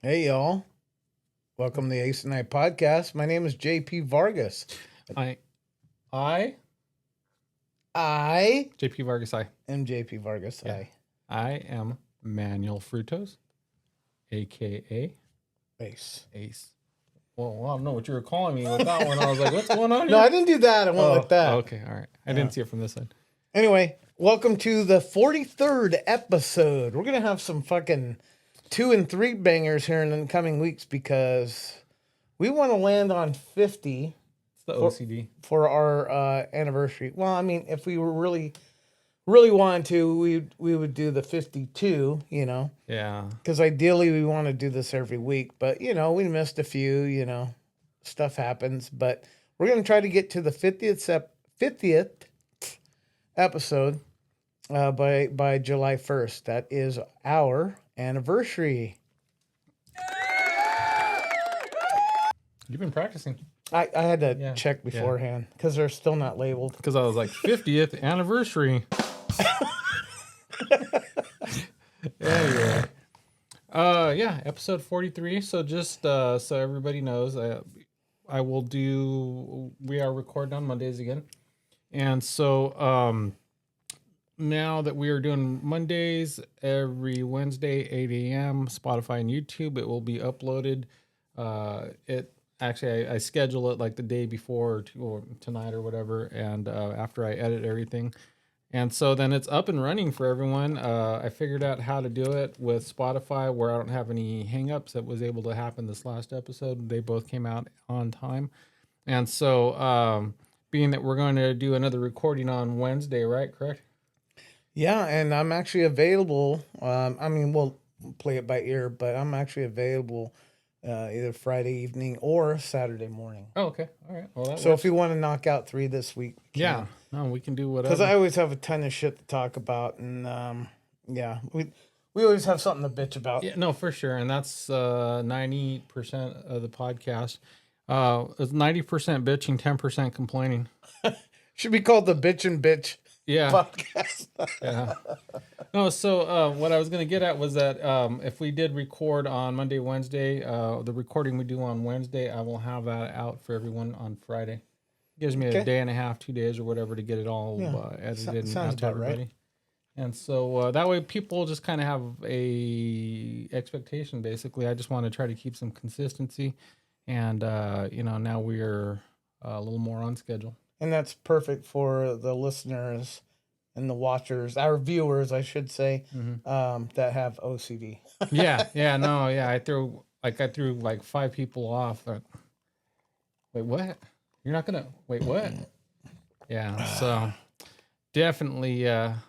Hey y'all, welcome to the Ace and I podcast. My name is JP Vargas. I, I, I JP Vargas, am JP Vargas. Yeah. I am Manuel Frutos, aka Ace. Ace. Well, I don't know what you were calling me with that one. I was like, what's going on here? No, I didn't do that. I went with that. Okay, all right. I didn't see it from this side. Anyway, welcome to the 43rd episode. We're gonna have some fucking 2 and 3 bangers here in the coming weeks because we want to land on 50 It's the OCD. for our anniversary. Well, I mean, if we were really wanted to, we would do the 52. Yeah. Because ideally we want to do this every week, but we missed a few. Stuff happens, but we're gonna try to get to the 50th episode by July 1st. That is our anniversary. You've been practicing. I had to check beforehand because they're still not labeled. Because I was like, 50th anniversary. Anyway. Episode 43. So just so everybody knows, we are recording on Mondays again. And so now that we are doing Mondays every Wednesday, 8 a.m., Spotify and YouTube, it will be uploaded. I schedule it like the day before or tonight or whatever, and after I edit everything. And so then it's up and running for everyone. I figured out how to do it with Spotify where I don't have any hangups. That was able to happen this last episode. They both came out on time. And so being that we're going to do another recording on Wednesday, right? Correct? Yeah, and I'm actually available. We'll play it by ear, but I'm actually available either Friday evening or Saturday morning. Oh, okay. All right. Well, so if you want to knock out 3 this week, yeah, no, we can do whatever. Because I always have a ton of shit to talk about, and we always have something to bitch about. Yeah, no, for sure, and that's 90% of the podcast. It's 90% bitching, 10% complaining. Should be called the Bitch and Bitch podcast. Yeah. No, so what I was going to get at was that if we did record on Monday, Wednesday, the recording we do on Wednesday, I will have that out for everyone on Friday. Gives me a day and a half, 2 days or whatever to get it all edited and out to everybody. Right. And so that way people just kind of have a expectation, basically. I just want to try to keep some consistency. And, now we're a little more on schedule. And that's perfect for the listeners and the watchers, our viewers, I should say, that have OCD. I threw like 5 people off. Wait, what? You're not gonna wait? What? Yeah, so definitely a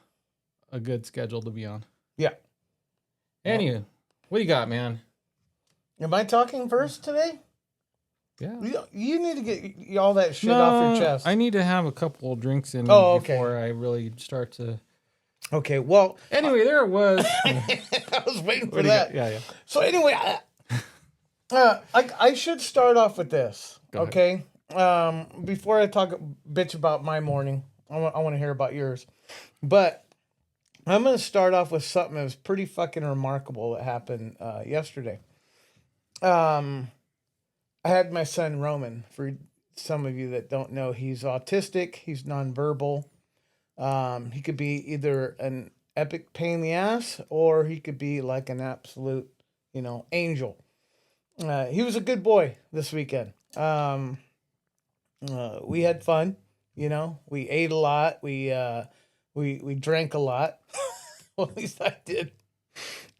good schedule to be on. Yeah. Anywho, what do you got, man? Am I talking first today? Yeah. You need to get all that shit off your chest. I need to have a couple of drinks in before I really start to. Okay. Well. Anyway, there it was. I was waiting for that. Yeah. So anyway, I should start off with this. Okay. Before I talk bitch about my morning, I want to hear about yours. But I'm going to start off with something that was pretty fucking remarkable that happened yesterday. I had my son Roman. For some of you that don't know, he's autistic. He's nonverbal. He could be either an epic pain in the ass or he could be like an absolute, angel. He was a good boy this weekend. We had fun, we ate a lot. We drank a lot. Well, at least I did.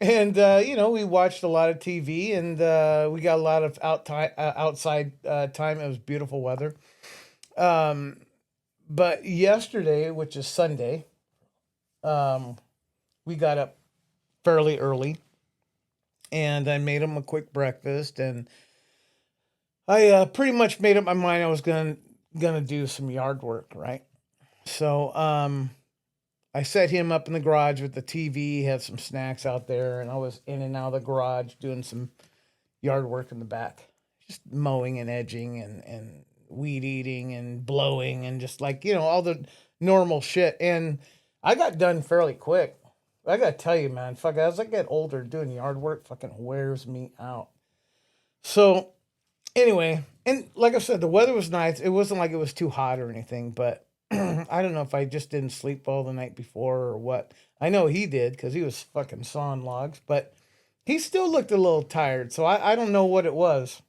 And, we watched a lot of TV and we got a lot of outside time. It was beautiful weather. But yesterday, which is Sunday, we got up fairly early and I made him a quick breakfast, and I pretty much made up my mind I was gonna do some yard work, right? So I set him up in the garage with the TV, had some snacks out there, and I was in and out of the garage doing some yard work in the back, just mowing and edging and weed eating and blowing and just all the normal shit. And I got done fairly quick. I gotta tell you, man, fuck, as I get older, doing yard work fucking wears me out. So anyway, and like I said, the weather was nice. It wasn't like it was too hot or anything, but I don't know if I just didn't sleep well the night before or what. I know he did because he was fucking sawing logs, but he still looked a little tired. So I don't know what it was.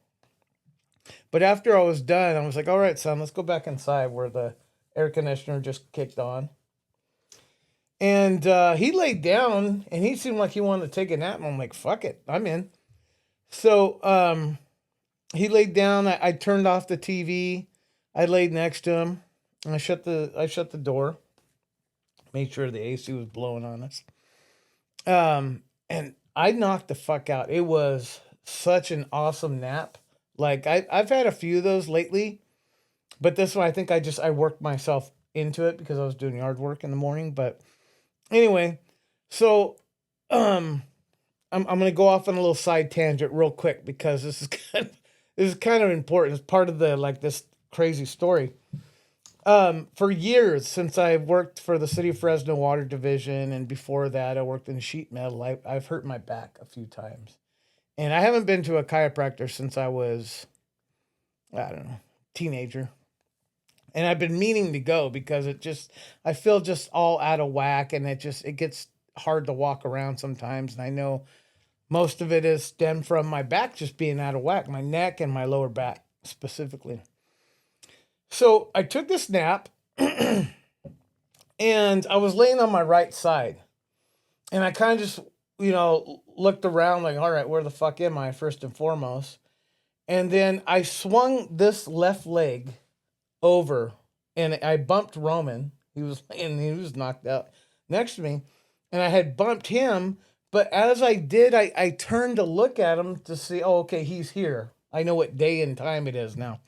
But after I was done, I was like, all right, son, let's go back inside where the air conditioner just kicked on. And he laid down and he seemed like he wanted to take a nap. And I'm like, fuck it, I'm in. So he laid down. I turned off the TV. I laid next to him. And I shut the door. Made sure the AC was blowing on us. And I knocked the fuck out. It was such an awesome nap. Like I've had a few of those lately, but this one I think I worked myself into it because I was doing yard work in the morning. But anyway, so I'm gonna go off on a little side tangent real quick because this is kind of important. It's part of the like this crazy story. For years since I've worked for the City of Fresno Water Division, and before that I worked in sheet metal, I've hurt my back a few times. And I haven't been to a chiropractor since I was, I don't know, teenager. And I've been meaning to go because I feel just all out of whack, and it gets hard to walk around sometimes. And I know most of it is stemmed from my back just being out of whack, my neck and my lower back specifically. So I took this nap and I was laying on my right side, and I kind of just, looked around like, all right, where the fuck am I first and foremost? And then I swung this left leg over and I bumped Roman. He was knocked out next to me, and I had bumped him. But as I did, I turned to look at him to see, oh, okay, he's here. I know what day and time it is now.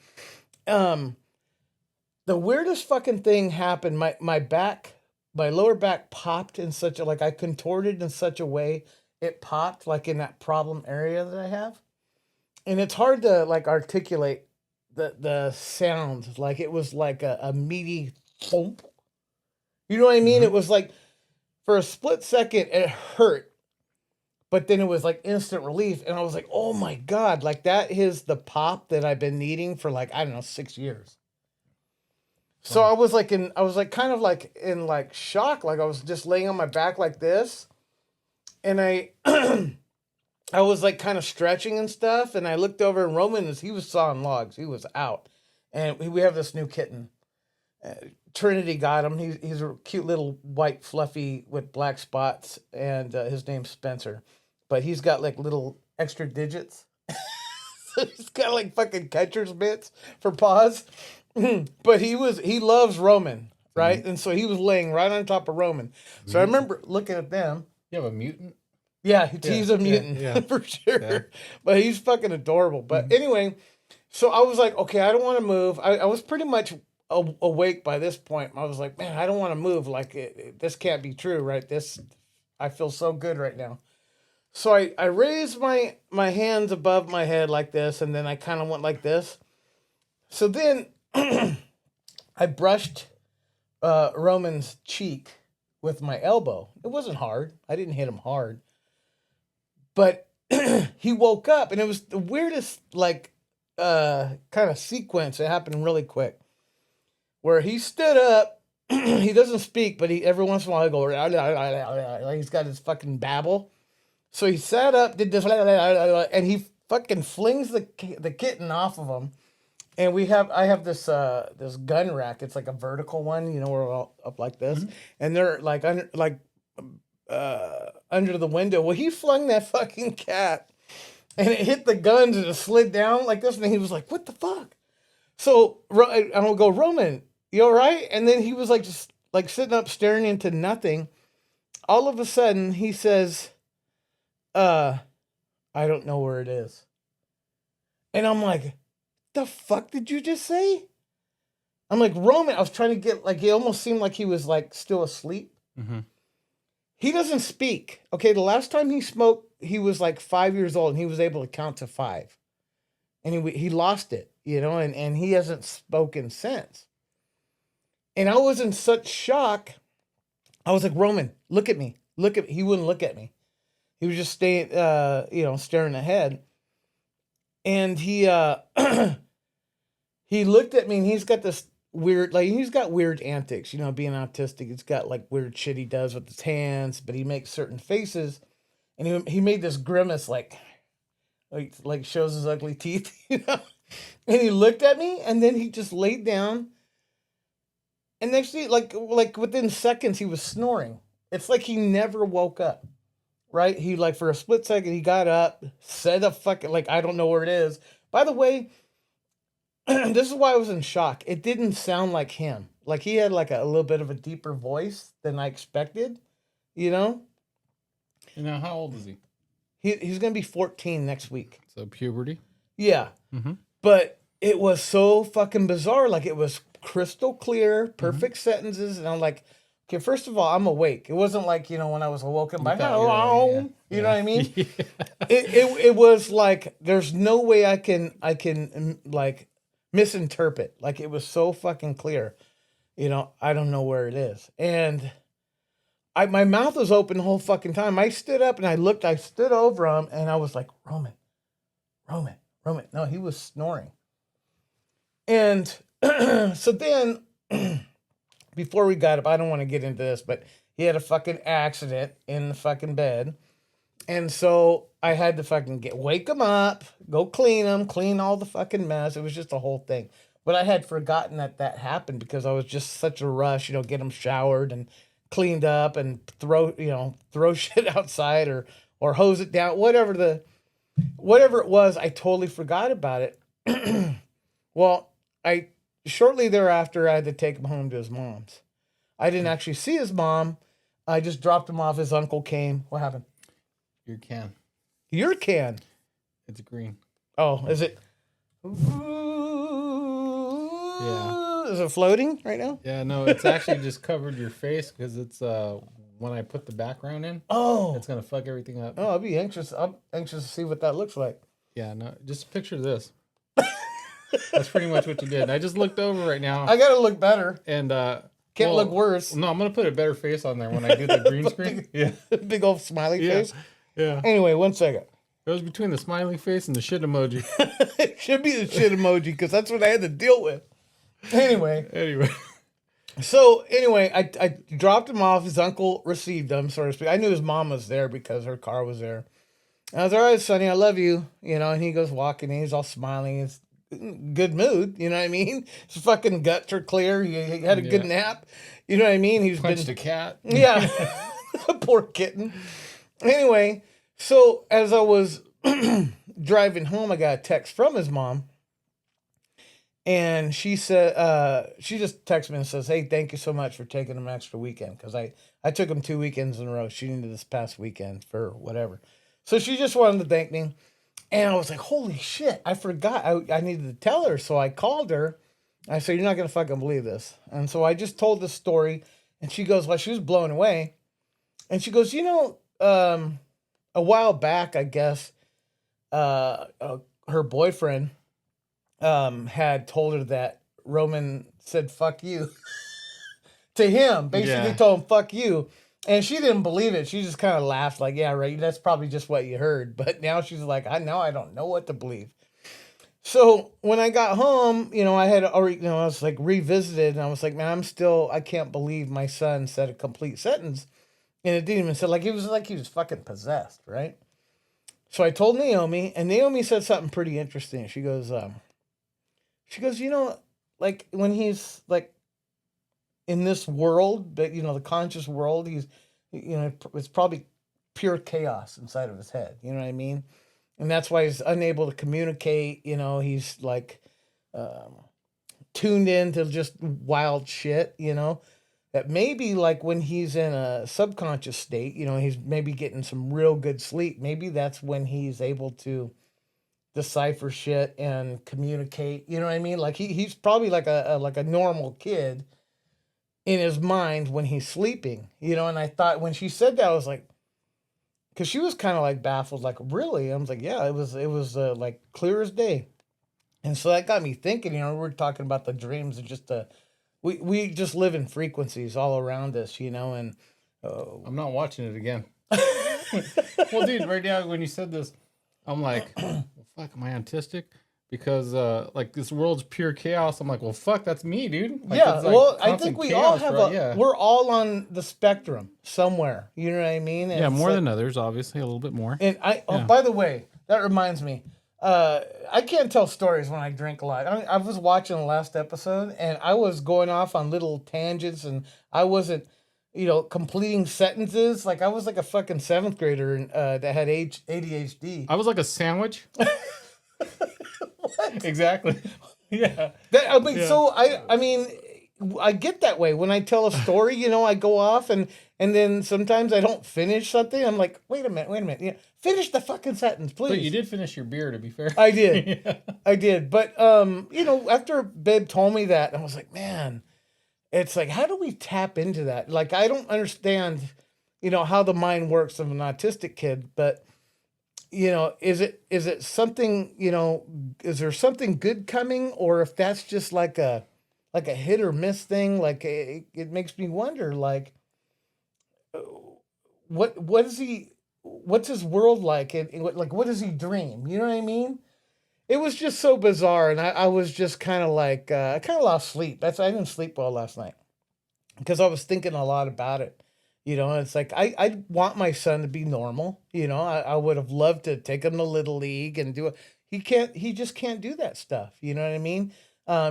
The weirdest fucking thing happened. My lower back popped in such a, like I contorted in such a way it popped like in that problem area that I have. And it's hard to like articulate the sound. Like it was like a meaty thump. You know what I mean? It was like for a split second it hurt, but then it was like instant relief. And I was like, oh my God, like that is the pop that I've been needing for like, I don't know, 6 years. So I was kind of like in like shock. Like I was just laying on my back like this. And I was like kind of stretching and stuff. And I looked over and Roman he was sawing logs. He was out. And we have this new kitten. Trinity got him. He's a cute little white fluffy with black spots. And his name's Spencer. But he's got like little extra digits. So he's got like fucking catcher's mitts for paws. But he loves Roman, right? And so he was laying right on top of Roman. So I remember looking at them. You have a mutant? Yeah, he's a mutant for sure. Yeah. But he's fucking adorable. But anyway, so I was like, okay, I don't want to move. I was pretty much awake by this point. I was like, man, I don't want to move. Like this can't be true, right? I feel so good right now. So I raised my hands above my head like this, and then I kind of went like this. So then I brushed Roman's cheek with my elbow. It wasn't hard. I didn't hit him hard. But he woke up, and it was the weirdest, like, kind of sequence. It happened really quick. Where he stood up, he doesn't speak, but every once in a while he goes, like he's got his fucking babble. So he sat up, did this, and he fucking flings the kitten off of him. And I have this gun rack. It's like a vertical one, we're all up like this, and they're like under the window. Well, he flung that fucking cat, and it hit the guns and it slid down like this. And he was like, "What the fuck?" So I don't go, Roman, you all right? And then he was like just like sitting up staring into nothing. All of a sudden, he says, "I don't know where it is," and I'm like, the fuck did you just say? I'm like, Roman, I was trying to get, like, it almost seemed like he was like still asleep. He doesn't speak. Okay, the last time he smoked, he was like 5 years old and he was able to count to 5. And he lost it, and he hasn't spoken since. And I was in such shock. I was like, Roman, look at me. he wouldn't look at me. He was just staying, staring ahead. And he he looked at me, and he's got this he's got weird antics, being autistic. It's got like weird shit he does with his hands, but he makes certain faces. And he made this grimace like shows his ugly teeth, And he looked at me, and then he just laid down. And next thing, like within seconds, he was snoring. It's like he never woke up, right? He like for a split second, he got up, said a fucking like I don't know where it is. By the way, this is why I was in shock. It didn't sound like him. Like he had like a little bit of a deeper voice than I expected, you know. And now, how old is he? He's gonna be 14 next week. So puberty. Yeah, but it was so fucking bizarre. Like it was crystal clear, perfect sentences, and I'm like, okay, first of all, I'm awake. It wasn't like when I was awoken by hello. You know what I mean? Yeah. It was like there's no way I can like misinterpret. Like it was so fucking clear. I don't know where it is, and my mouth was open the whole fucking time. I stood up and I stood over him, and I was like, Roman. No, he was snoring. And so then, before we got up, I don't want to get into this, but he had a fucking accident in the fucking bed. And so I had to fucking wake him up, go clean him, clean all the fucking mess. It was just a whole thing. But I had forgotten that happened because I was just such a rush, get him showered and cleaned up and throw shit outside or hose it down, whatever it was. I totally forgot about it. Well, shortly thereafter, I had to take him home to his mom's. I didn't actually see his mom. I just dropped him off. His uncle came. What happened? Your can. Your can. It's green. Oh, is it? Yeah. Is it floating right now? Yeah, no, it's actually just covered your face because it's when I put the background in. Oh, it's gonna fuck everything up. Oh, I'll be anxious. I'm anxious to see what that looks like. Yeah, no, just picture this. That's pretty much what you did. I just looked over right now. I gotta look better. And can't look worse. No, I'm gonna put a better face on there when I do the green screen. Yeah, big old smiley face. Yeah. Anyway, 1 second. It was between the smiley face and the shit emoji. It should be the shit emoji because that's what I had to deal with. Anyway. So I dropped him off. His uncle received him, so to speak. I knew his mom was there because her car was there. And I was all right, Sonny. I love you. And he goes walking. And he's all smiling. He's good mood. You know what I mean? His fucking guts are clear. He had a good nap. You know what I mean? He's punched a cat. Yeah, poor kitten. Anyway, so as I was driving home, I got a text from his mom. And she said, she just texted me and says, hey, thank you so much for taking an extra weekend. Because I took him 2 weekends in a row. She needed this past weekend for whatever. So she just wanted to thank me. And I was like, holy shit, I forgot. I needed to tell her. So I called her. I said, you're not going to fucking believe this. And so I just told the story. And she goes, well, she was blown away. And she goes, a while back, I guess, her boyfriend had told her that Roman said fuck you to him, basically told him fuck you, and she didn't believe it. She just kind of laughed like, yeah, right, that's probably just what you heard. But now she's like, I don't know what to believe. So when I got home, I had already, I was like revisited, and I was like, man, I can't believe my son said a complete sentence, and it didn't even sound like he was fucking possessed, right? So I told Naomi, and Naomi said something pretty interesting. She goes, like when he's like in this world, but the conscious world, he's, it's probably pure chaos inside of his head. You know what I mean? And that's why he's unable to communicate. He's like tuned into just wild shit, that maybe like when he's in a subconscious state, he's maybe getting some real good sleep. Maybe that's when he's able to decipher shit and communicate. You know what I mean? Like he's probably like a normal kid in his mind when he's sleeping, and I thought when she said that, I was like, because she was kind of like baffled, like, really? I was like, yeah, it was like clear as day. And so that got me thinking, we're talking about the dreams and just we just live in frequencies all around us, and Oh. I'm not watching it again. Well, dude, right now when you said this, I'm like, well, fuck, am I autistic? Because like this world's pure chaos. I'm like, well, fuck, that's me, dude. Like, Yeah, it's like well, I constant think we all chaos, have right? Yeah, we're all on the spectrum somewhere. You know what I mean? yeah, It's more like- than others, obviously, a little bit more. And oh, Yeah. by the way, that reminds me. I can't tell stories when I drink a lot. I was watching the last episode, and I was going off on little tangents, and I wasn't, completing sentences. Like I was like a fucking seventh grader that had ADHD. I was like a sandwich. Exactly. Yeah. Yeah. So I mean, I get that way when I tell a story. I go off and then sometimes I don't finish something. I'm like, wait a minute. Yeah, finish the fucking sentence, please. But you did finish your beer, to be fair. I did. Yeah. I did. But after Babe told me that, I was like, man, it's like, how do we tap into that? Like, I don't understand, how the mind works of an autistic kid, but is it something, is there something good coming, or if that's just like a hit or miss thing? Like it makes me wonder, like, what is he? What's his world like? And what does he dream? You know what I mean? It was just so bizarre, and I was just kind of like, I kind of lost sleep. I didn't sleep well last night because I was thinking a lot about it. It's like I want my son to be normal. I would have loved to take him to Little League and do it. He just can't do that stuff. You know what I mean?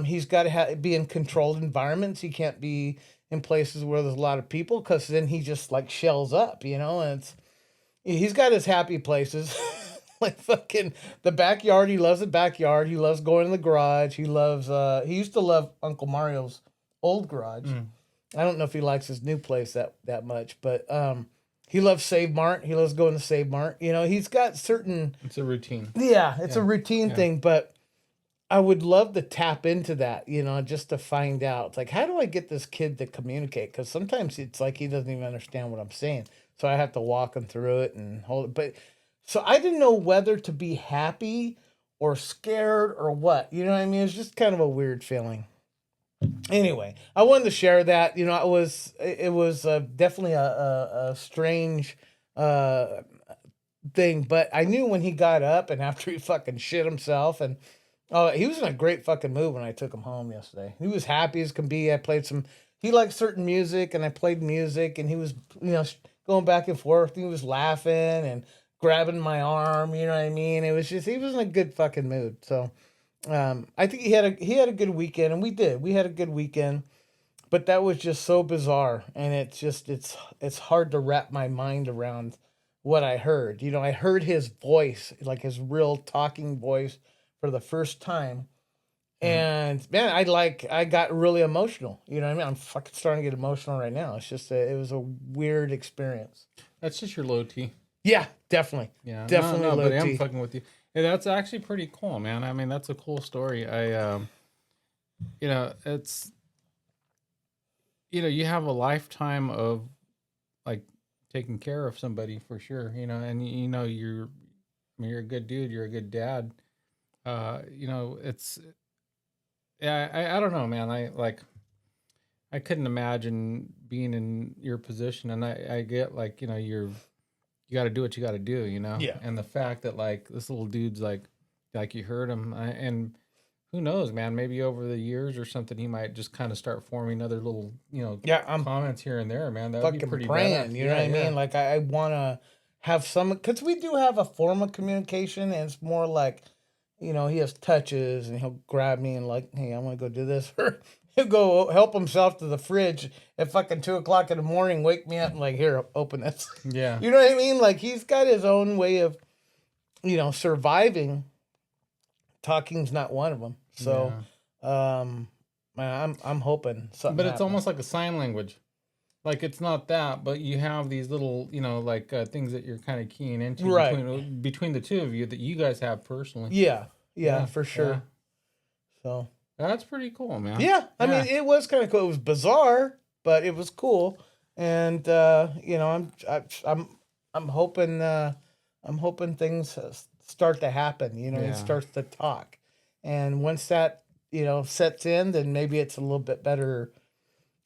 He's got to be in controlled environments. He can't be in places where there's a lot of people, because then he just like shells up, and he's got his happy places. Like fucking the backyard. He loves the backyard. He loves going in the garage. He loves, he used to love Uncle Mario's old garage. I don't know if he likes his new place that much, but he loves Save Mart. He loves going to Save Mart. He's got certain. It's a routine. Yeah, it's a routine thing, but I would love to tap into that. Just to find out. It's like, how do I get this kid to communicate? Because sometimes it's like he doesn't even understand what I'm saying, so I have to walk him through it and hold it. But so I didn't know whether to be happy or scared or what. You know what I mean? It's just kind of a weird feeling. Anyway, I wanted to share that. It was definitely a strange thing, but I knew when he got up and after he fucking shit himself, and he was in a great fucking mood when I took him home yesterday. He was happy as can be. I played some. He liked certain music, and I played music, and he was going back and forth. He was laughing and grabbing my arm. You know what I mean? It was just, he was in a good fucking mood. So. I think he had a good weekend, and we had a good weekend, but that was just so bizarre, and it's hard to wrap my mind around what I heard. I heard his voice, like his real talking voice, for the first time, and man, I got really emotional. You know what I mean? I'm fucking starting to get emotional right now. It's just it was a weird experience. That's just your low T. Yeah, definitely. Yeah, Definitely no, low but I'm T. fucking with you. Yeah, that's actually pretty cool, man. I mean, that's a cool story. It's, you have a lifetime of like taking care of somebody for sure, and you're a good dude, you're a good dad. It's, yeah, I don't know, man. I couldn't imagine being in your position, and I get like, you got to do what you got to do, Yeah. And the fact that like this little dude's like you heard him, and who knows, man? Maybe over the years or something, he might just kind of start forming other little, I'm comments here and there, man. That would be fucking pretty praying. badass. You know what I mean? Like I want to have some, because we do have a form of communication, and it's more like, he has touches, and he'll grab me and like, hey, I want to go do this. Or he'll go help himself to the fridge at fucking 2:00 in the morning, wake me up and like, here, open this. Yeah. You know what I mean? Like he's got his own way of, surviving. Talking's not one of them. So, man, I'm hoping something. But it's happens. almost like a sign language. Like it's not that, but you have these little, things that you're kind of keying into Right. between the two of you that you guys have personally. Yeah, for sure. Yeah. So That's pretty cool, man. yeah, I mean, it was kind of cool. It was bizarre, but it was cool. And I'm hoping things start to happen. Yeah. It starts to talk, and once that sets in, then maybe it's a little bit better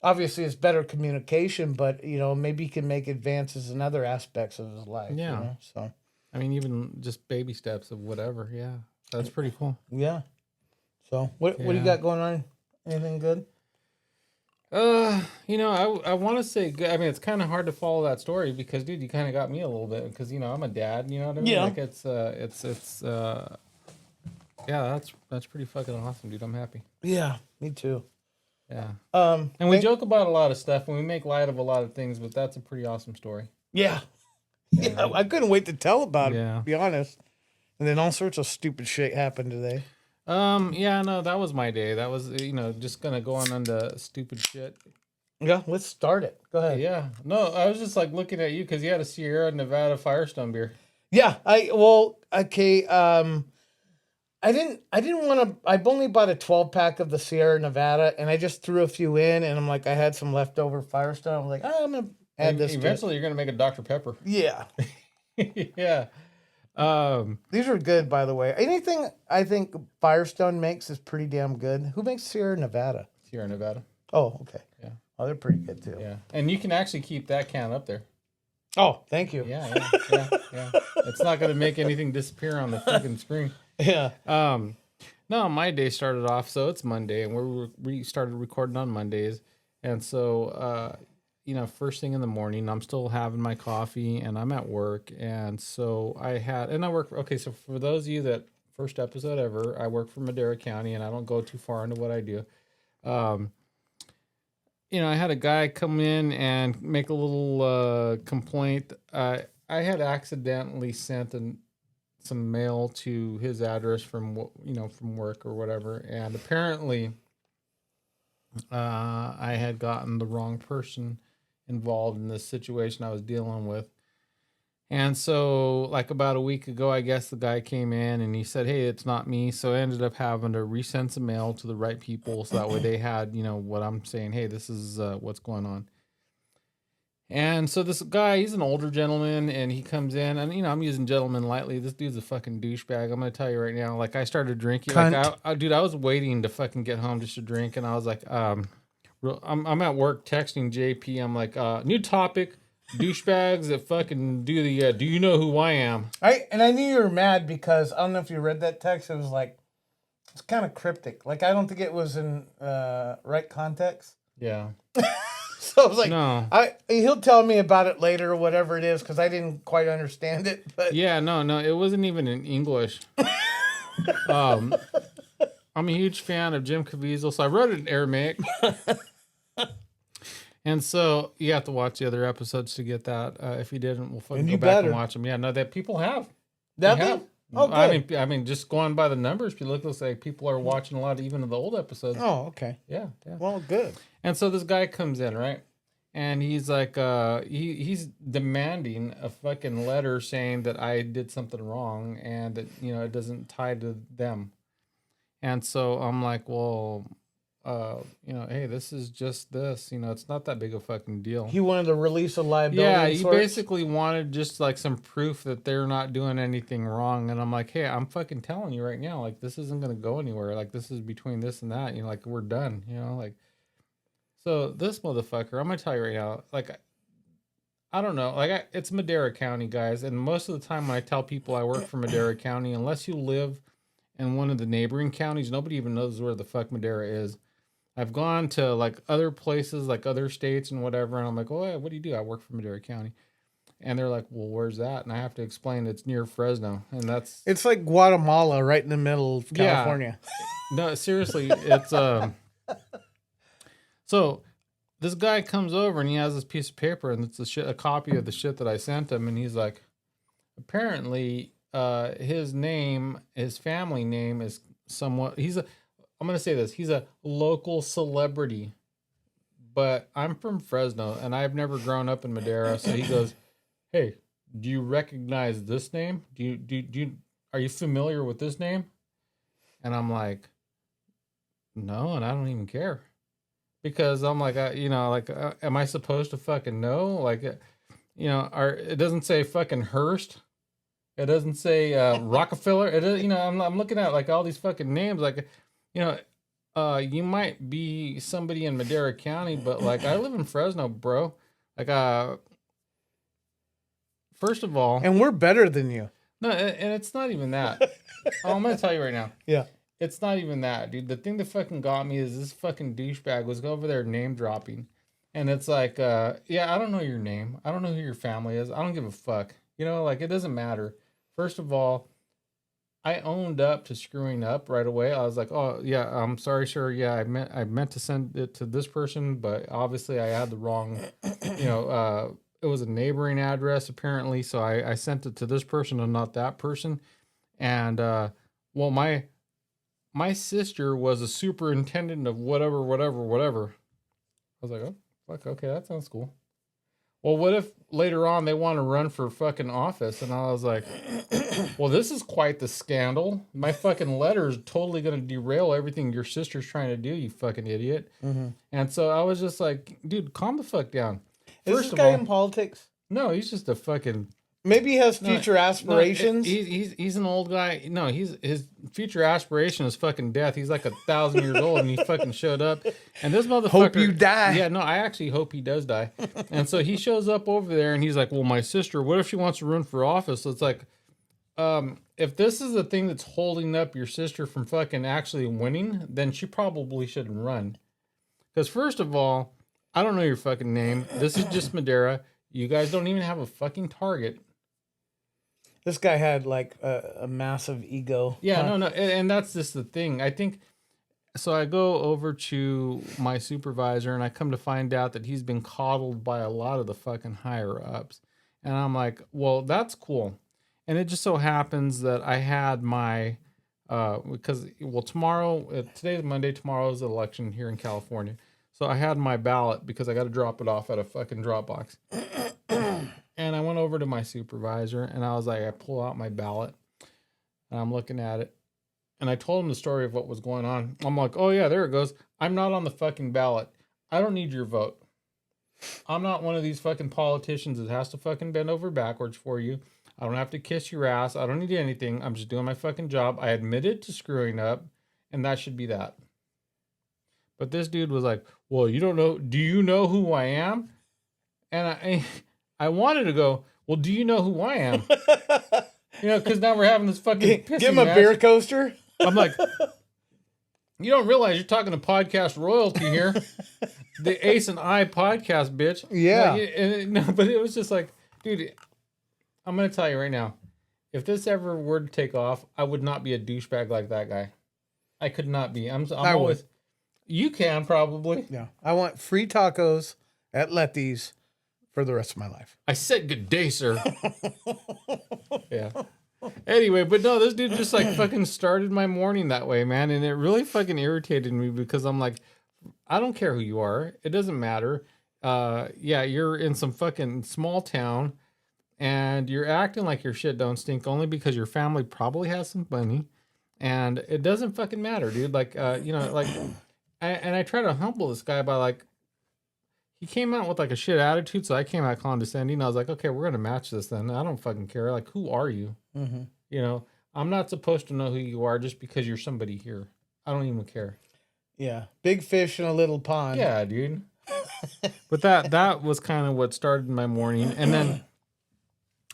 obviously it's better communication, but maybe he can make advances in other aspects of his life. Yeah. So I mean, even just baby steps of whatever. Yeah, that's pretty cool. yeah. So what do you Yeah. got going on? Anything good? I want to say good. I mean, it's kind of hard to follow that story because, dude, you kind of got me a little bit because I'm a dad. You know what I mean? Yeah. Like yeah, that's pretty fucking awesome, dude. I'm happy. Yeah, me too. Yeah. Um, And we thank- joke about a lot of stuff and we make light of a lot of things, but that's a pretty awesome story. Yeah. Yeah, I couldn't wait to tell about it, Yeah. to be honest. And then all sorts of stupid shit happened today. Yeah, no, that was my day. That was, just gonna go on into stupid shit. Yeah, let's start it. Go ahead. Yeah. No, I was just like looking at you because you had a Sierra Nevada Firestone beer. Yeah, okay. I didn't want to. I've only bought a 12-pack of the Sierra Nevada, and I just threw a few in, and I'm like, I had some leftover Firestone. I'm like, I'm gonna add this. Eventually, you're gonna make a Dr. Pepper. Yeah, Yeah. these are good, by the way. Anything I think Firestone makes is pretty damn good. Who makes Sierra Nevada? Sierra Nevada. Oh, okay. Yeah. Oh, they're pretty good too. Yeah. And you can actually keep that can up there. Oh, thank you. Yeah. It's not gonna make anything disappear on the freaking screen. Yeah. No, my day started off, so it's Monday, and we started recording on Mondays, and so first thing in the morning, I'm still having my coffee, and I'm at work, and so I work. Okay, so for those of you that first episode ever, I work for Madera County, and I don't go too far into what I do. I had a guy come in and make a little complaint. I had accidentally sent some mail to his address from work or whatever, and apparently I had gotten the wrong person involved in this situation I was dealing with. And so, like about a week ago, I guess the guy came in and he said, "Hey, it's not me." So I ended up having to resend some mail to the right people, so that way they had, what I'm saying. Hey, this is what's going on. And so this guy, he's an older gentleman, and he comes in, and I'm using gentleman lightly. This dude's a fucking douchebag. I'm gonna tell you right now. Like, I started drinking. Cunt. Like, I was waiting to fucking get home just to drink, and I was like, I'm at work texting JP. I'm like, new topic, douchebags that fucking do the. Do you know who I am? I knew you were mad because I don't know if you read that text. It was like, it's kind of cryptic. Like, I don't think it was in right context. Yeah. So I was like, No. He'll tell me about it later or whatever it is because I didn't quite understand it. But Yeah, no, it wasn't even in English. I'm a huge fan of Jim Caviezel, so I wrote it in Aramaic. And so you have to watch the other episodes to get that. If you didn't, we'll fucking And go you back better. and watch them. Yeah, no, that people have. that They thing? have. Oh, good. I mean, just going by the numbers, if you look, looks like people are watching a lot, even of the old episodes. Oh, okay. Yeah. Well, good. And so this guy comes in, right? And he's like, he's demanding a fucking letter saying that I did something wrong and that, it doesn't tie to them. And so I'm like, well, hey, this is just this, it's not that big a fucking deal. He wanted to release a liability. Yeah, of he sorts. basically wanted just like some proof that they're not doing anything wrong. And I'm like, hey, I'm fucking telling you right now, like, this isn't going to go anywhere. Like, this is between this and that, like, we're done, like. So this motherfucker, I'm gonna tell you right now, like, I don't know, like, it's Madera County, guys, and most of the time when I tell people I work for Madera County, unless you live in one of the neighboring counties, nobody even knows where the fuck Madera is. I've gone to like other places, like other states and whatever, and I'm like, oh, yeah, what do you do? I work for Madera County, and they're like, well, where's that? And I have to explain it's near Fresno, and that's It's like Guatemala, right in the middle of Yeah. California. no, seriously, it's So this guy comes over and he has this piece of paper and it's a copy of the shit that I sent him, and he's like, apparently, his family name is somewhat. I'm gonna say this. He's a local celebrity, but I'm from Fresno and I've never grown up in Madera. So he goes, "Hey, do you recognize this name? Are you familiar with this name?" And I'm like, "No, and I don't even care." Because I'm like, am I supposed to fucking know? Like, it doesn't say fucking Hearst. It doesn't say Rockefeller. It, I'm looking at like all these fucking names. Like, You might be somebody in Madera County, but like I live in Fresno, bro. Like first of all, And we're better than you. no, and it's not even that. Oh, I'm gonna tell you right now. Yeah. It's not even that, dude. The thing that fucking got me is this fucking douchebag was over there name dropping. And it's like, yeah, I don't know your name. I don't know who your family is. I don't give a fuck. You know, like it doesn't matter. First of all, I owned up to screwing up right away. I was like, "Oh, yeah, I'm sorry, sir. Yeah, I meant to send it to this person, but obviously I had the wrong, it was a neighboring address apparently, so I sent it to this person and not that person." And well, my sister was a superintendent of whatever, whatever, whatever. I was like, "Oh, fuck, okay, that sounds cool." Well, what if later on they want to run for fucking office? And I was like, well, this is quite the scandal. My fucking letter is totally going to derail everything your sister's trying to do, you fucking idiot. Mm-hmm. And so I was just like, dude, calm the fuck down. Is First this of guy all, in politics? no, he's just a fucking. Maybe he has No, future aspirations. No, he's an old guy. No, his future aspiration is fucking death. He's like 1,000 years old, and he fucking showed up. And this motherfucker. Hope you die. Yeah, no, I actually hope he does die. And so he shows up over there, and he's like, "Well, my sister. What if she wants to run for office?" So it's like, if this is the thing that's holding up your sister from fucking actually winning, then she probably shouldn't run. Because first of all, I don't know your fucking name. This is just Madera. You guys don't even have a fucking target. This guy had like a massive ego. Yeah, no, and that's just the thing. I think so. I go over to my supervisor, and I come to find out that he's been coddled by a lot of the fucking higher ups, and I'm like, well, that's cool. And it just so happens that I had my because well tomorrow today's Monday, tomorrow's the election here in California, so I had my ballot because I got to drop it off at a fucking Dropbox. And I went over to my supervisor and I was like, I pull out my ballot and I'm looking at it. And I told him the story of what was going on. I'm like, oh yeah, there it goes. I'm not on the fucking ballot. I don't need your vote. I'm not one of these fucking politicians that has to fucking bend over backwards for you. I don't have to kiss your ass. I don't need anything. I'm just doing my fucking job. I admitted to screwing up and that should be that. But this dude was like, well, you don't know. Do you know who I am? And I wanted to go, well, do you know who I am? Because now we're having this fucking pissing Give him a match. beer coaster. I'm like, you don't realize you're talking to podcast royalty here. The Ace and I podcast, bitch. Yeah. No, but it was just like, dude, I'm going to tell you right now, if this ever were to take off, I would not be a douchebag like that guy. I could not be. I'm I always. would. You can probably. Yeah. I want free tacos at Letty's for the rest of my life. I said good day, sir. Yeah. Anyway, but no, this dude just like fucking started my morning that way, man. And it really fucking irritated me because I'm like, I don't care who you are. It doesn't matter. Yeah, you're in some fucking small town and you're acting like your shit don't stink only because your family probably has some money. And it doesn't fucking matter, dude. Like, I try to humble this guy by like, he came out with like a shit attitude, so I came out condescending. I was like, okay, we're gonna match this then. I don't fucking care. Like, who are you? Mm-hmm. I'm not supposed to know who you are just because you're somebody here. I don't even care. Yeah. Big fish in a little pond. Yeah, dude. But that was kind of what started my morning, and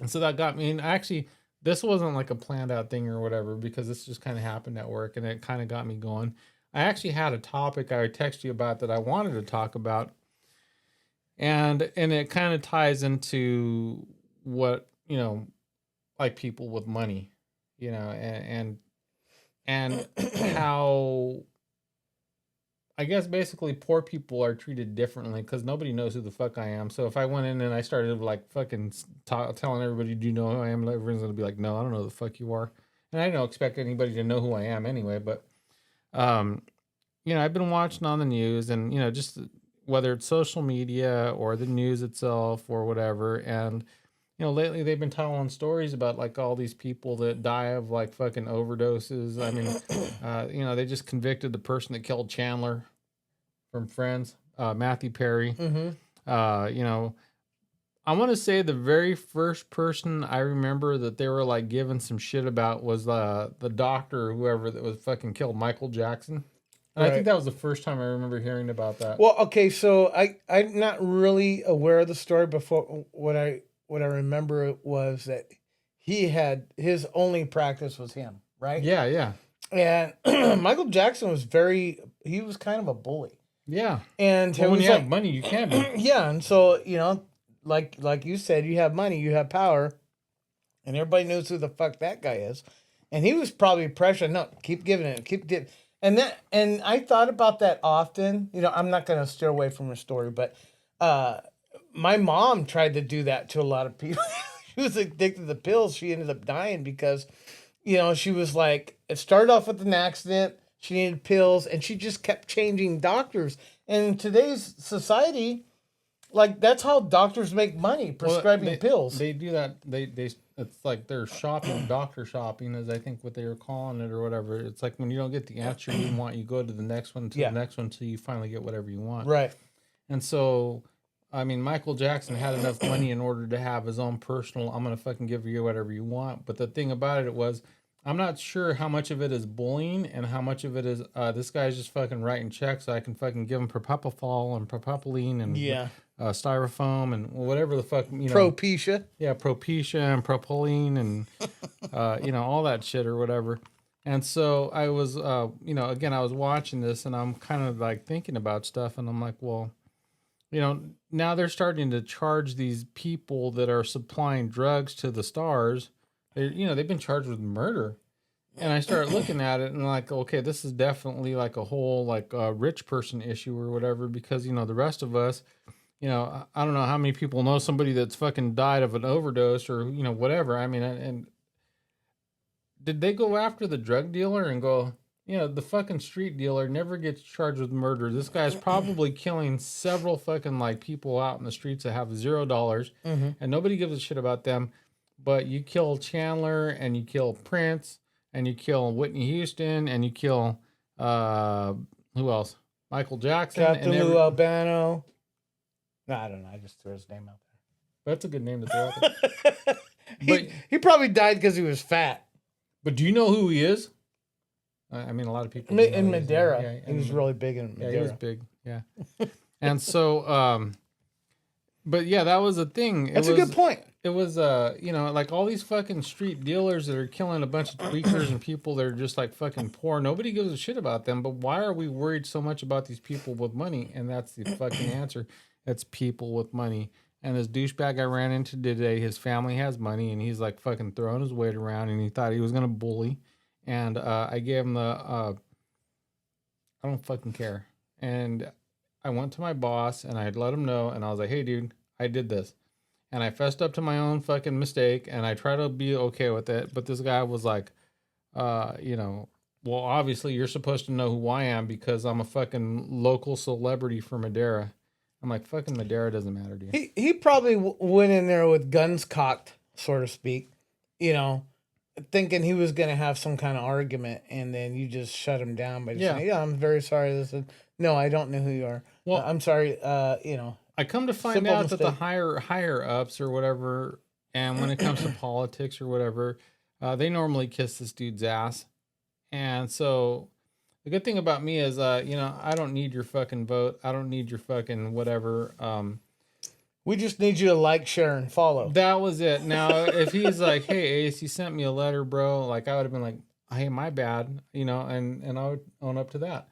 so that got me. And actually, this wasn't like a planned out thing or whatever because this just kind of happened at work, and it kind of got me going. I actually had a topic I would text you about that I wanted to talk about. And it kind of ties into what, like people with money, and how I guess basically poor people are treated differently because nobody knows who the fuck I am. So if I went in and I started like fucking telling everybody, do you know who I am? Everyone's going to be like, no, I don't know who the fuck you are. And I don't expect anybody to know who I am anyway. But, I've been watching on the news and, just whether it's social media or the news itself or whatever. And, lately they've been telling stories about like all these people that die of like fucking overdoses. I mean, they just convicted the person that killed Chandler from Friends, Matthew Perry. Mm-hmm. I want to say the very first person I remember that they were like giving some shit about was the doctor or whoever that was fucking killed Michael Jackson. And I Right. think that was the first time I remember hearing about that. Well, okay, so I'm not really aware of the story. Before what I remember was that he had his only practice was him, right? Yeah, yeah, And Michael Jackson was he was kind of a bully, yeah. and Well, it when was you have like money, you can be. yeah, and so like you said, you have money, you have power, and everybody knows who the fuck that guy is, and he was probably pressured. No, keep giving it, keep giving. And I thought about that often. I'm not gonna steer away from the story, but uh, my mom tried to do that to a lot of people. She was addicted to pills. She ended up dying because, she was like, it started off with an accident. She needed pills, and she just kept changing doctors. And in today's society, like that's how doctors make money, prescribing they, pills. They do that. They it's like they're shopping, doctor shopping, is I think what they were calling it or whatever. It's like when you don't get the answer you want, you go to the next one, to Yeah. the next one, until you finally get whatever you want. Right. And so, I mean, Michael Jackson had enough money in order to have his own personal, I'm going to fucking give you whatever you want. But the thing about it was, I'm not sure how much of it is bullying and how much of it is, this guy's just fucking writing checks so I can fucking give him propofol and propylene and Yeah. styrofoam and whatever the fuck, Propecia. yeah, Propecia and propylene and, all that shit or whatever. And so I was, again, I was watching this and I'm kind of like thinking about stuff and I'm like, well, now they're starting to charge these people that are supplying drugs to the stars. They've been charged with murder. And I started looking at it and like, okay, this is definitely like a whole like rich person issue or whatever, because, the rest of us, I don't know how many people know somebody that's fucking died of an overdose or, whatever. I mean, and did they go after the drug dealer and go, the fucking street dealer never gets charged with murder. This guy's probably killing several fucking like people out in the streets that have $0 and nobody gives a shit about them. But you kill Chandler and you kill Prince and you kill Whitney Houston and you kill, who else? Michael Jackson. Captain and Lou Albano. No, I don't know. I just threw his name out That's a good name to throw out there. there. he probably died because he was fat. But do you know who he is? I mean, a lot of people do know In who he is. Madeira. Yeah, He was really big in Madeira. Yeah, he was big. Yeah. And so, but yeah, that was a thing. That's a good point. It was, like all these fucking street dealers that are killing a bunch of tweakers and people that are just like fucking poor. Nobody gives a shit about them. But why are we worried so much about these people with money? And that's the fucking answer. It's people with money. And this douchebag I ran into today, his family has money and he's like fucking throwing his weight around and he thought he was going to bully. And I gave him I don't fucking care. And I went to my boss and I let him know. And I was like, hey, dude, I did this. And I fessed up to my own fucking mistake. And I try to be okay with it. But this guy was like, well, obviously you're supposed to know who I am because I'm a fucking local celebrity for Madeira. I'm like, fucking Madeira doesn't matter, dude. He probably went in there with guns cocked, so to speak, thinking he was going to have some kind of argument, and then you just shut him down by just saying, yeah, I'm very sorry. No, I don't know who you are. Well, I'm sorry, I come to find out that the higher ups or whatever, and when it comes to politics or whatever, they normally kiss this dude's ass. And so the good thing about me is, I don't need your fucking vote. I don't need your fucking whatever. We just need you to like, share, and follow. That was it. Now, if he's like, hey, Ace, you sent me a letter, bro, like I would have been like, hey, my bad, and I would own up to that.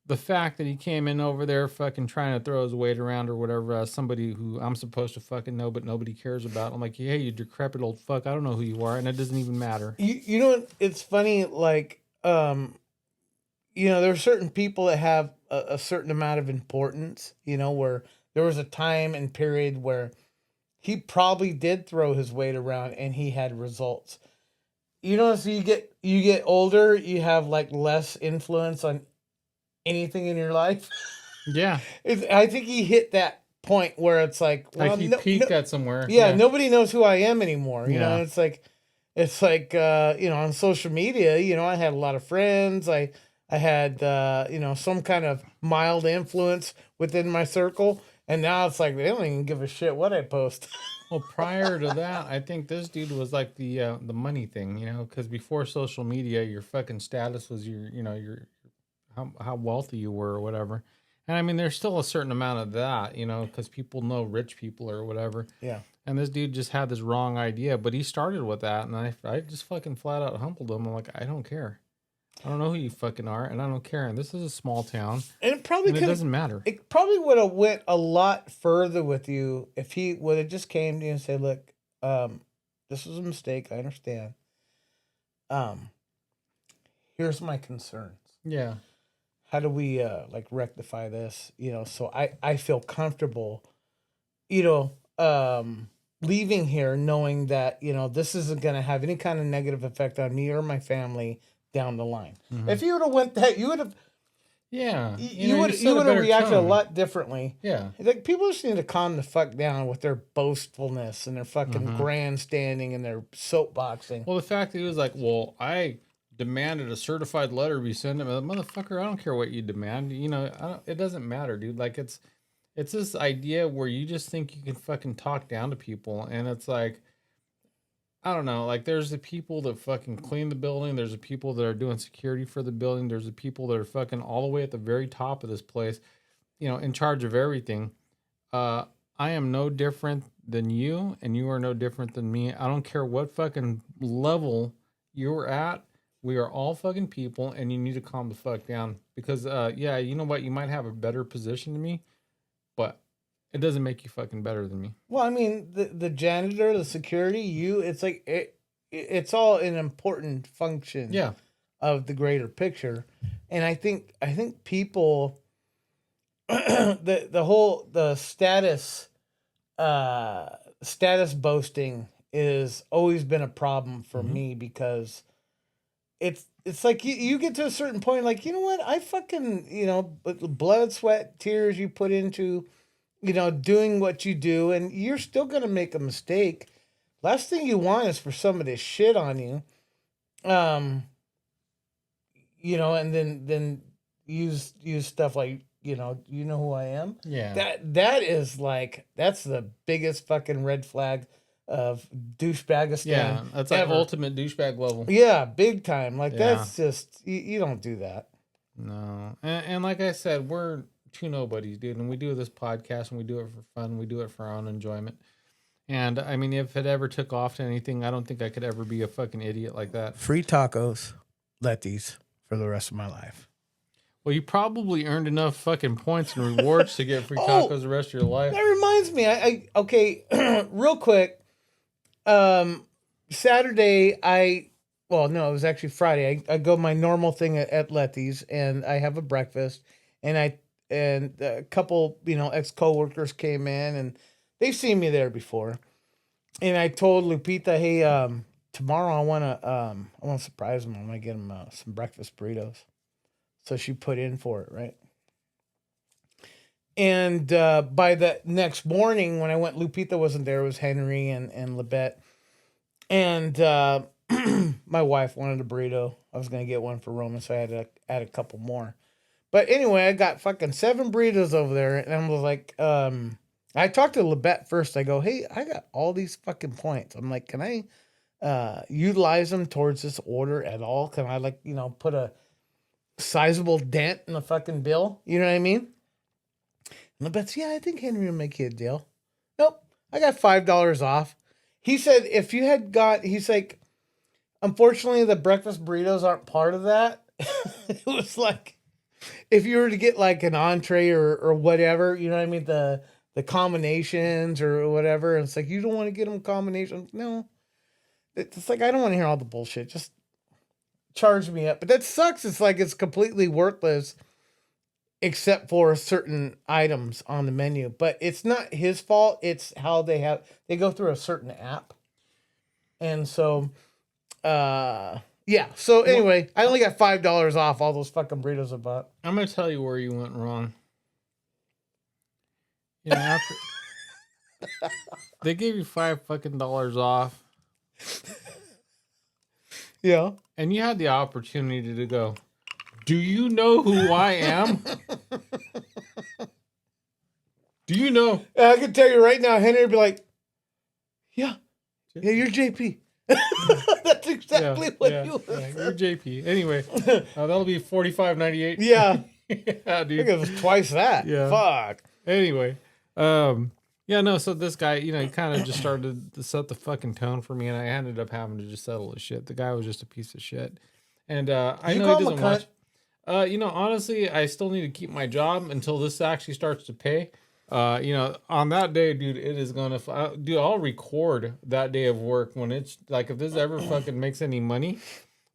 The fact that he came in over there fucking trying to throw his weight around or whatever as somebody who I'm supposed to fucking know but nobody cares about. I'm like, hey, you decrepit old fuck, I don't know who you are, and it doesn't even matter. You know what? It's funny, like, there are certain people that have a certain amount of importance, where there was a time and period where he probably did throw his weight around and he had results. So you get older, you have like less influence on anything in your life. Yeah. I think he hit that point where it's like, well, he peaked at somewhere. Yeah, nobody knows who I am anymore. You know, Yeah. it's like on social media, I had a lot of friends. I had some kind of mild influence within my circle, and now it's like they don't even give a shit what I post. Well, prior to that, I think this dude was like the money thing, because before social media, your fucking status was your how wealthy you were or whatever. And I mean, there's still a certain amount of that, because people know rich people or whatever. Yeah. And this dude just had this wrong idea, but he started with that, and I just fucking flat out humbled him. I'm like, I don't care. I don't know who you fucking are, and I don't care. And this is a small town, And it probably and it doesn't matter. It probably would have went a lot further with you if he would have just came to you and said, "Look, this was a mistake. I understand. Here's my concerns. Yeah. How do we like rectify this? So I feel comfortable, you know, leaving here knowing that this isn't going to have any kind of negative effect on me or my family down the line. Mhm. If you would have went that, you would have." Yeah. You would set a have better reacted a tone. lot differently. Yeah. Like people just need to calm the fuck down with their boastfulness and their fucking grandstanding and their soapboxing. Well, the fact that he was like, well, I demanded a certified letter be sent him. Motherfucker, I don't care what you demand. It doesn't matter, dude. Like it's this idea where you just think you can fucking talk down to people, and it's like, I don't know. Like there's the people that fucking clean the building. There's the people that are doing security for the building. There's the people that are fucking all the way at the very top of this place, in charge of everything. I am no different than you, and you are no different than me. I don't care what fucking level you're at. We are all fucking people, and you need to calm the fuck down. Because, yeah, you know what? You might have a better position than me, but it doesn't make you fucking better than me. Well, I mean, the janitor, the security, it's like it's all an important function Yeah. of the greater picture. And I think people the status boasting is always been a problem for me because it's like you get to a certain point like, you know what, I fucking blood, sweat, tears you put into doing what you do, and you're still gonna make a mistake. Last thing you want is for somebody to shit on you, and then use stuff like you know who I am. Yeah. That's the biggest fucking red flag of douchebagistan. Yeah. That's like ever. ultimate douchebag level. Yeah, big time. Like Yeah. that's just you don't do that. No. And like I said, we're two nobodies, dude. And we do this podcast and we do it for fun. We do it for our own enjoyment. And I mean, if it ever took off to anything, I don't think I could ever be a fucking idiot like that. Free tacos, Letty's for the rest of my life. Well, you probably earned enough fucking points and rewards to get free tacos the rest of your life. That reminds me, I okay, real quick. Saturday, it was actually Friday. I go my normal thing at Letty's, and I have a breakfast, and a couple ex coworkers came in, and they've seen me there before, and I told Lupita, hey, tomorrow I want to surprise them. I'm gonna get them some breakfast burritos, so she put in for it, right? And by the next morning, when I went, Lupita wasn't there. It was Henry and Lebet. And my wife wanted a burrito. I was going to get one for Roman, so I had to add a couple more. But anyway, I got fucking 7 burritos over there. And I was like, I talked to Lebet first. I go, hey, I got all these fucking points. I'm like, can I utilize them towards this order at all? Can I put a sizable dent in the fucking bill? You know what I mean? And Lebet's, yeah, I think Henry will make you a deal. Nope. I got $5 off. He said if you had he's like, unfortunately, the breakfast burritos aren't part of that. It was like, if you were to get like an entree or whatever, you know what I mean? The combinations or whatever. And it's like, you don't want to get them combinations. No. It's like, I don't want to hear all the bullshit. Just charge me up. But that sucks. It's like, it's completely worthless except for certain items on the menu. But it's not his fault. It's how they go through a certain app. And so, yeah. So anyway, I only got $5 off all those fucking burritos I bought. I'm going to tell you where you went wrong. After they gave you $5 fucking off. Yeah. And you had the opportunity to go, do you know who I am? Do you know? I can tell you right now, Henry would be like, yeah, you're JP. That's exactly what you yeah. You're JP. Anyway, that'll be $45.98. Yeah. Yeah, I dude. think it was twice that. Yeah. Fuck. Anyway, yeah, no. So this guy, you know, he kind of just started to set the fucking tone for me, and I ended up having to just settle his shit. The guy was just a piece of shit, and I You know call he him a doesn't watch. cunt? You know, honestly, I still need to keep my job until this actually starts to pay. You know, on that day, dude, it is gonna. Dude, I'll record that day of work when it's like if this ever fucking makes any money.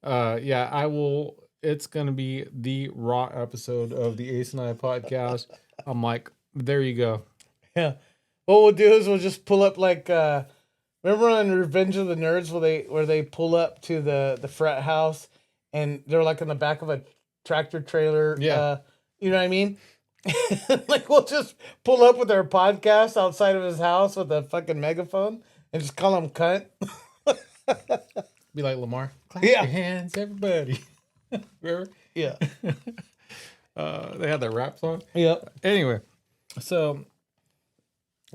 Yeah, I will. It's gonna be the raw episode of the Ace and I podcast. I'm like, there you go. Yeah. What we'll do is we'll just pull up like remember on Revenge of the Nerds where they pull up to the frat house and they're like in the back of a tractor trailer. Yeah. You know what I mean? Like we'll just pull up with our podcast outside of his house with a fucking megaphone and just call him cunt. Be like Lamar. Clap Yeah. your hands, everybody. Remember? Yeah. They had that rap song. Yep. Anyway, so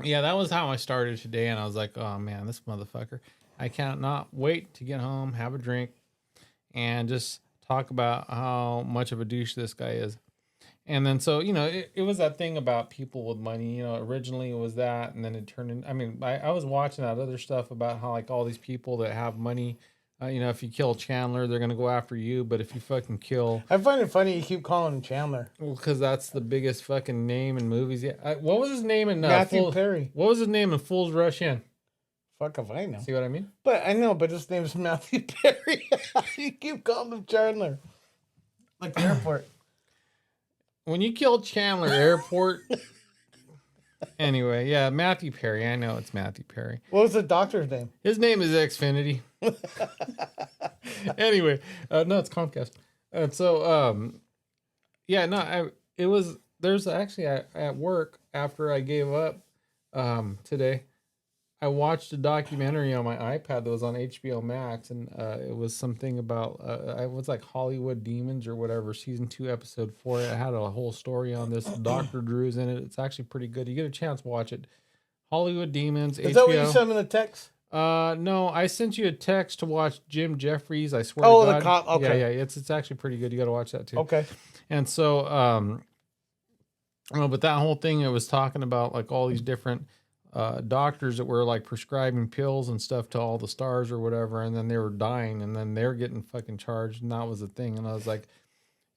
yeah, that was how I started today, and I was like, oh man, this motherfucker. I cannot wait to get home, have a drink, and just talk about how much of a douche this guy is. And then, so, you know, it was that thing about people with money, you know, originally it was that, and then it turned in, I mean, I was watching that other stuff about how, like, all these people that have money, you know, if you kill Chandler, they're going to go after you, but if you fucking kill, I find it funny you keep calling him Chandler. well, because that's the biggest fucking name in movies. Yeah. What was his name in Matthew Perry. What was his name in Fools Rush In? Fuck if I know. See what I mean? But I know, but his name is Matthew Perry. You keep calling him Chandler. Like the airport. When you kill Chandler Airport. Anyway, yeah, Matthew Perry. I know it's Matthew Perry. What was the doctor's name? His name is Xfinity. Anyway, no, it's Comcast. And so, yeah, no, there's actually at work after I gave up today, I watched a documentary on my iPad that was on HBO Max, and it was something about it was like Hollywood Demons or whatever, season 2, episode 4. It had a whole story on this. Dr. Drew's in it. It's actually pretty good. You get a chance, watch it. Hollywood Demons. Is HBO. that what you sent in the text? No, I sent you a text to watch Jim Jeffries. I swear. Oh, to the God. cop. Okay. Yeah. It's actually pretty good. You got to watch that too. Okay. And so, but that whole thing, it was talking about like all these different doctors that were like prescribing pills and stuff to all the stars or whatever, and then they were dying, and then they're getting fucking charged, and that was the thing. And I was like,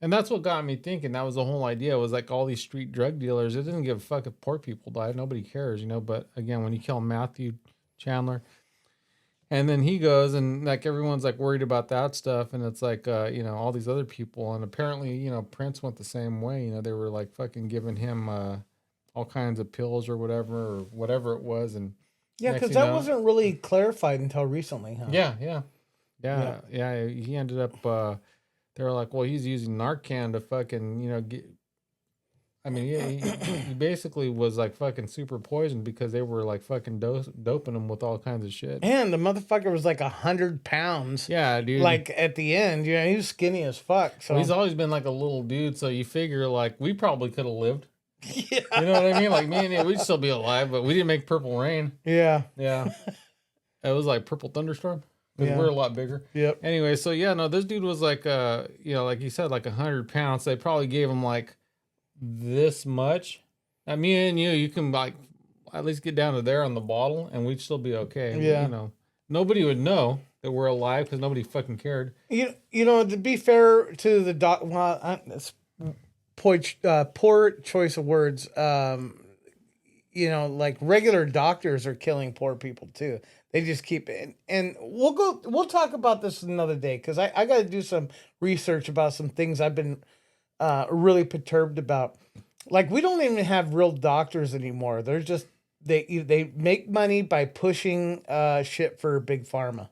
and that's what got me thinking. That was the whole idea. Was like all these street drug dealers. It didn't give a fuck if poor people died. Nobody cares, you know. But again, when you kill Matthew Chandler, and then he goes, and like everyone's like worried about that stuff, and it's like you know, all these other people, and apparently, you know, Prince went the same way. You know, they were like fucking giving him all kinds of pills or whatever it was, and Yeah, next because thing that you know- wasn't really clarified until recently, huh? yeah. He ended up. They were like, well, he's using Narcan to fucking, you know, get. I mean, he basically was like fucking super poisoned because they were like fucking doping him with all kinds of shit. And the motherfucker was like 100 pounds. Yeah, dude. Like at the end, you know, he was skinny as fuck. So Well, he's always been like a little dude, so you figure like we probably could have lived. yeah. You know what I mean? Like me and you, we'd still be alive, but we didn't make Purple Rain. Yeah. Yeah, it was like Purple Thunderstorm because Yeah. we're a lot bigger. Yep. Anyway, so yeah, no, this dude was like, you know, like he said, like 100 pounds. They probably gave him like this much. Now, me and you can like at least get down to there on the bottle, and we'd still be okay. Yeah. You know, nobody would know that we're alive because nobody fucking cared. You know, to be fair to the doc, well, it's poor choice of words. You know, like regular doctors are killing poor people too. They just keep it, and we'll talk about this another day because I got to do some research about some things I've been really perturbed about. Like we don't even have real doctors anymore. They're just they make money by pushing shit for big pharma,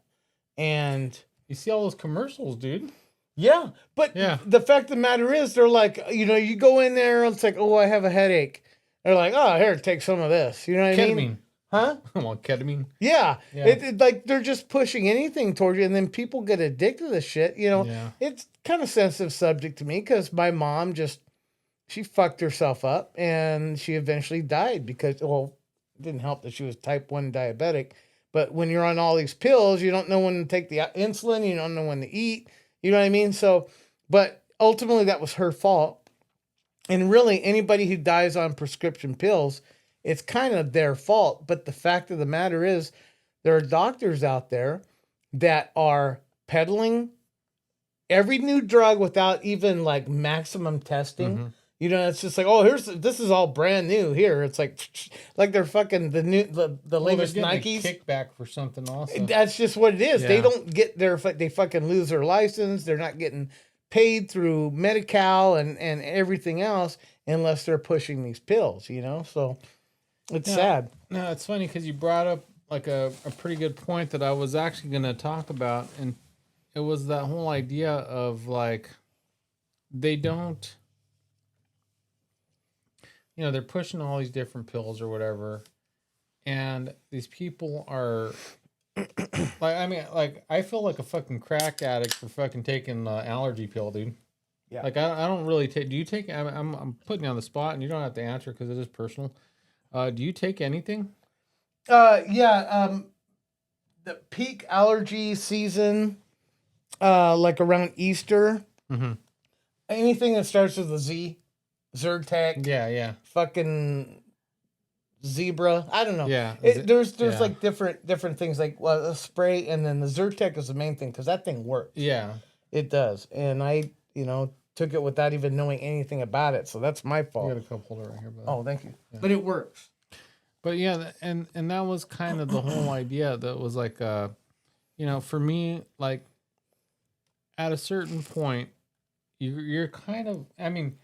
and You see all those commercials, dude. yeah, but Yeah. the fact of the matter is, they're like, you know, you go in there, it's like, oh, I have a headache. They're like, oh, here, take some of this. You know what I mean? Ketamine. Huh? Well, ketamine. Yeah. Yeah. It like they're just pushing anything toward you, and then people get addicted to this shit. You know, Yeah. it's kind of sensitive subject to me because my mom she fucked herself up, and she eventually died because, well, it didn't help that she was type 1 diabetic, But when you're on all these pills, you don't know when to take the insulin. You don't know when to eat. You know what I mean? So, but ultimately, that was her fault. And really, anybody who dies on prescription pills, it's kind of their fault. But the fact of the matter is, there are doctors out there that are peddling every new drug without even like maximum testing. Mhm. You know, it's just like, oh, this is all brand new here. It's like they're fucking the Well, latest they're getting Nikes. a kickback for something also. That's just what it is. They Yeah. don't get they fucking lose their license. They're not getting paid through Medi-Cal and everything else unless they're pushing these pills, you know? So it's Yeah. sad. No, it's funny because you brought up like a pretty good point that I was actually going to talk about. And it was that whole idea of like, they don't, you know, they're pushing all these different pills or whatever. And these people are like, I mean, like, I feel like a fucking crack addict for fucking taking the allergy pill, dude. Yeah. Like, I don't really take, do you take, I'm putting you on the spot and you don't have to answer because it is personal. Do you take anything? Yeah, the peak allergy season, like around Easter, Mm-hmm. anything that starts with a Z, Zyrtec, Yeah. fucking zebra. I don't know. Yeah. There's yeah. like different things like a spray, and then the Zyrtec is the main thing because that thing works. Yeah. It does, and I took it without even knowing anything about it, so that's my I fault. got a cup holder right here. Oh, thank you. Yeah. But it works. But yeah, and that was kind of the whole idea. That was like, for me, like at a certain point, you're kind of, I mean,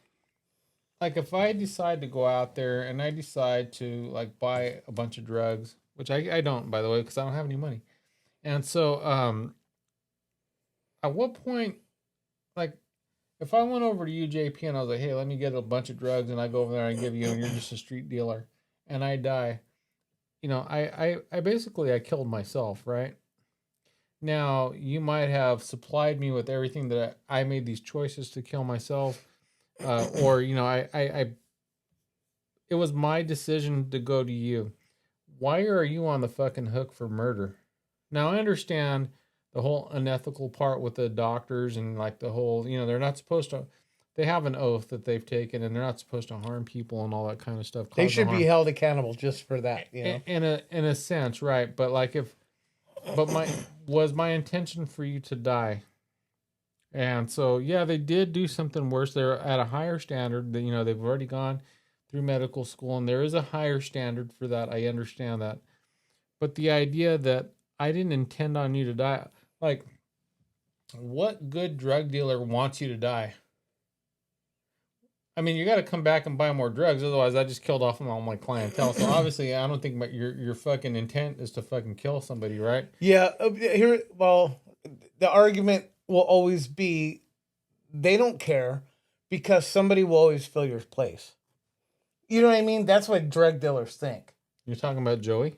like if I decide to go out there and I decide to like buy a bunch of drugs, which I don't, by the way, because I don't have any money. And so, at what point, like, if I went over to you, JP, and I was like, hey, let me get a bunch of drugs, and I go over there and give you, and you're just a street dealer, and I die, I basically, I killed myself, right? Now, you might have supplied me with everything that I made these choices to kill myself, or, it was my decision to go to you. Why are you on the fucking hook for murder? Now, I understand the whole unethical part with the doctors and like the whole, they're not supposed to, they have an oath that they've taken and they're not supposed to harm people and all that kind of stuff. They cause no should be harm. held accountable just for that, you know. In a sense, right? But like but my intention for you to die. And so, yeah, they did do something worse. They're at a higher standard. That they've already gone through medical school, and there is a higher standard for that. I understand that, but the idea that I didn't intend on you to die, like, what good drug dealer wants you to die? I mean, you got to come back and buy more drugs, otherwise, I just killed off all my clientele. So obviously, I don't think your fucking intent is to fucking kill somebody, right? Yeah, the argument will always be they don't care because somebody will always fill your place. You know what I mean? That's what drug dealers think. You're talking about Joey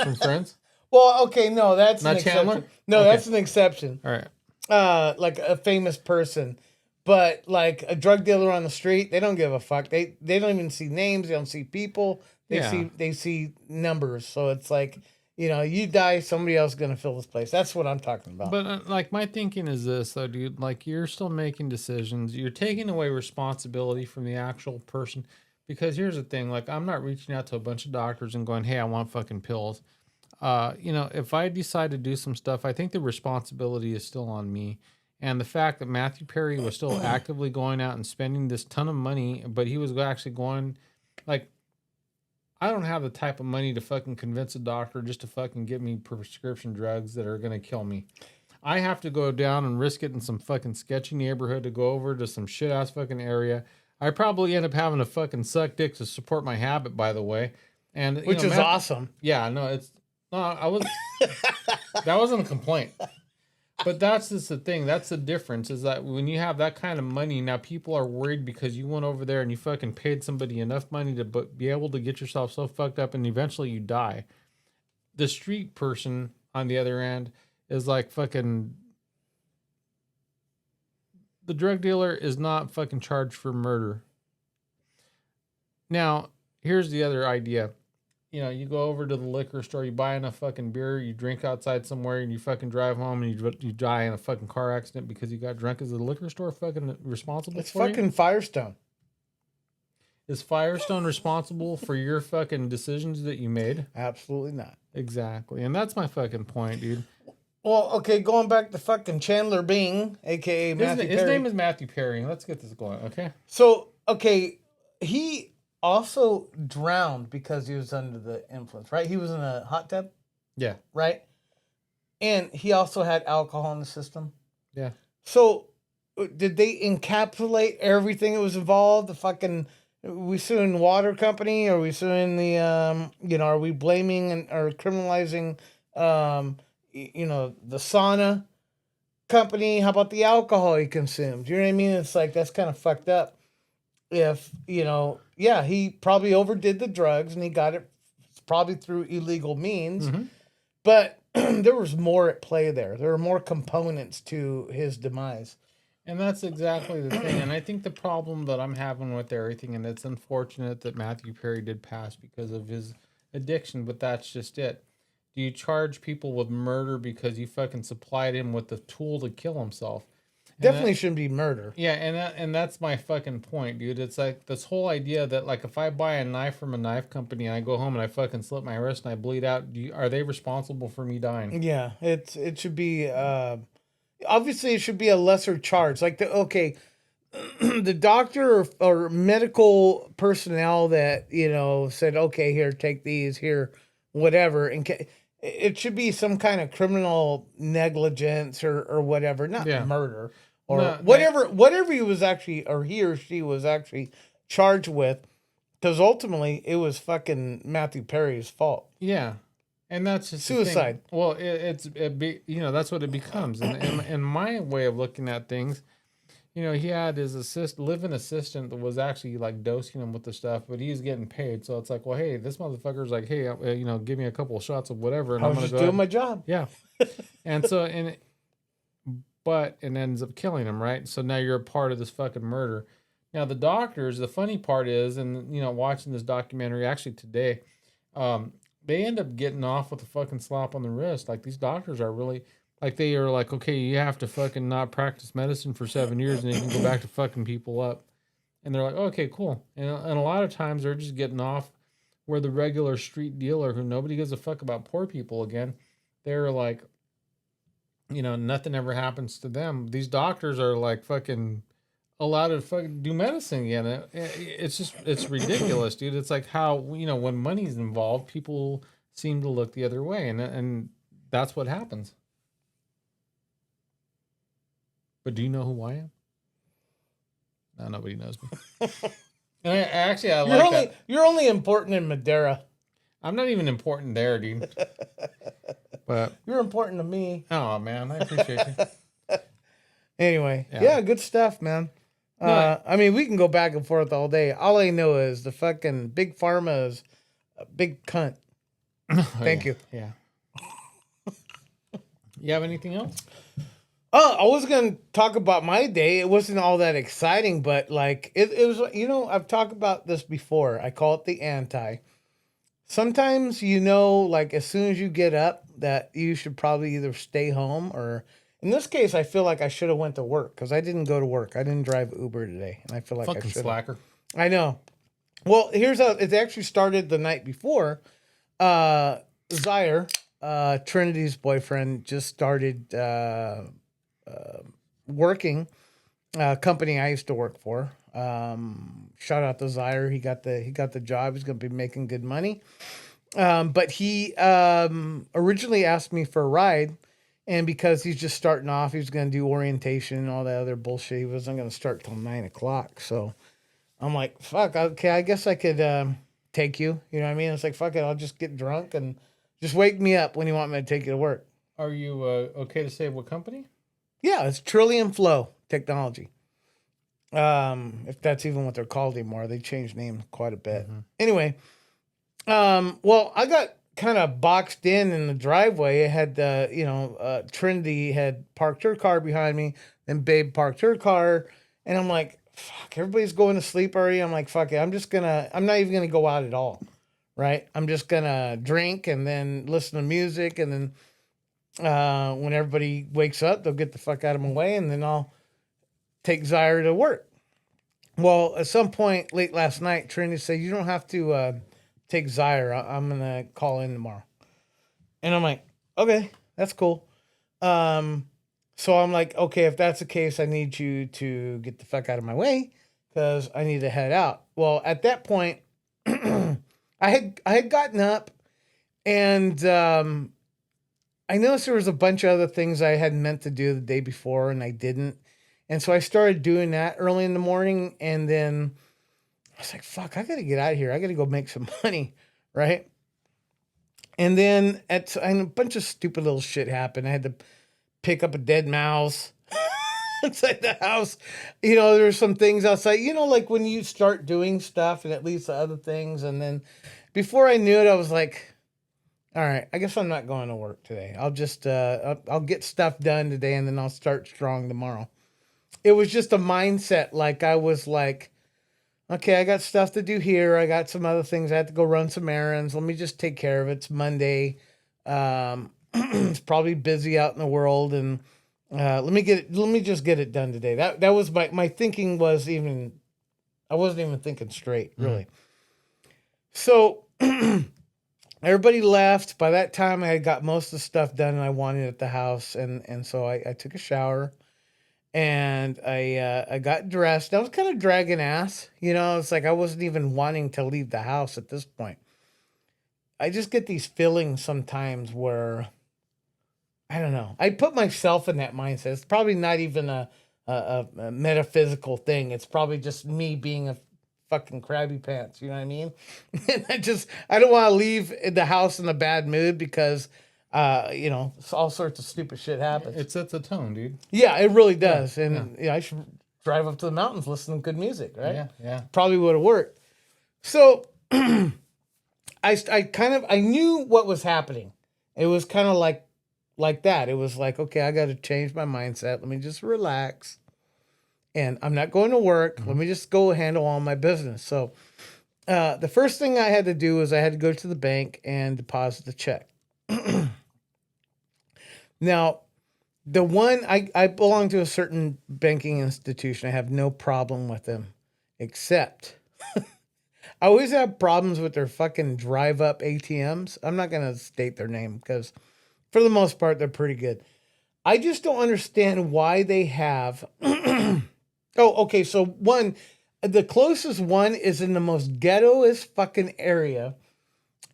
from Friends? Well, okay, no, that's Not an Chandler? exception. No, Okay. that's an exception. All right. Like a famous person. But like a drug dealer on the street, they don't give a fuck. They don't even see names. They don't see people. They see numbers. So it's like, you die, somebody else is gonna fill this place. That's what I'm talking about. But like my thinking is this though, dude. Like you're still making decisions. You're taking away responsibility from the actual person. Because here's the thing. Like I'm not reaching out to a bunch of doctors and going, "Hey, I want fucking pills." If I decide to do some stuff, I think the responsibility is still on me. And the fact that Matthew Perry was still actively going out and spending this ton of money, but he was actually going, like, I don't have the type of money to fucking convince a doctor just to fucking give me prescription drugs that are going to kill me. I have to go down and risk it in some fucking sketchy neighborhood to go over to some shit ass fucking area. I probably end up having to fucking suck dick to support my habit, by the way. And which is awesome. Yeah, no, that wasn't a complaint. But that's just the thing. That's the difference is that when you have that kind of money, now people are worried because you went over there and you fucking paid somebody enough money to be able to get yourself so fucked up and eventually you die. The street person on the other end is like fucking, the drug dealer is not fucking charged for murder. Now, here's the other idea. you go over to the liquor store, you buy enough fucking beer, you drink outside somewhere, and you fucking drive home, and you die in a fucking car accident because you got drunk. Is the liquor store fucking responsible It's for you? fucking Firestone. Is Firestone responsible for your fucking decisions that you made? Absolutely not. Exactly, and that's my fucking point, dude. Well, okay, going back to fucking Chandler Bing, aka Matthew His Perry. name is Matthew Perry. Let's get this going, okay? So, okay, he also drowned because he was under the influence, right? He was in a hot tub, Yeah, right? And he also had alcohol in the system. yeah. So, did they encapsulate everything that was involved? The fucking, we suing water company? Are we suing the, are we blaming or criminalizing, the sauna company? How about the alcohol he consumed? You know what I mean? It's like, that's kind of fucked up. If, he probably overdid the drugs and he got it probably through illegal means, but there was more at play there. There were more components to his demise. And that's exactly the thing. And I think the problem that I'm having with everything, and it's unfortunate that Matthew Perry did pass because of his addiction, but that's just it. Do you charge people with murder because you fucking supplied him with the tool to kill himself? Definitely shouldn't be murder. Yeah, and that's my fucking point, dude. It's like this whole idea that like if I buy a knife from a knife company and I go home and I fucking slit my wrist and I bleed out, are they responsible for me dying? Yeah, it should be obviously it should be a lesser charge. Like the doctor or medical personnel that said, okay, here, take these, here, whatever, and it should be some kind of criminal negligence or whatever, not murder or whatever he was actually, or he or she was actually charged with, because ultimately it was fucking Matthew Perry's fault. Yeah. And that's just suicide. Well, that's what it becomes. And in my way of looking at things, he had his live-in assistant that was actually like dosing him with the stuff, but he's getting paid. So it's like, well, hey, this motherfucker's like, hey, give me a couple of shots of whatever, and I I'm was gonna just go doing ahead. my job. Yeah. And so but it ends up killing him, right? So now you're a part of this fucking murder. Now the doctors, the funny part is, and watching this documentary actually today, they end up getting off with a fucking slap on the wrist. Like these doctors are really like, they are like, okay, you have to fucking not practice medicine for 7 years and then you can go back to fucking people up. And they're like, okay, cool. And a lot of times they're just getting off where the regular street dealer who nobody gives a fuck about poor people again, they're like, nothing ever happens to them. These doctors are like fucking allowed to fucking do medicine again. It's ridiculous, dude. It's like how, when money's involved, people seem to look the other way. And that's what happens. But do you know who I am? No, nobody knows me. And You're only important in Madera. I'm not even important there, dude. But you're important to me. Oh man, I appreciate you. Anyway, yeah, good stuff, man. I mean, we can go back and forth all day. All I know is the fucking big pharma is a big cunt. Thank you. Yeah. You have anything else? Oh, I was going to talk about my day. It wasn't all that exciting, but like it was, I've talked about this before. I call it the anti. Sometimes, like as soon as you get up that you should probably either stay home or, in this case, I feel like I should have went to work because I didn't go to work. I didn't drive Uber today. And I feel like fucking I should. Slacker. I know. Well, here's how it actually started the night before. Zaire, Trinity's boyfriend, just started working company I used to work for. Shout out to Zaire. He got the job. He's going to be making good money. But he originally asked me for a ride, and because he's just starting off, he was going to do orientation and all that other bullshit. He wasn't going to start till 9:00. So I'm like, fuck, okay, I guess I could take you. You know what I mean? It's like, fuck it, I'll just get drunk and just wake me up when you want me to take you to work. Are you okay to say what company? Yeah, it's Trillium Flow Technology. If that's even what they're called anymore. They changed name quite a bit. Mm-hmm. Anyway, well, I got kind of boxed in the driveway. It had, Trinity had parked her car behind me, then Babe parked her car, and I'm like, fuck, everybody's going to sleep already. I'm like, fuck it, I'm not even gonna go out at all, right? I'm just gonna drink and then listen to music, and then when everybody wakes up, they'll get the fuck out of my way, and then I'll take Zyre to work. Well, at some point late last night, Trinity said, "You don't have to take Zyre. I'm gonna call in tomorrow." And I'm like, "Okay, that's cool." So I'm like, "Okay, if that's the case, I need you to get the fuck out of my way because I need to head out." Well, at that point, I had gotten up, and I noticed there was a bunch of other things I had meant to do the day before, and I didn't. And so I started doing that early in the morning, and then I was like, "Fuck, I gotta get out of here. I gotta go make some money," right? And then and a bunch of stupid little shit happened. I had to pick up a dead mouse inside the house. There's some things outside. Like when you start doing stuff and it leads to other things, and then before I knew it, I was like, "All right, I guess I'm not going to work today. I'll just I'll get stuff done today, and then I'll start strong tomorrow." It was just a mindset. Like I was like, "Okay, I got stuff to do here. I got some other things. I have to go run some errands. Let me just take care of it. It's Monday. It's probably busy out in the world, and let me just get it done today." That was my thinking was even. I wasn't even thinking straight, really. So everybody left. By that time, I had got most of the stuff done I wanted at the house, and so I took a shower. And I got dressed. I was kind of dragging ass, It's like I wasn't even wanting to leave the house at this point. I just get these feelings sometimes where I don't know. I put myself in that mindset. It's probably not even a metaphysical thing. It's probably just me being a fucking crabby pants. You know what I mean? And I don't want to leave the house in a bad mood because all sorts of stupid shit happens. It sets a tone, dude. Yeah, it really does. And I should drive up to the mountains, listen to good music, right? Yeah. Probably would have worked. So I knew what was happening. It was kind of like that. It was like, okay, I got to change my mindset. Let me just relax. And I'm not going to work. Let me just go handle all my business. So the first thing I had to do was I had to go to the bank and deposit the check. Now, the one I belong to a certain banking institution. I have no problem with them, except I always have problems with their fucking drive-up ATMs. I'm not going to state their name because for the most part, they're pretty good. I just don't understand why they have... Oh, okay, so the closest one is in the most ghettoest fucking area.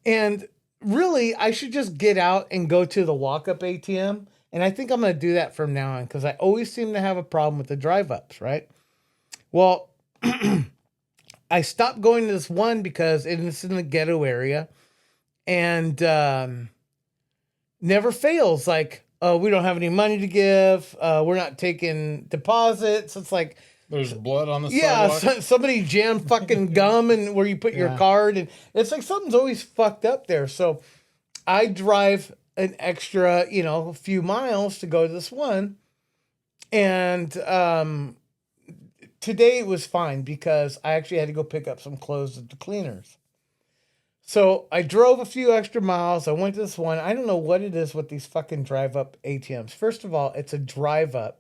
And really, I should just get out and go to the walk-up ATM. And I think I'm going to do that from now on because I always seem to have a problem with the drive-ups, right? Well, I stopped going to this one because it's in the ghetto area. And never fails. Like, we don't have any money to give. We're not taking deposits. It's like... There's blood on the sidewalk. Yeah, somebody jammed fucking gum and where you put your card, and it's like something's always fucked up there. So I drive an extra, a few miles to go to this one, and today it was fine because I actually had to go pick up some clothes at the cleaners. So I drove a few extra miles. I went to this one. I don't know what it is with these fucking drive-up ATMs. First of all, it's a drive-up.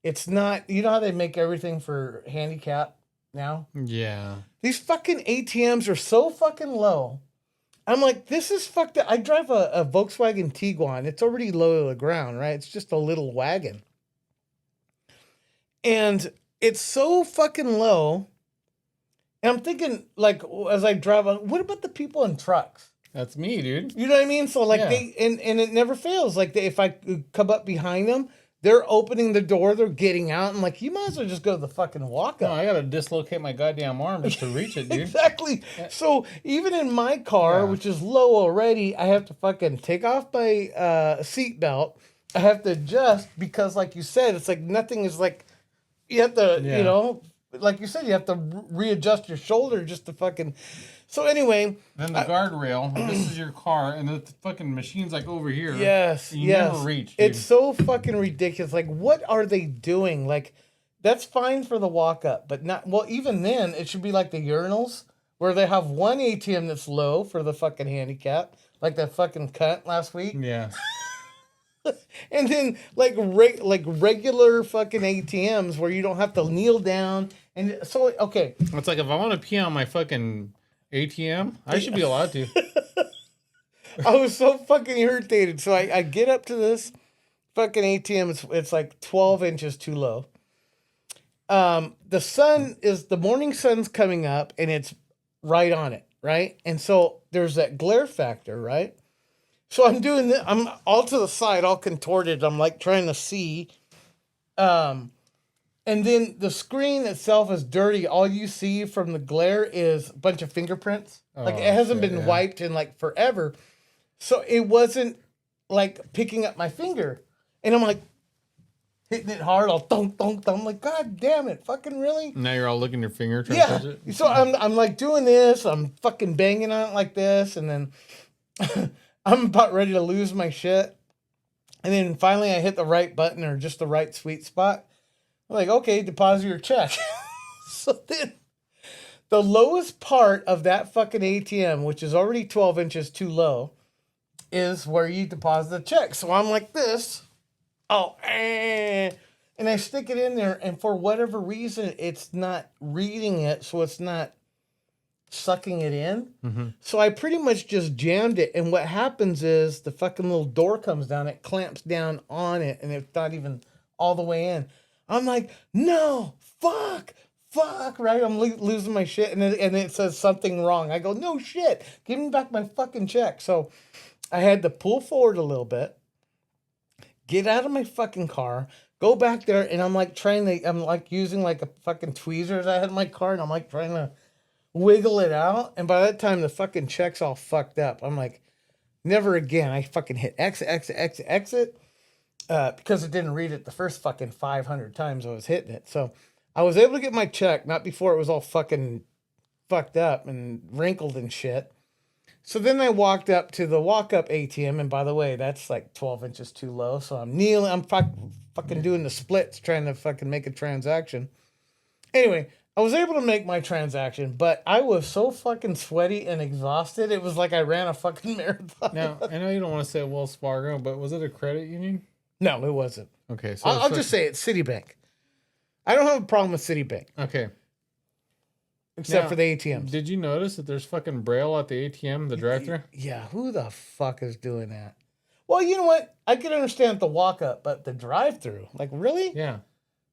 It's not, how they make everything for handicap now? Yeah. These fucking ATMs are so fucking low. I'm like, this is fucked up. I drive a Volkswagen Tiguan. It's already low to the ground, right? It's just a little wagon. And it's so fucking low. And I'm thinking, like, as I drive on, what about the people in trucks? That's me, dude. You know what I mean? So, like, and it never fails. Like, if I come up behind them, they're opening the door, they're getting out, and like, you might as well just go to the fucking walk-up. No, I gotta dislocate my goddamn arm just to reach it, dude. Exactly. So even in my car, which is low already, I have to fucking take off my seatbelt. I have to adjust because, like you said, it's like nothing is like, you have to, like you said, you have to readjust your shoulder just to fucking... So anyway... Then the guardrail, this is your car, and the fucking machine's like over here. Yes, you never reach, dude. It's so fucking ridiculous. Like, what are they doing? Like, that's fine for the walk-up, but not... Well, even then, it should be like the urinals, where they have one ATM that's low for the fucking handicap, like that fucking cunt last week. Yeah. And then like regular fucking ATMs where you don't have to kneel down. And so, okay. It's like if I want to pee on my fucking ATM, I should be allowed to. I was so fucking irritated. So I get up to this fucking ATM. It's like 12 inches too low. The morning sun's coming up and it's right on it, right? And so there's that glare factor, right? So I'm doing this, I'm all to the side, all contorted. I'm like trying to see. And then the screen itself is dirty. All you see from the glare is a bunch of fingerprints. Like it hasn't been wiped in like forever. So it wasn't like picking up my finger. And I'm like hitting it hard, all thump, thump, thump. I'm like, God damn it, fucking really? Now you're all looking your finger trying to touch it? So I'm like doing this, I'm fucking banging on it like this, and then I'm about ready to lose my shit. And then finally I hit the right button or just the right sweet spot. I'm like, okay, deposit your check. So then the lowest part of that fucking ATM, which is already 12 inches too low, is where you deposit the check. So I'm like this. And I stick it in there, and for whatever reason, it's not reading it, so it's not sucking it in. Mm-hmm. So I pretty much just jammed it, and what happens is the fucking little door comes down, it clamps down on it, and it's not even all the way in. I'm like, no, fuck, right? I'm losing my shit, and it says something wrong. I go, no shit, give me back my fucking check. So I had to pull forward a little bit, get out of my fucking car, go back there, and I'm like I'm like using like a fucking tweezers I had in my car, and I'm like trying to wiggle it out. And by that time, the fucking check's all fucked up. I'm like, never again. I fucking hit exit, because it didn't read it the first fucking 500 times I was hitting it. So I was able to get my check, not before it was all fucking fucked up and wrinkled and shit. So then I walked up to the walk-up ATM, and by the way, that's like 12 inches too low. So I'm kneeling, I'm fucking doing the splits, trying to fucking make a transaction. Anyway, I was able to make my transaction, but I was so fucking sweaty and exhausted. It was like I ran a fucking marathon. Now, I know you don't want to say Wells Fargo, but was it a credit union? No, it wasn't. Okay, so I'll just say it's Citibank. I don't have a problem with Citibank, okay. except Now, for the ATMs. Did you notice that there's fucking Braille at the ATM, the drive-thru? Yeah, who the fuck is doing that? Well, you know what? I can understand the walk-up, but the drive-through, like, really? Yeah,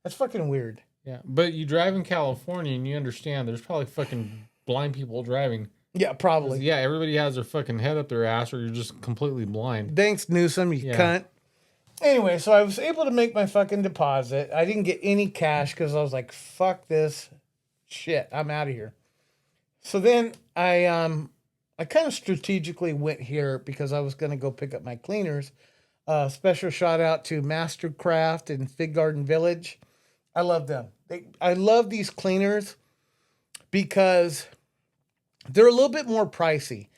That's fucking weird. yeah. But you drive in California and you understand there's probably fucking blind people driving. Yeah, probably. Yeah, everybody has their fucking head up their ass, or you're just completely blind. Thanks, Newsom, you Yeah. cunt. Anyway, so I was able to make my fucking deposit. I didn't get any cash because I was like, fuck this shit. I'm out of here. So then I kind of strategically went here because I was going to go pick up my cleaners. Special shout out to Mastercraft in Fig Garden Village. I love them. I love these cleaners because they're a little bit more pricey,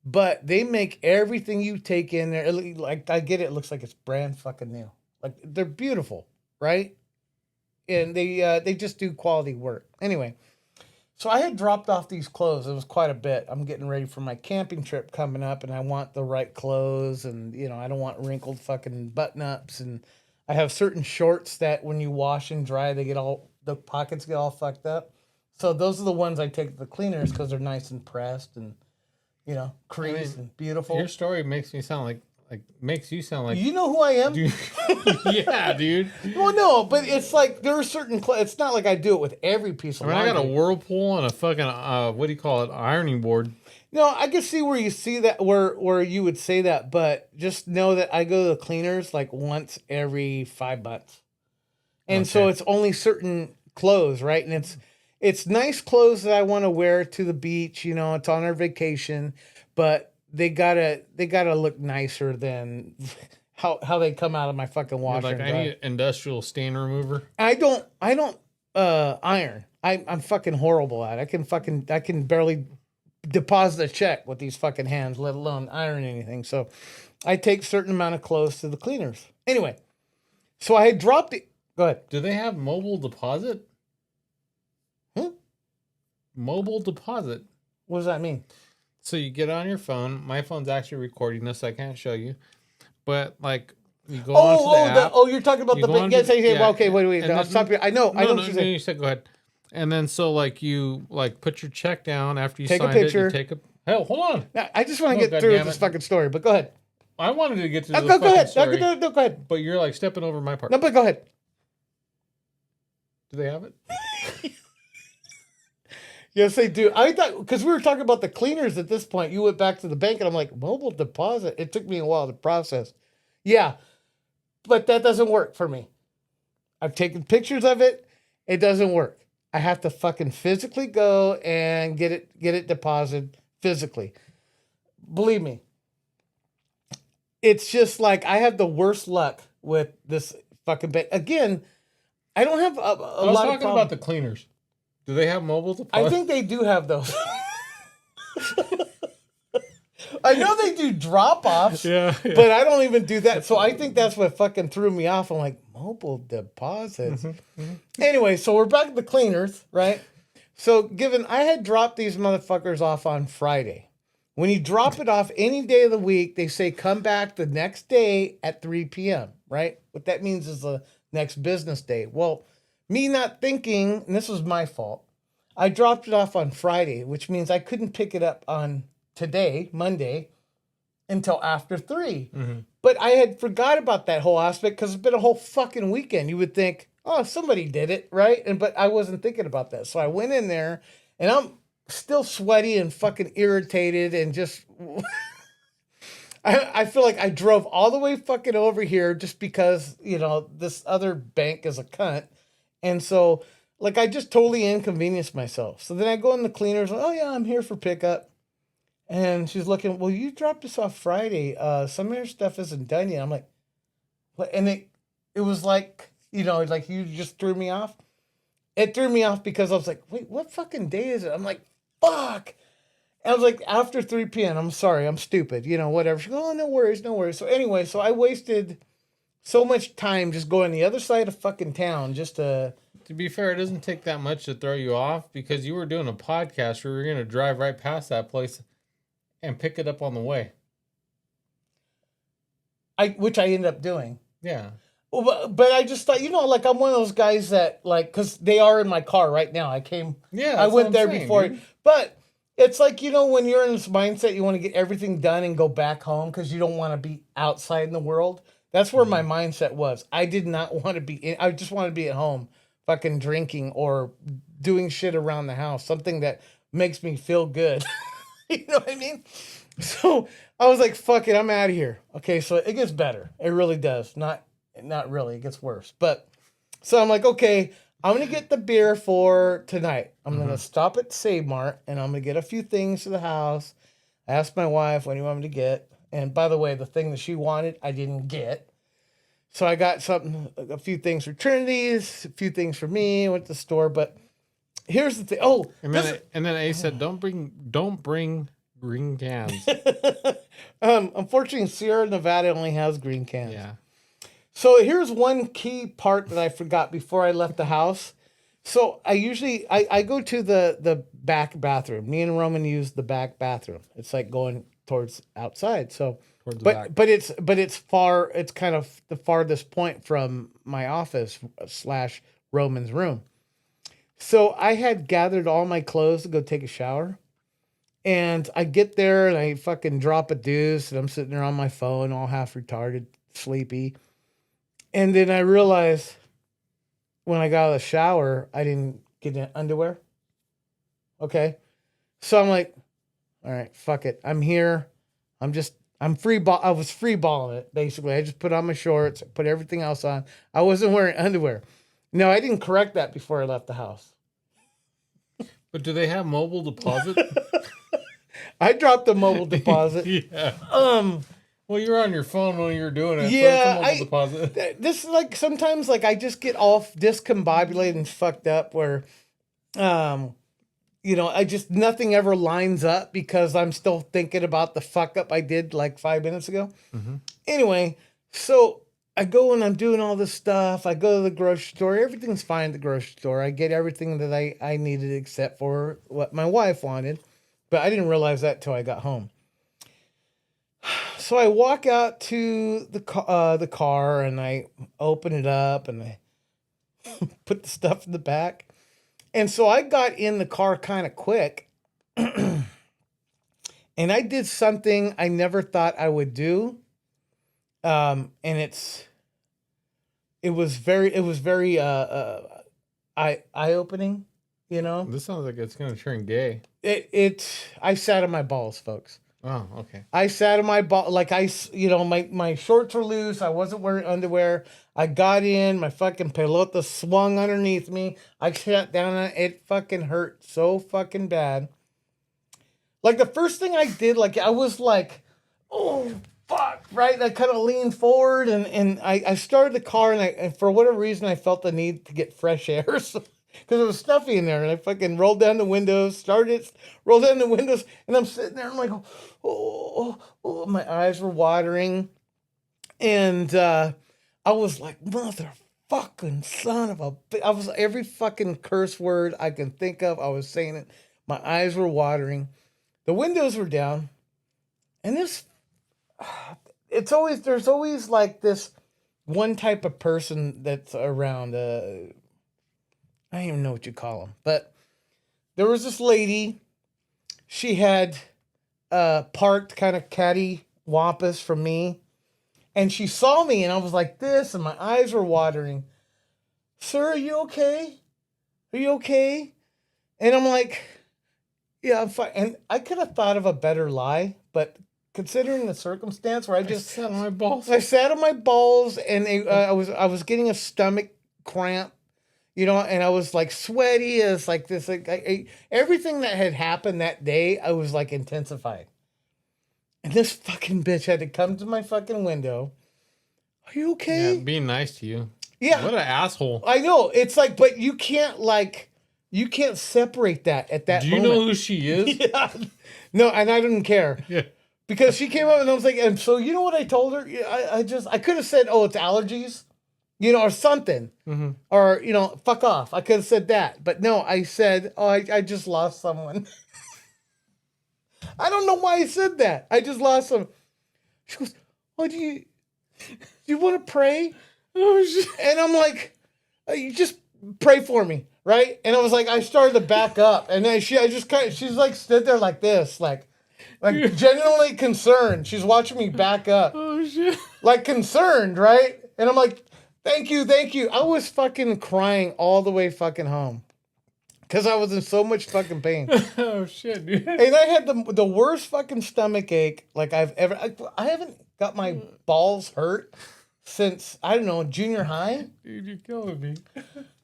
but they make everything you take in there. Like, I get it. It looks like it's brand fucking new. Like, they're beautiful, right? And they just do quality work. Anyway, so I had dropped off these clothes. It was quite a bit. I'm getting ready for my camping trip coming up, and I want the right clothes, and I don't want wrinkled fucking button ups. And I have certain shorts that when you wash and dry, the pockets get all fucked up. So those are the ones I take to the cleaners because they're nice and pressed and creased and beautiful. Your story makes me sound like makes you sound like You know who I am? dude. Yeah, dude. Well, no, but it's like there are certain. It's not like I do it with every piece I of mean, I got a laundry. whirlpool and a fucking what do you call it, ironing board. No, I can see where you see that, where you would say that, but just know that I go to the cleaners like once every 5 months, and so Okay. it's only certain clothes, right? And it's nice clothes that I want to wear to the beach. It's on our vacation, but they gotta look nicer than how they come out of my fucking You're washer. like, and I dryer. need industrial stain remover. I don't iron. I'm fucking horrible at it. I can barely deposit a check with these fucking hands, let alone iron anything. So I take certain amount of clothes to the cleaners. Anyway, so I had dropped it. Go ahead. Do they have mobile deposit? Hmm? Mobile deposit. What does that mean? So you get on your phone. My phone's actually recording this. So I can't show you. But like you go onto the app. You're talking about You the go bank. onto- Yes, yeah, well, okay, wait. and I'll then- stop you. I know No, what no, you're no, saying. you said go ahead. And then so like you like put your check down after you Take a signed it. picture. You take a hell. Hold on. Now, I just want Oh, to get God through damn with this it. fucking story, but go ahead. I wanted to get to No, the go fucking ahead. story, No, go ahead. but you're like stepping over my part. No, but go ahead. Do they have it? Yes, they do. I thought, because we were talking about the cleaners at this point, you went back to the bank and I'm like, mobile deposit. It took me a while to process. Yeah, but that doesn't work for me. I've taken pictures of it. It doesn't work. I have to fucking physically go and get it deposited physically. Believe me. It's just like I have the worst luck with this fucking bank. Again, I don't have a I was lot of talking problems. about the cleaners. Do they have mobile deposit? I think they do have those. I know they do drop-offs, Yeah. but I don't even do that. So I think that's what fucking threw me off. I'm like, mobile deposits. Anyway, so we're back at the cleaners, right? So given I had dropped these motherfuckers off on Friday. When you drop it off any day of the week, they say come back the next day at 3 p.m., right? What that means is the next business day. Well, me not thinking, and this was my fault, I dropped it off on Friday, which means I couldn't pick it up on today, Monday, until after 3. But I had forgot about that whole aspect because it's been a whole fucking weekend. You would think, oh, somebody did it, right? But I wasn't thinking about that. So I went in there and I'm still sweaty and fucking irritated and just I feel like I drove all the way fucking over here just because, this other bank is a cunt. And so, like, I just totally inconvenienced myself. So then I go in the cleaners. Oh, yeah, I'm here for pickup. And she's looking, well, you dropped us off Friday. Some of your stuff isn't done yet. I'm like, what? And it was like, like you just threw me off. It threw me off because I was like, wait, what fucking day is it? I'm like, fuck. And I was like, after 3 p.m., I'm sorry, I'm stupid, whatever. She goes, oh, no worries. So anyway, so I wasted so much time just going the other side of fucking town just to... To be fair, it doesn't take that much to throw you off because you were doing a podcast where we were going to drive right past that place and pick it up on the way. Which I ended up doing. Yeah. Well, but I just thought, like, I'm one of those guys that, like, because they are in my car right now. Yeah. I went there saying, before. dude. But it's like, when you're in this mindset, you want to get everything done and go back home because you don't want to be outside in the world. That's where my mindset was. I did not want to be I just wanted to be at home fucking drinking or doing shit around the house. Something that makes me feel good. You know what I mean? So I was like, fuck it, I'm out of here. Okay, so it gets better. It really does. Not really, it gets worse. But so I'm like, okay, I'm gonna get the beer for tonight. I'm gonna stop at Save Mart and I'm gonna get a few things to the house. I asked my wife, what do you want me to get? And by the way, the thing that she wanted, I didn't get. So I got a few things for Trinity's, a few things for me. I went to the store, but here's the thing. Oh, And then A said, don't bring green cans. unfortunately, Sierra Nevada only has green cans. Yeah. So here's one key part that I forgot before I left the house. So I usually I go to the back bathroom. Me and Roman use the back bathroom. It's like going towards outside. So Towards the back. but it's far. It's kind of the farthest point from my office / Roman's room. So I had gathered all my clothes to go take a shower. And I get there and I fucking drop a deuce and I'm sitting there on my phone, all half retarded, sleepy. And then I realize when I got out of the shower, I didn't get in underwear. Okay. So I'm like, all right, fuck it. I'm here. I'm free ball. I was free balling it, basically. I just put on my shorts, put everything else on. I wasn't wearing underwear. No, I didn't correct that before I left the house. But do they have mobile deposit? I dropped the mobile deposit. Yeah. Well, you're on your phone when you're doing it. Yeah, so it's a mobile deposit. This is like sometimes like I just get all discombobulated and fucked up where, I just nothing ever lines up because I'm still thinking about the fuck up I did like 5 minutes ago. Anyway, so I go and I'm doing all this stuff. I go to the grocery store. Everything's fine at the grocery store. I get everything that I needed except for what my wife wanted. But I didn't realize that till I got home. So I walk out to the car and I open it up and I put the stuff in the back. And so I got in the car kind of quick. And I did something I never thought I would do. And it was very eye-opening, you know? This sounds like it's gonna turn gay. I sat on my balls, folks. Oh, okay. I sat on my ball, like my shorts were loose. I wasn't wearing underwear. I got in, my fucking pelota swung underneath me. I sat down and it fucking hurt so fucking bad. Like the first thing I did, like I was like, oh fuck, right? I kind of leaned forward and I started the car and for whatever reason I felt the need to get fresh air. So, because it was stuffy in there, and I fucking rolled down the windows, rolled down the windows, and I'm sitting there, I'm like, oh, my eyes were watering, and I was like, motherfucking son of a bitch. I was every fucking curse word I can think of, I was saying it. My eyes were watering, the windows were down, and there's always like this one type of person that's around. I don't even know what you call them, but there was this lady. She had parked kind of cattywampus from me, and she saw me, and I was like this, and my eyes were watering. Sir, are you okay? Are you okay? And I'm like, yeah, I'm fine. And I could have thought of a better lie, but considering the circumstance where I just sat on my balls. I sat on my balls, and I was getting a stomach cramp. You know, and I was like sweaty. It's like this, like everything that had happened that day, I was like intensified. And this fucking bitch had to come to my fucking window. Are you okay? Yeah, being nice to you. Yeah. What an asshole. I know. It's like, but you can't separate that at that moment. Do you know who she is? Yeah. No, and I didn't care. Yeah. Because she came up and I was like, and so you know what I told her? I could have said, oh, it's allergies. You know, or something. Mm-hmm. Or, you know, fuck off. I could have said that. But no, I said, oh, I just lost someone. I don't know why I said that. I just lost someone. She goes, oh, do you want to pray? Oh, shit. And I'm like, you just pray for me, right? And I was like, I started to back up. And then she's like stood there like this, like genuinely concerned. She's watching me back up. Oh, shit. Like concerned, right? And I'm like, Thank you. I was fucking crying all the way fucking home. Because I was in so much fucking pain. Oh, shit, dude. And I had the worst fucking stomach ache like I've ever... I haven't got my balls hurt since, I don't know, junior high. Dude, you're killing me.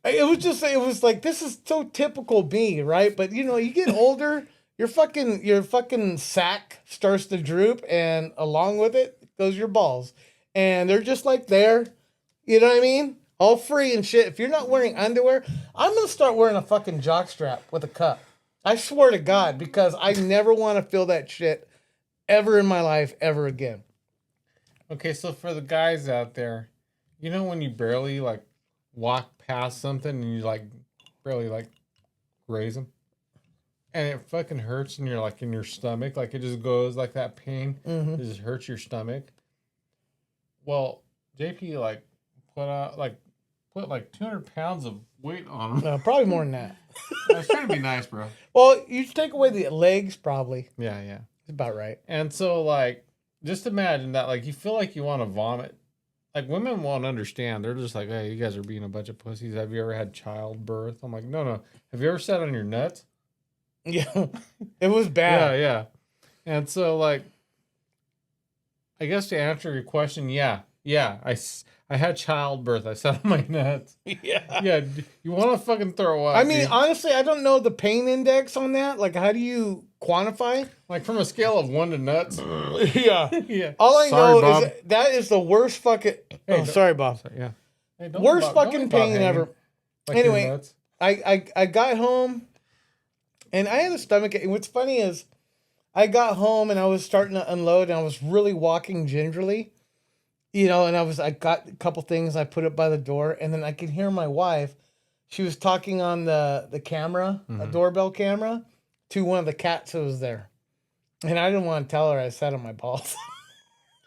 It was like, this is so typical me, right? But, you know, you get older, your fucking sack starts to droop, and along with it goes your balls. And they're just like there... You know what I mean? All free and shit. If you're not wearing underwear, I'm going to start wearing a fucking jockstrap with a cup. I swear to God, because I never want to feel that shit ever in my life, ever again. Okay, so for the guys out there, you know when you barely, like, walk past something and you, like, barely, like, graze them? And it fucking hurts and you're, like, in your stomach. Like, it just goes, like, that pain. Mm-hmm. It just hurts your stomach. Well, JP, like, put like 200 pounds of weight on him. Probably more than that. I was trying to be nice, bro. Well, you take away the legs, probably. Yeah. That's about right. And so, like, just imagine that, like, you feel like you want to vomit. Like, women won't understand. They're just like, hey, you guys are being a bunch of pussies. Have you ever had childbirth? I'm like, no. Have you ever sat on your nuts? Yeah. It was bad. Yeah. And so, like, I guess to answer your question, yeah. I had childbirth. I sat on my nuts. Yeah. Yeah. You want to fucking throw up? I mean, dude. honestly, I don't know the pain index on that. Like, how do you quantify? Like, from a scale of 1 to nuts. Yeah. Yeah. All I Sorry, know Bob. is that is the worst fucking... sorry, Bob. Yeah. Hey, Worst fucking pain ever. Like Anyway, I got home, and I had a stomach ache. And what's funny is, I got home, and I was starting to unload, and I was really walking gingerly. You know, and I got a couple things, I put it by the door, and then I could hear my wife. She was talking on the camera, a doorbell camera. to one of the cats that was there. And I didn't want to tell her I sat on my balls.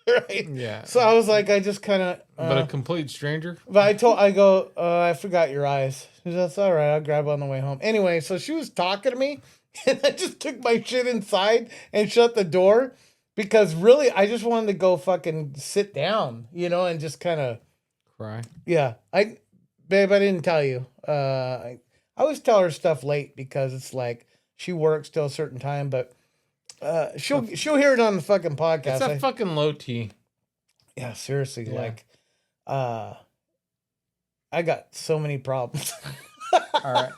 Right? Yeah. So I was like, I just kind of. But a complete stranger? But I forgot your eyes. She said, that's all right. I'll grab on the way home. Anyway, so she was talking to me, and I just took my shit inside and shut the door because really, I just wanted to go fucking sit down, and just kind of. Cry. Yeah. Babe, I didn't tell you. I always tell her stuff late because it's like she works till a certain time, but she'll hear it on the fucking podcast. It's that fucking low T. Yeah, seriously. Yeah. Like, I got so many problems. All right.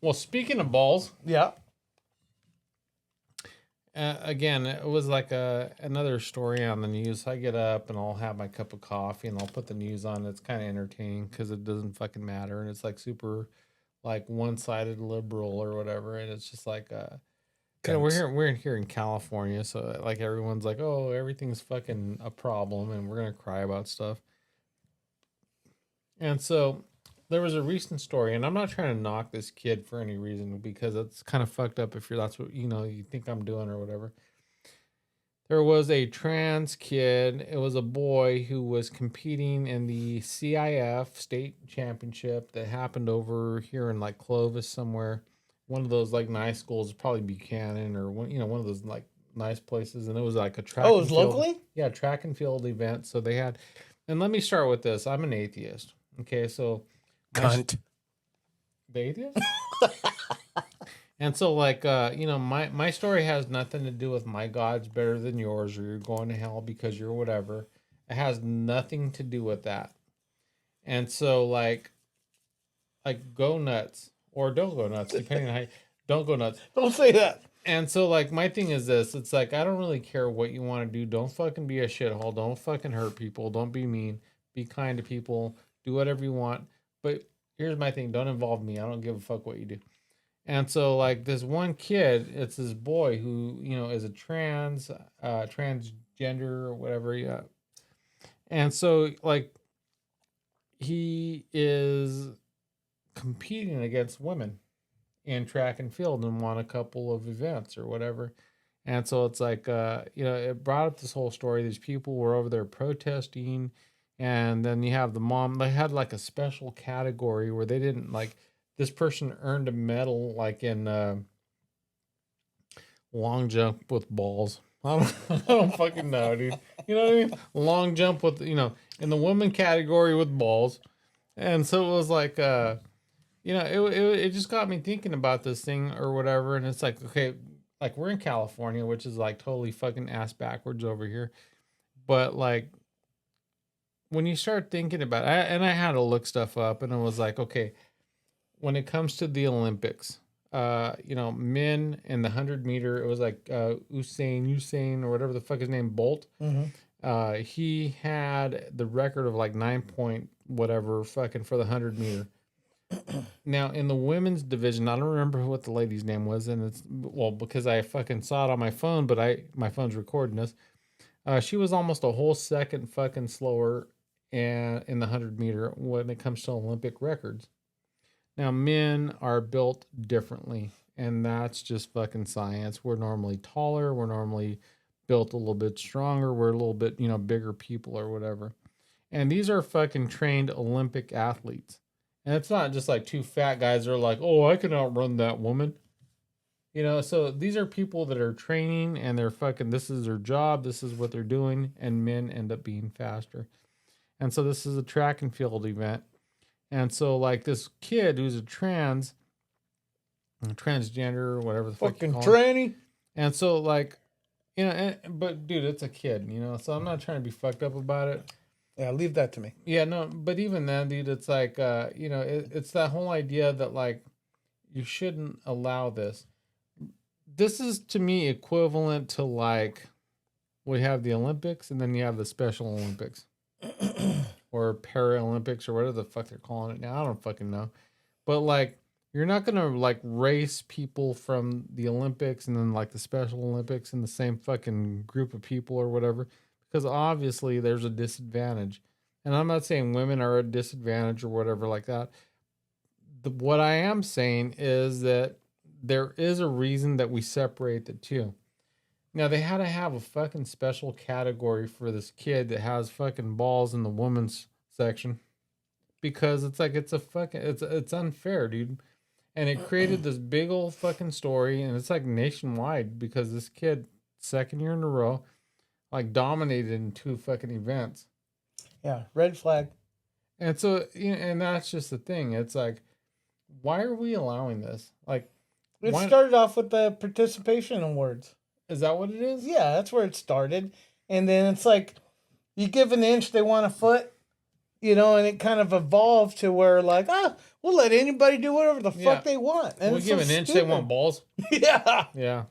Well, speaking of balls, Yeah. again, it was like another story on the news. I get up and I'll have my cup of coffee and I'll put the news on. It's kind of entertaining because it doesn't fucking matter, and it's like super, like one-sided liberal or whatever, and it's just like we're here in California, so like everyone's like, oh, everything's fucking a problem, and we're gonna cry about stuff. And so there was a recent story, and I'm not trying to knock this kid for any reason because it's kind of fucked up if that's what you think I'm doing or whatever. There was a trans kid. It was a boy who was competing in the CIF state championship that happened over here in like Clovis somewhere. One of those like nice schools, probably Buchanan or one of those like nice places. And it was like a track. Oh, it was locally? Yeah, track and field event. So they had, and let me start with this. I'm an atheist. Okay, so Cunt. the atheist? And so, like, my story has nothing to do with my God's better than yours or you're going to hell because you're whatever. It has nothing to do with that. And so, like go nuts or don't go nuts, depending on how don't go nuts. Don't say that. And so, like, my thing is this. It's like, I don't really care what you want to do. Don't fucking be a shithole. Don't fucking hurt people. Don't be mean. Be kind to people. Do whatever you want. But here's my thing. Don't involve me. I don't give a fuck what you do. And so, like, this one kid, it's this boy who, is a transgender or whatever. Yeah. And so, like, he is competing against women in track and field and won a couple of events or whatever. And so it's like, it brought up this whole story. These people were over there protesting. And then you have the mom. They had like a special category where they didn't like, this person earned a medal like in long jump with balls. I don't fucking know, dude. You know what I mean? Long jump with, in the woman category with balls. And so it was like, it just got me thinking about this thing or whatever. And it's like, okay, like we're in California, which is like totally fucking ass backwards over here. But like, when you start thinking about it, and I had to look stuff up and it was like, okay, when it comes to the Olympics, men in the 100-meter, it was like Usain or whatever the fuck his name, Bolt. Mm-hmm. He had the record of like 9 point whatever fucking for the 100-meter. Now in the women's division, I don't remember what the lady's name was, and it's because I fucking saw it on my phone, but my phone's recording this. She was almost a whole second fucking slower in the 100-meter when it comes to Olympic records. Now, men are built differently, and that's just fucking science. We're normally taller. We're normally built a little bit stronger. We're a little bit, bigger people or whatever. And these are fucking trained Olympic athletes. And it's not just like two fat guys that are like, oh, I can outrun that woman. So these are people that are training and they're fucking, this is their job. This is what they're doing. And men end up being faster. And so this is a track and field event. And so, like, this kid who's a transgender or whatever the fuck you call tranny. And so, like, but dude, it's a kid, so I'm not trying to be fucked up about it. Yeah, leave that to me. Yeah, no, but even then, dude, it's like, it's that whole idea that, like, you shouldn't allow this. This is, to me, equivalent to, like, we have the Olympics and then you have the Special Olympics. Or Paralympics or whatever the fuck they're calling it now. I don't fucking know. But like, you're not going to like race people from the Olympics and then like the Special Olympics in the same fucking group of people or whatever. Because obviously there's a disadvantage. And I'm not saying women are at a disadvantage or whatever like that. What I am saying is that there is a reason that we separate the two. Now they had to have a fucking special category for this kid that has fucking balls in the women's section because it's like it's unfair, dude. And it created this big old fucking story, and it's like nationwide because this kid, second year in a row, like dominated in two fucking events. Yeah, red flag. And so, and that's just the thing. It's like, why are we allowing this? Like, It why started off with the participation awards. is that what it is? Yeah, that's where it started. And then it's like, you give an inch, they want a foot, and it kind of evolved to where, like, we'll let anybody do whatever the Yeah. fuck they want. And We it's give so an inch, they stupid. want balls. Yeah. Yeah.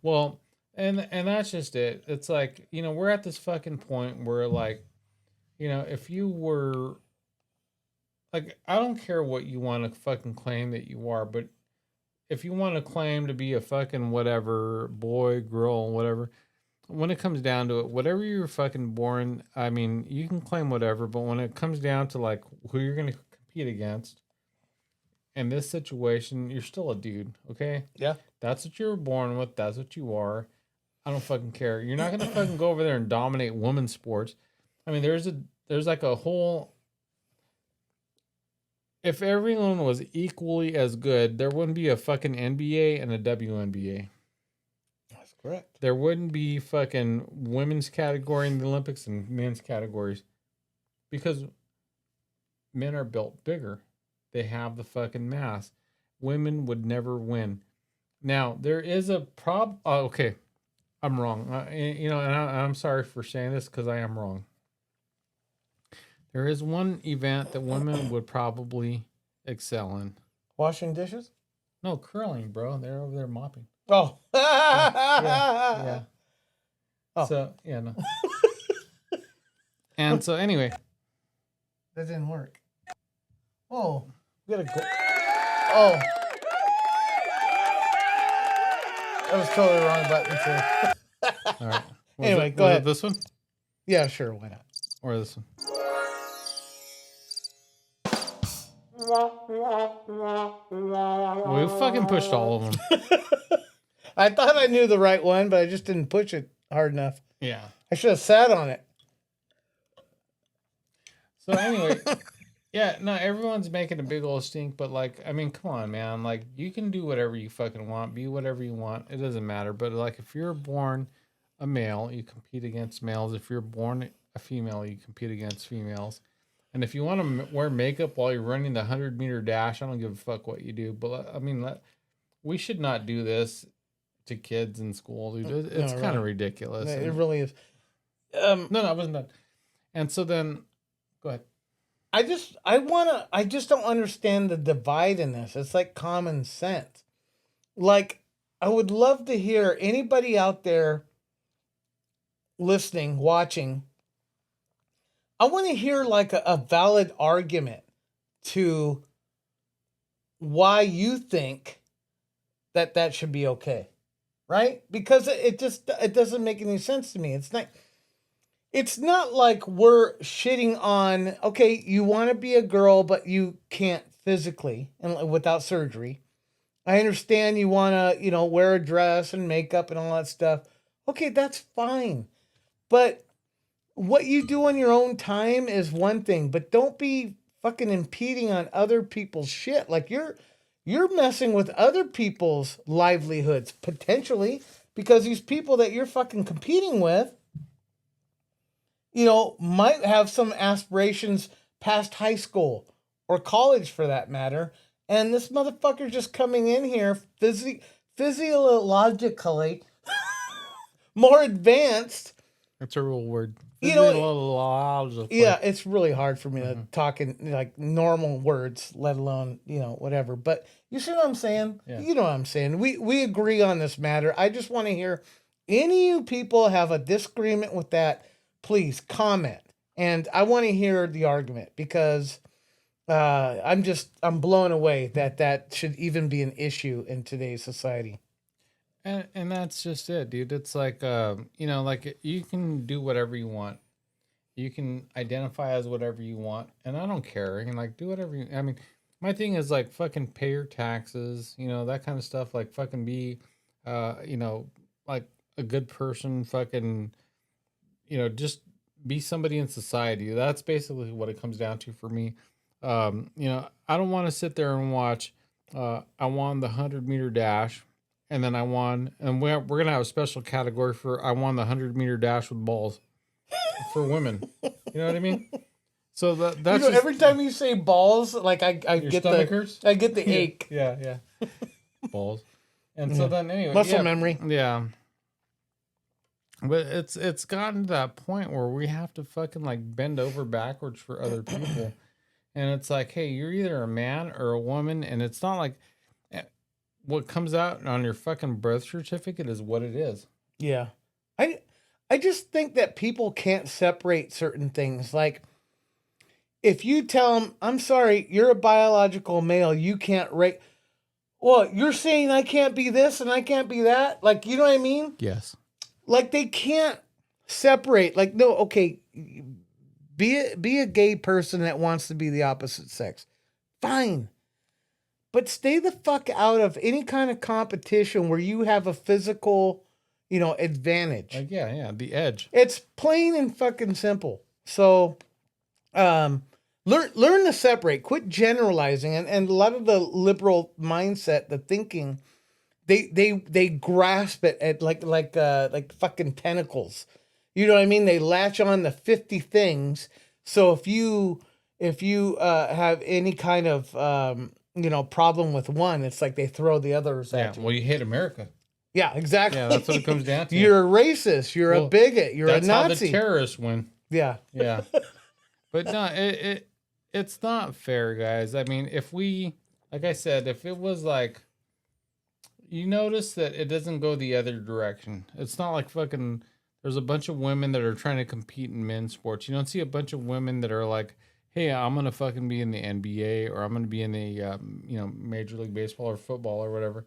Well, and that's just it. It's like, we're at this fucking point where like, if you were like, I don't care what you want to fucking claim that you are, but if you want to claim to be a fucking whatever, boy, girl, whatever, when it comes down to it, whatever you're fucking born, I mean, you can claim whatever, but when it comes down to like who you're going to compete against in this situation, you're still a dude, okay? Yeah. That's what you were born with. That's what you are. I don't fucking care. You're not gonna fucking go over there and dominate women's sports. I mean, there's like a whole. If everyone was equally as good, there wouldn't be a fucking NBA and a WNBA. That's correct. There wouldn't be fucking women's category in the Olympics and men's categories, because men are built bigger. They have the fucking mass. Women would never win. Now there is a problem. Oh, okay. I'm wrong. And I'm sorry for saying this because I am wrong. There is one event that women would probably excel in. Washing dishes? No, curling, bro. They're over there mopping. Oh. Yeah. Oh. So, yeah, no. And so, anyway. That didn't work. Oh. We gotta go. Oh. That was totally the wrong button, too. All right. Anyway, go ahead. This one? Yeah, sure. Why not? Or this one? We fucking pushed all of them. I thought I knew the right one, but I just didn't push it hard enough. Yeah. I should have sat on it. So anyway, yeah, no, everyone's making a big old stink, but like, I mean, come on, man. Like, you can do whatever you fucking want, be whatever you want. It doesn't matter. But like, if you're born a male, you compete against males. If you're born a female, you compete against females. And if you want to wear makeup while you're running the 100-meter dash, I don't give a fuck what you do. But I mean, we should not do this to kids in school, dude. It's No, kind of right. ridiculous. It really is. No, I wasn't done. And so then, go ahead. I just don't understand the divide in this. It's like common sense. Like, I would love to hear anybody out there listening, watching. I want to hear like a valid argument to why you think that should be okay. Right? Because it doesn't make any sense to me. It's not like we're shitting on, okay, you want to be a girl, but you can't physically and without surgery. I understand you want to, wear a dress and makeup and all that stuff. Okay, that's fine. But what you do on your own time is one thing, but don't be fucking impeding on other people's shit. Like you're messing with other people's livelihoods potentially, because these people that you're fucking competing with, might have some aspirations past high school or college for that matter. And this motherfucker's just coming in here physiologically more advanced. That's a real word. Yeah, it's really hard for me to talk in like normal words, let alone, whatever. But you see what I'm saying? Yeah. You know what I'm saying? We agree on this matter. I just want to hear any of you people have a disagreement with that, please comment. And I want to hear the argument because I'm blown away that should even be an issue in today's society. And that's just it, dude. It's like, like you can do whatever you want. You can identify as whatever you want. And I don't care. And like, do whatever I mean, My thing is like fucking pay your taxes, that kind of stuff. Like fucking be, like a good person. Fucking, just be somebody in society. That's basically what it comes down to for me. I don't want to sit there and watch. I won the 100-meter dash, and then I won, and we're gonna have a special category for I won the 100-meter dash with balls for women. You know what I mean? So that's just, every time you say balls, like I your get stomach the hurts. I get the ache. Yeah. Balls. And so then anyway, Muscle memory. Yeah. But it's gotten to that point where we have to fucking like bend over backwards for other people. And it's like, hey, you're either a man or a woman, and it's not like what comes out on your fucking birth certificate is what it is. Yeah. I just think that people can't separate certain things. Like, if you tell them, I'm sorry, you're a biological male, you can't rate. Well, you're saying I can't be this and I can't be that? Like, you know what I mean? Yes. Like, they can't separate. Like, no, okay, be a gay person that wants to be the opposite sex. Fine. But stay the fuck out of any kind of competition where you have a physical, advantage. Like, yeah, the edge. It's plain and fucking simple. So, learn to separate. Quit generalizing. And a lot of the liberal mindset, the thinking, they grasp it at like fucking tentacles. You know what I mean? They latch on to 50 things. So if you have any kind of problem with one, it's like they throw the others at you. Well, you hate America. Yeah, exactly. Yeah, that's what it comes down to. You're a racist. You're a bigot. You're a Nazi. That's how the terrorists win. Yeah. But no, it's not fair, guys. I mean, if we, like I said, if it was like, you notice that it doesn't go the other direction. It's not like fucking, there's a bunch of women that are trying to compete in men's sports. You don't see a bunch of women that are like, hey, I'm going to fucking be in the NBA, or I'm going to be in the, Major League Baseball or football or whatever.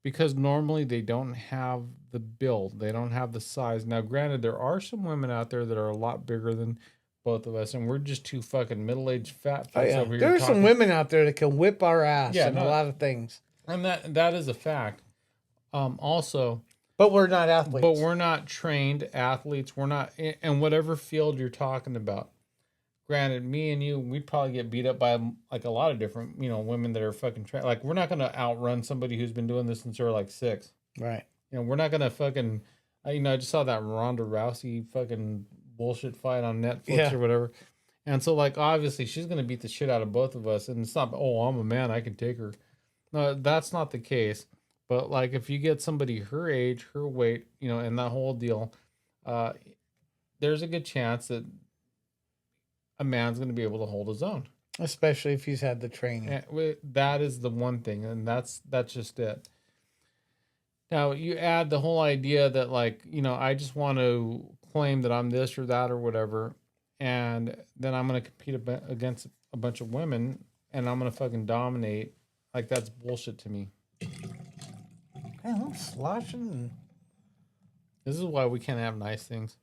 Because normally they don't have the build. They don't have the size. Now, granted, there are some women out there that are a lot bigger than both of us, and we're just two fucking middle-aged fat fucks over here. There are some women out there that can whip our ass a lot of things. And that is a fact. Also, but we're not athletes. But we're not trained athletes. We're not in whatever field you're talking about. Granted, me and you, we'd probably get beat up by like a lot of different, women that are fucking trained. Like, we're not going to outrun somebody who's been doing this since they're like 6. Right. We're not going to fucking, I just saw that Ronda Rousey fucking bullshit fight on Netflix or whatever. And so, like, obviously she's going to beat the shit out of both of us. And it's not, oh, I'm a man, I can take her. No, that's not the case. But, like, if you get somebody her age, her weight, and that whole deal, there's a good chance that a man's going to be able to hold his own. Especially if he's had the training. And that is the one thing, and that's just it. Now, you add the whole idea that, like, I just want to claim that I'm this or that or whatever, and then I'm going to compete against a bunch of women, and I'm going to fucking dominate. Like, that's bullshit to me. I'm sloshing. This is why we can't have nice things.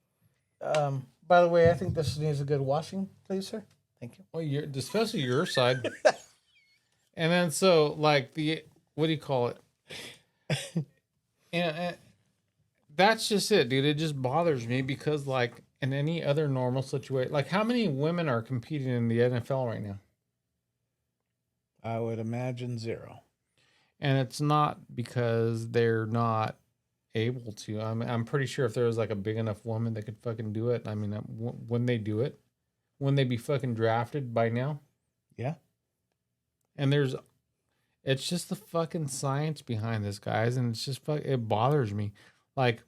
By the way, I think this needs a good washing, please, sir. Thank you. Well, especially your side. And then so, like, what do you call it? and that's just it, dude. It just bothers me because, like, in any other normal situation, like, how many women are competing in the NFL right now? I would imagine 0. And it's not because they're not able to. I'm pretty sure if there was like a big enough woman that could fucking do it. I mean, when they do it, wouldn't they be fucking drafted by now? Yeah. And it's just the fucking science behind this, guys, and it's just it bothers me. Like,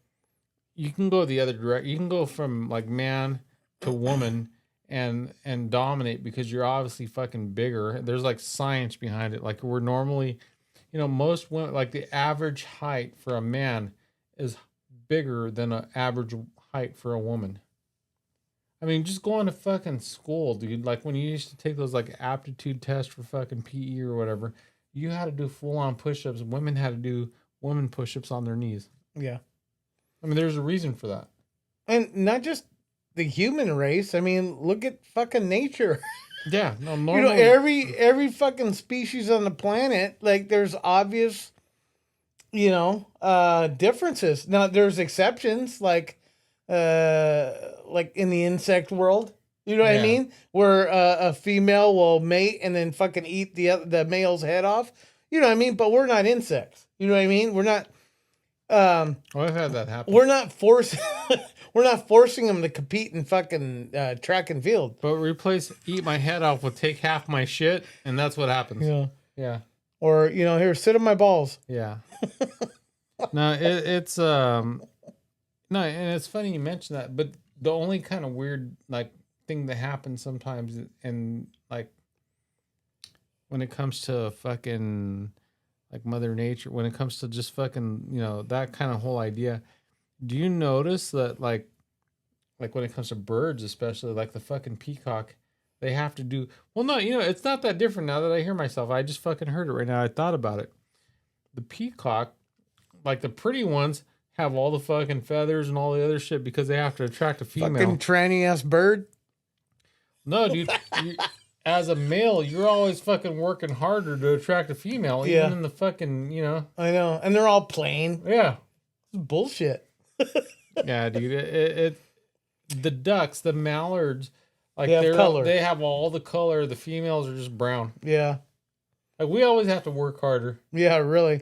you can go the other direction. You can go from like man to woman and dominate because you're obviously fucking bigger. There's like science behind it. Like, we're normally, most women, like the average height for a man is bigger than an average height for a woman. I mean, just going to fucking school, dude. Like, when you used to take those like aptitude tests for fucking PE or whatever, you had to do full on push-ups. Women had to do women push-ups on their knees. Yeah. I mean, there's a reason for that. And not just the human race. I mean, look at fucking nature. Yeah, no, You know, normally. every fucking species on the planet, like there's obvious, differences. Now there's exceptions, like in the insect world. You know what I Yeah. mean? Where a female will mate and then fucking eat the male's head off. You know what I mean? But we're not insects. You know what I mean? We're not. I've had that happen. We're not forcing. We're not forcing them to compete in fucking track and field. But replace eat my head off with take half my shit, and that's what happens. Yeah. Yeah. Or here, sit on my balls. Yeah. No, it's no, and it's funny you mentioned that, but the only kind of weird like thing that happens sometimes in like when it comes to fucking like Mother Nature, when it comes to just fucking, that kind of whole idea, do you notice that like when it comes to birds, especially like the fucking peacock, they have to do well. No, it's not that different now that I hear myself. I just fucking heard it right now. I thought about it. The peacock, like the pretty ones, have all the fucking feathers and all the other shit because they have to attract a female. Fucking tranny ass bird. No, dude. As a male, you're always fucking working harder to attract a female, Yeah. even in the fucking, I know, and they're all plain. Yeah. It's bullshit. Yeah, dude. It the ducks, the mallards, like They have color. they have all the color. The females are just brown. Yeah. Like we always have to work harder. Yeah, really.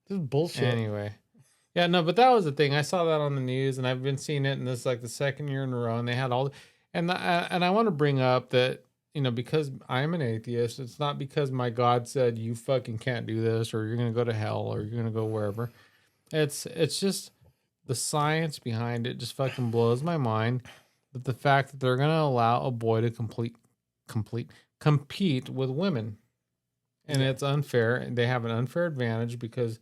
This is bullshit. Anyway. Yeah, no, but that was the thing. I saw that on the news, and I've been seeing it, and this is like the second year in a row, and they had all, and I want to bring up that because I'm an atheist, it's not because my God said you fucking can't do this, or you're gonna go to hell, or you're gonna go wherever. It's just the science behind it just fucking blows my mind. That the fact that they're gonna allow a boy to compete with women, and it's unfair, and they have an unfair advantage because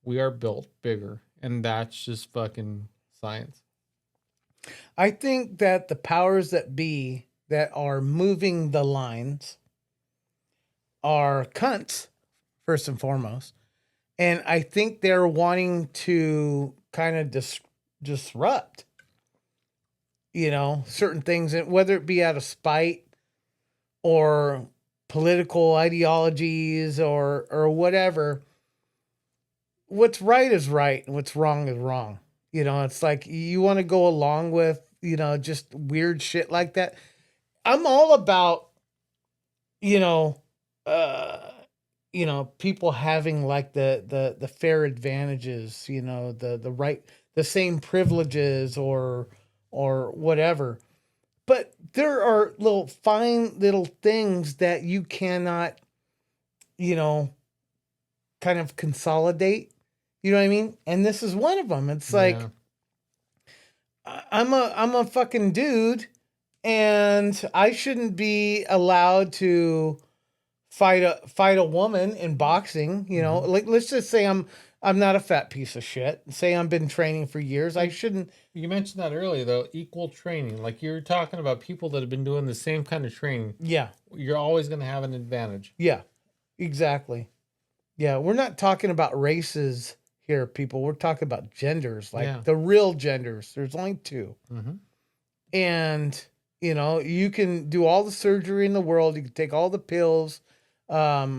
we are built bigger. And that's just fucking science. I think that the powers that be that are moving the lines are cunts, first and foremost. And I think they're wanting to kind of disrupt, certain things, and whether it be out of spite or political ideologies or whatever. What's right is right and what's wrong is wrong. It's like you want to go along with, just weird shit like that. I'm all about, people having like the fair advantages, the same privileges or whatever. But there are fine little things that you cannot, kind of consolidate. You know what I mean? And this is one of them. It's like I'm a fucking dude, and I shouldn't be allowed to fight a woman in boxing. Like let's just say I'm not a fat piece of shit. Say I've been training for years. I shouldn't. You mentioned that earlier, though. Equal training, like you were talking about people that have been doing the same kind of training. Yeah, you're always going to have an advantage. Yeah, exactly. Yeah, we're not talking about races here, people. We're talking about genders, like the real genders. There's only two. Mm-hmm. And, you can do all the surgery in the world. You can take all the pills. I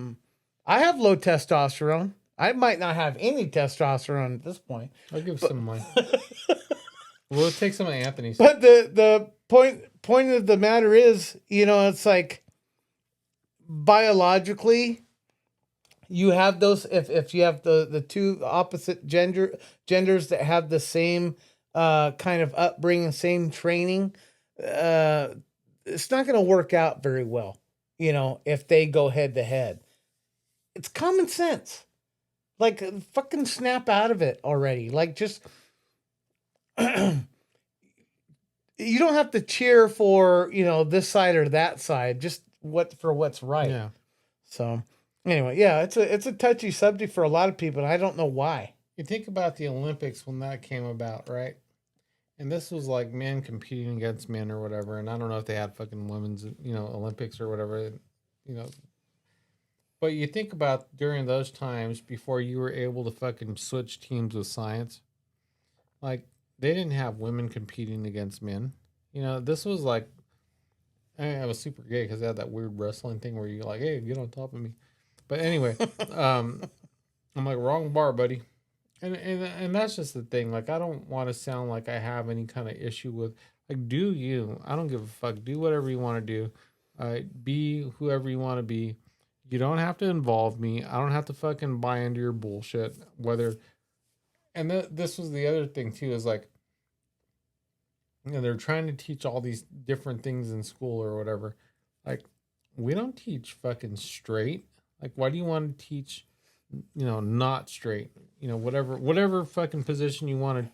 have low testosterone. I might not have any testosterone at this point. I'll give some of mine. We'll take some of Anthony's. But the point of the matter is, it's like biologically, you have those if you have the two opposite genders that have the same kind of upbringing, same training, it's not going to work out very well, if they go head to head. It's common sense. Like, fucking snap out of it already. Like, just you don't have to cheer for, this side or that side, just what's right. Yeah. So anyway, yeah, it's a touchy subject for a lot of people, and I don't know why. You think about the Olympics when that came about, right? And this was like men competing against men or whatever. And I don't know if they had fucking women's, Olympics or whatever, But you think about during those times before you were able to fucking switch teams with science, like they didn't have women competing against men. This was like I was super gay because I had that weird wrestling thing where you're like, hey, get on top of me. But anyway, I'm like, wrong bar, buddy. And that's just the thing. Like, I don't want to sound like I have any kind of issue with, like, do you? I don't give a fuck. Do whatever you want to do. Be whoever you want to be. You don't have to involve me. I don't have to fucking buy into your bullshit. Whether, and this was the other thing too, is like, they're trying to teach all these different things in school or whatever. Like, we don't teach fucking straight. Like, why do you want to teach, not straight? Whatever fucking position you want to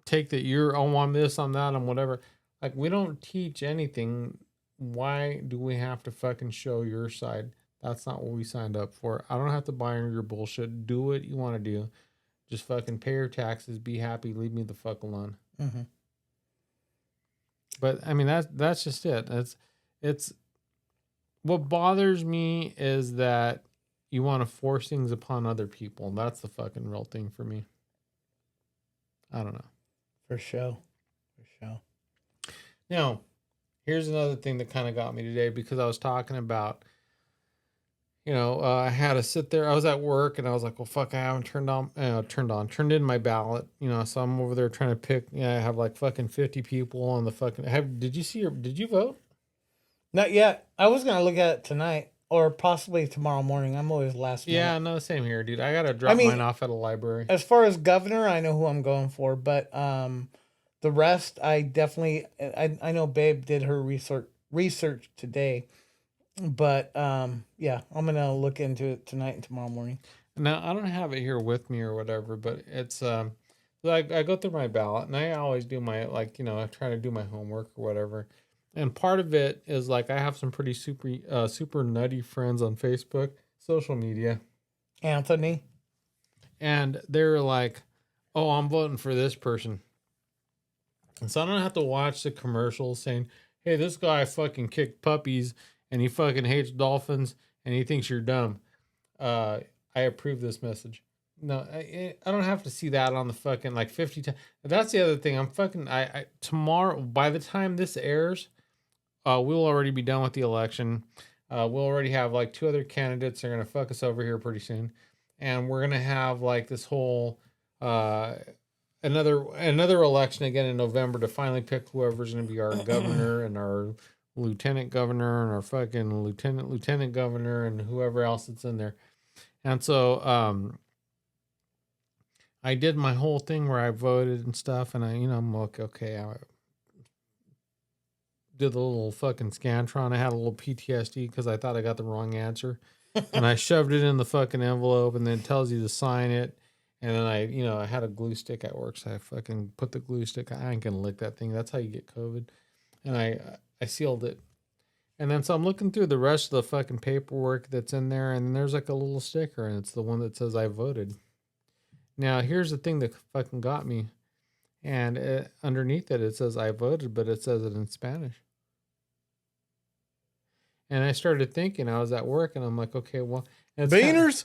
take, that you're, oh, I'm this, I'm that, I'm whatever. Like, we don't teach anything. Why do we have to fucking show your side? That's not what we signed up for. I don't have to buy into your bullshit. Do what you want to do. Just fucking pay your taxes, be happy, leave me the fuck alone. Mm-hmm. But I mean, that's just it. It's what bothers me is that you want to force things upon other people. That's the fucking real thing for me. I don't know. For sure. Now, here's another thing that kind of got me today, because I was talking about, I had to sit there. I was at work and I was like, well, fuck, I haven't turned in my ballot, so I'm over there trying to pick. I have like fucking 50 people on the fucking, did you vote? Not yet. I was going to look at it tonight or possibly tomorrow morning. I'm always last minute. Yeah, no, same here, dude. I got to drop mine off at a library. As far as governor, I know who I'm going for, but the rest, I definitely, I know Babe did her research today, but yeah, I'm going to look into it tonight and tomorrow morning. Now, I don't have it here with me or whatever, but it's, like, I go through my ballot and I always do my, like, I try to do my homework or whatever. And part of it is like, I have some pretty super nutty friends on Facebook, social media. Anthony. And they're like, oh, I'm voting for this person. And so I don't have to watch the commercials saying, hey, this guy fucking kicked puppies and he fucking hates dolphins and he thinks you're dumb. I approve this message. No, I don't have to see that on the fucking like 50 times. That's the other thing. I tomorrow, by the time this airs, we'll already be done with the election. We'll already have like 2 other candidates that are going to fuck us over here pretty soon. And we're going to have like this whole, another election again in November to finally pick whoever's going to be our governor and our lieutenant governor and our fucking lieutenant governor and whoever else that's in there. And so, I did my whole thing where I voted and stuff, and I'm like, okay, I did the little fucking Scantron. I had a little PTSD because I thought I got the wrong answer, and I shoved it in the fucking envelope, and then it tells you to sign it. And then I had a glue stick at work, so I fucking put the glue stick. I ain't gonna lick that thing. That's how you get COVID. And I sealed it. And then so I'm looking through the rest of the fucking paperwork that's in there, and there's like a little sticker, and it's the one that says I voted. Now, here's the thing that fucking got me. And underneath it says I voted, but it says it in Spanish. And I started thinking, I was at work, and I'm like, okay, well. Beaners?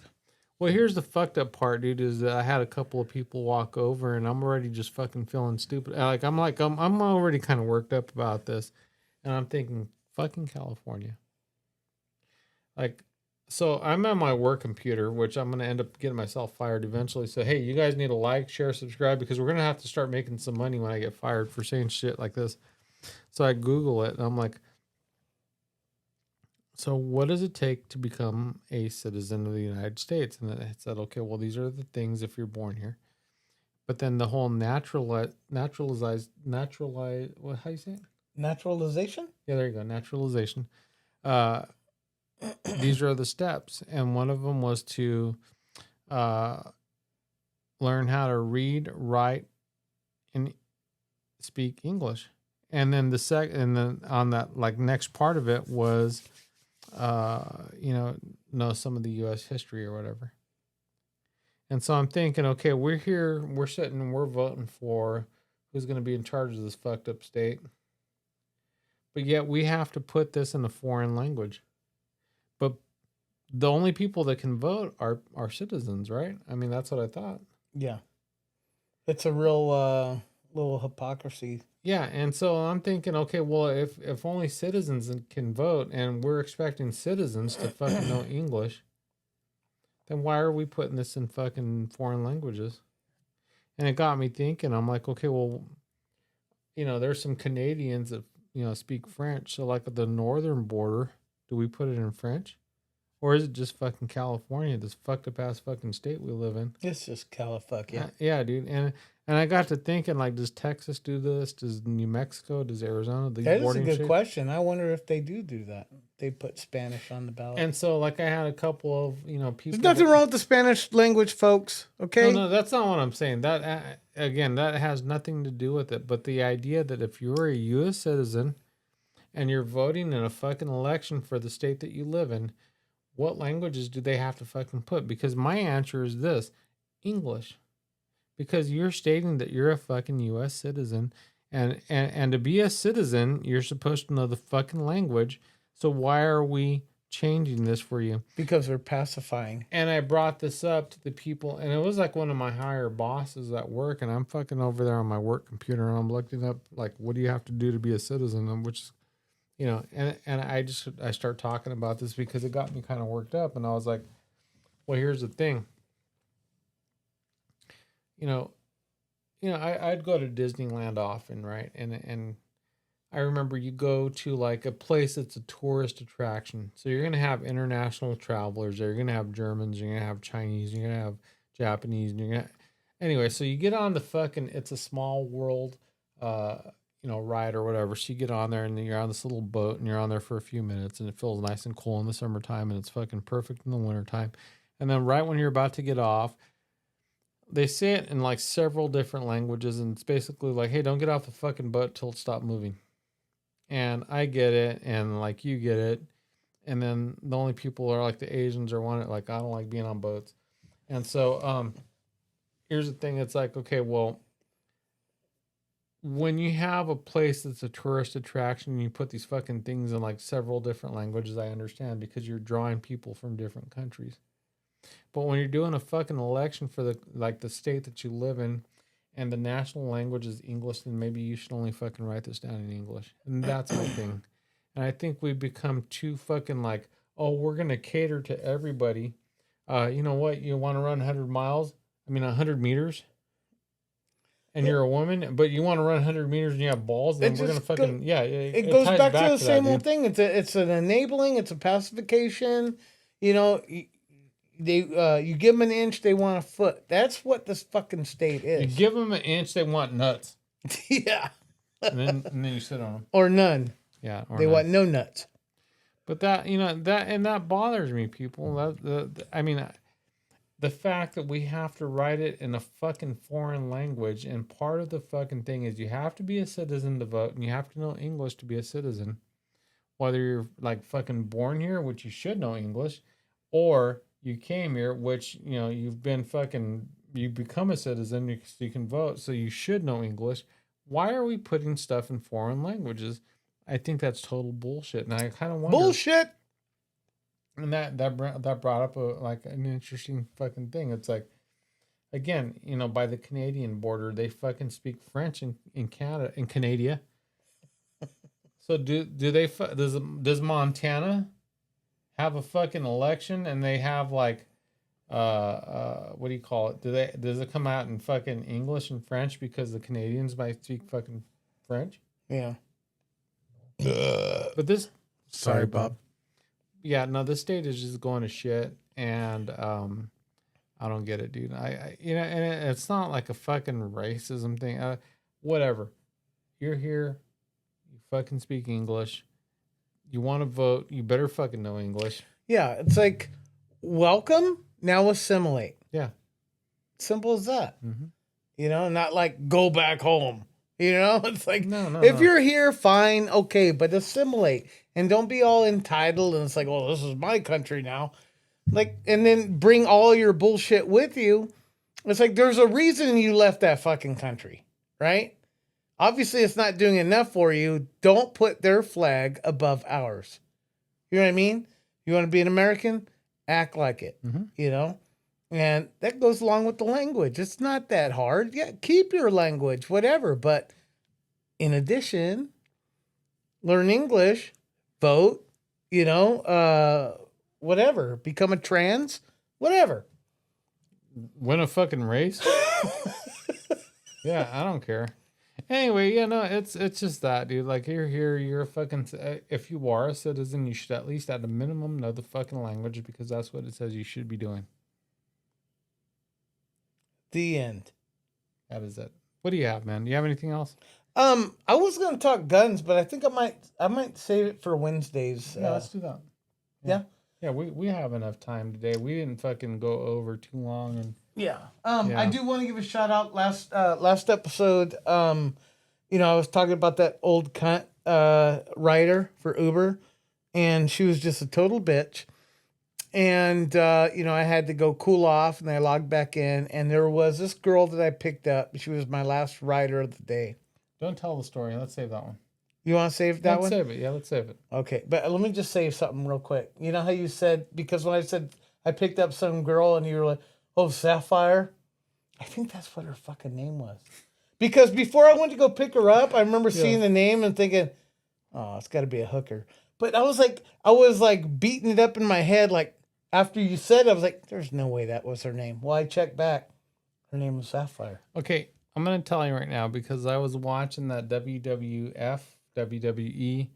Well, here's the fucked up part, dude, is that I had a couple of people walk over, and I'm already just fucking feeling stupid. I'm already kind of worked up about this. And I'm thinking, fucking California. Like, so I'm on my work computer, which I'm going to end up getting myself fired eventually. So, hey, you guys need to like, share, subscribe, because we're going to have to start making some money when I get fired for saying shit like this. So I Google it, and I'm like, so what does it take to become a citizen of the United States? And then it said, okay, well, these are the things if you're born here. But then the whole naturalized, what, how you say it? Naturalization? Yeah, there you go. Naturalization. These are the steps. And one of them was to learn how to read, write, and speak English. And then and then on that like next part of it was, know some of the U.S. history or whatever. And so I'm thinking, okay, we're here, we're sitting, we're voting for who's going to be in charge of this fucked up state. But yet we have to put this in a foreign language. But the only people that can vote are citizens, right? I mean, that's what I thought. Yeah. It's a real little hypocrisy. Yeah, and so I'm thinking, okay, well, if only citizens can vote, and we're expecting citizens to fucking know English, then why are we putting this in fucking foreign languages? And it got me thinking. I'm like, okay, well, there's some Canadians that speak French. So like at the northern border, do we put it in French, or is it just fucking California, this fucked up ass fucking state we live in? It's just Califuck, Yeah, dude. And I got to thinking, like, does Texas do this? Does New Mexico? Does Arizona? These That is a bordering good states? question. I wonder if they do that. They put Spanish on the ballot. And so, like, I had a couple of people. There's nothing wrong with the Spanish language, folks. Okay. No, that's not what I'm saying. That again, that has nothing to do with it. But the idea that if you're a U.S. citizen and you're voting in a fucking election for the state that you live in, what languages do they have to fucking put? Because my answer is this: English. Because you're stating that you're a fucking U.S. citizen, and to be a citizen, you're supposed to know the fucking language. So why are we changing this for you? Because they're pacifying. And I brought this up to the people, and it was like one of my higher bosses at work, and I'm fucking over there on my work computer, and I'm looking up, like, what do you have to do to be a citizen? And which, and I start talking about this because it got me kind of worked up, and I was like, well, here's the thing. I'd go to Disneyland often, right? And I remember you go to like a place that's a tourist attraction. So you're going to have international travelers there. You're going to have Germans, you're going to have Chinese, you're going to have Japanese, and you're going to... Anyway, so you get on the fucking It's a Small World, ride or whatever. So you get on there and you're on this little boat and you're on there for a few minutes and it feels nice and cool in the summertime and it's fucking perfect in the wintertime. And then right when you're about to get off, they say it in like several different languages, and it's basically like, hey, don't get off the fucking boat till it stops moving. And I get it, and like you get it. And then the only people are like the Asians or one, like, I don't like being on boats. And so here's the thing. It's like, okay, well, when you have a place that's a tourist attraction and you put these fucking things in like several different languages, I understand, because you're drawing people from different countries. But when you're doing a fucking election for the state that you live in, and the national language is English, then maybe you should only fucking write this down in English. And that's my thing. And I think we've become too fucking like, oh, we're gonna cater to everybody. You know what? You want to run 100 meters, and you're a woman, but you want to run 100 meters and you have balls. Then we're gonna fucking It goes back to the same old thing. It's an enabling. It's a pacification. You give them an inch, they want a foot. That's what this fucking state is. You give them an inch, they want nuts. Yeah. and then you sit on them. Or none. Yeah. They want no nuts. But that bothers me, people. The fact that we have to write it in a fucking foreign language, and part of the fucking thing is you have to be a citizen to vote, and you have to know English to be a citizen. Whether you're like fucking born here, which you should know English, or you came here, which, you've been fucking, you become a citizen, so you can vote, so you should know English. Why are we putting stuff in foreign languages? I think that's total bullshit. And I kind of wonder. Bullshit! And that brought up an interesting fucking thing. It's like, again, by the Canadian border, they fucking speak French in Canada, in Canada. So does Montana have a fucking election and they have like what do you call it? Does it come out in fucking English and French because the Canadians might speak fucking French? Yeah. But this Sorry, Bob. Yeah, no, this state is just going to shit, and I don't get it, dude. And it's not like a fucking racism thing. Whatever. You're here, you fucking speak English. You want to vote, you better fucking know English. Yeah, it's like, welcome, now assimilate. Yeah. Simple as that. Mm-hmm. Not like go back home. It's like, no, if you're here, fine, okay, but assimilate. And don't be all entitled and it's like, well, this is my country now. Like, and then bring all your bullshit with you. It's like, there's a reason you left that fucking country, right? Obviously, it's not doing enough for you. Don't put their flag above ours. You know what I mean? You want to be an American? Act like it. Mm-hmm. And that goes along with the language. It's not that hard. Yeah, keep your language, whatever. But in addition, learn English, vote, whatever. Become a trans, whatever. Win a fucking race? Yeah, I don't care. Anyway, yeah, no, it's just that, dude. Like, you're here, you're a fucking. If you are a citizen, you should at least, at a minimum, know the fucking language because that's what it says you should be doing. The end. That is it. What do you have, man? Do you have anything else? I was gonna talk guns, but I think I might save it for Wednesdays. Yeah, let's do that. Yeah. Yeah, we have enough time today. We didn't fucking go over too long, and Yeah. Yeah. I do want to give a shout out. Last episode, I was talking about that old cunt rider for Uber, and she was just a total bitch. And I had to go cool off, and I logged back in, and there was this girl that I picked up. She was my last rider of the day. don't tell the story. Let's save that one. You want to save that let's one? save it. Yeah, let's save it. Okay, but let me just say something real quick. You know how you said, because when I said I picked up some girl and you were like, oh, Sapphire? I think that's what her fucking name was. Because before I went to go pick her up, I remember seeing the name and thinking, oh, it's got to be a hooker. But I was like beating it up in my head. Like after you said it, I was like, there's no way that was her name. Well, I checked back. Her name was Sapphire. Okay, I'm going to tell you right now because I was watching that WWE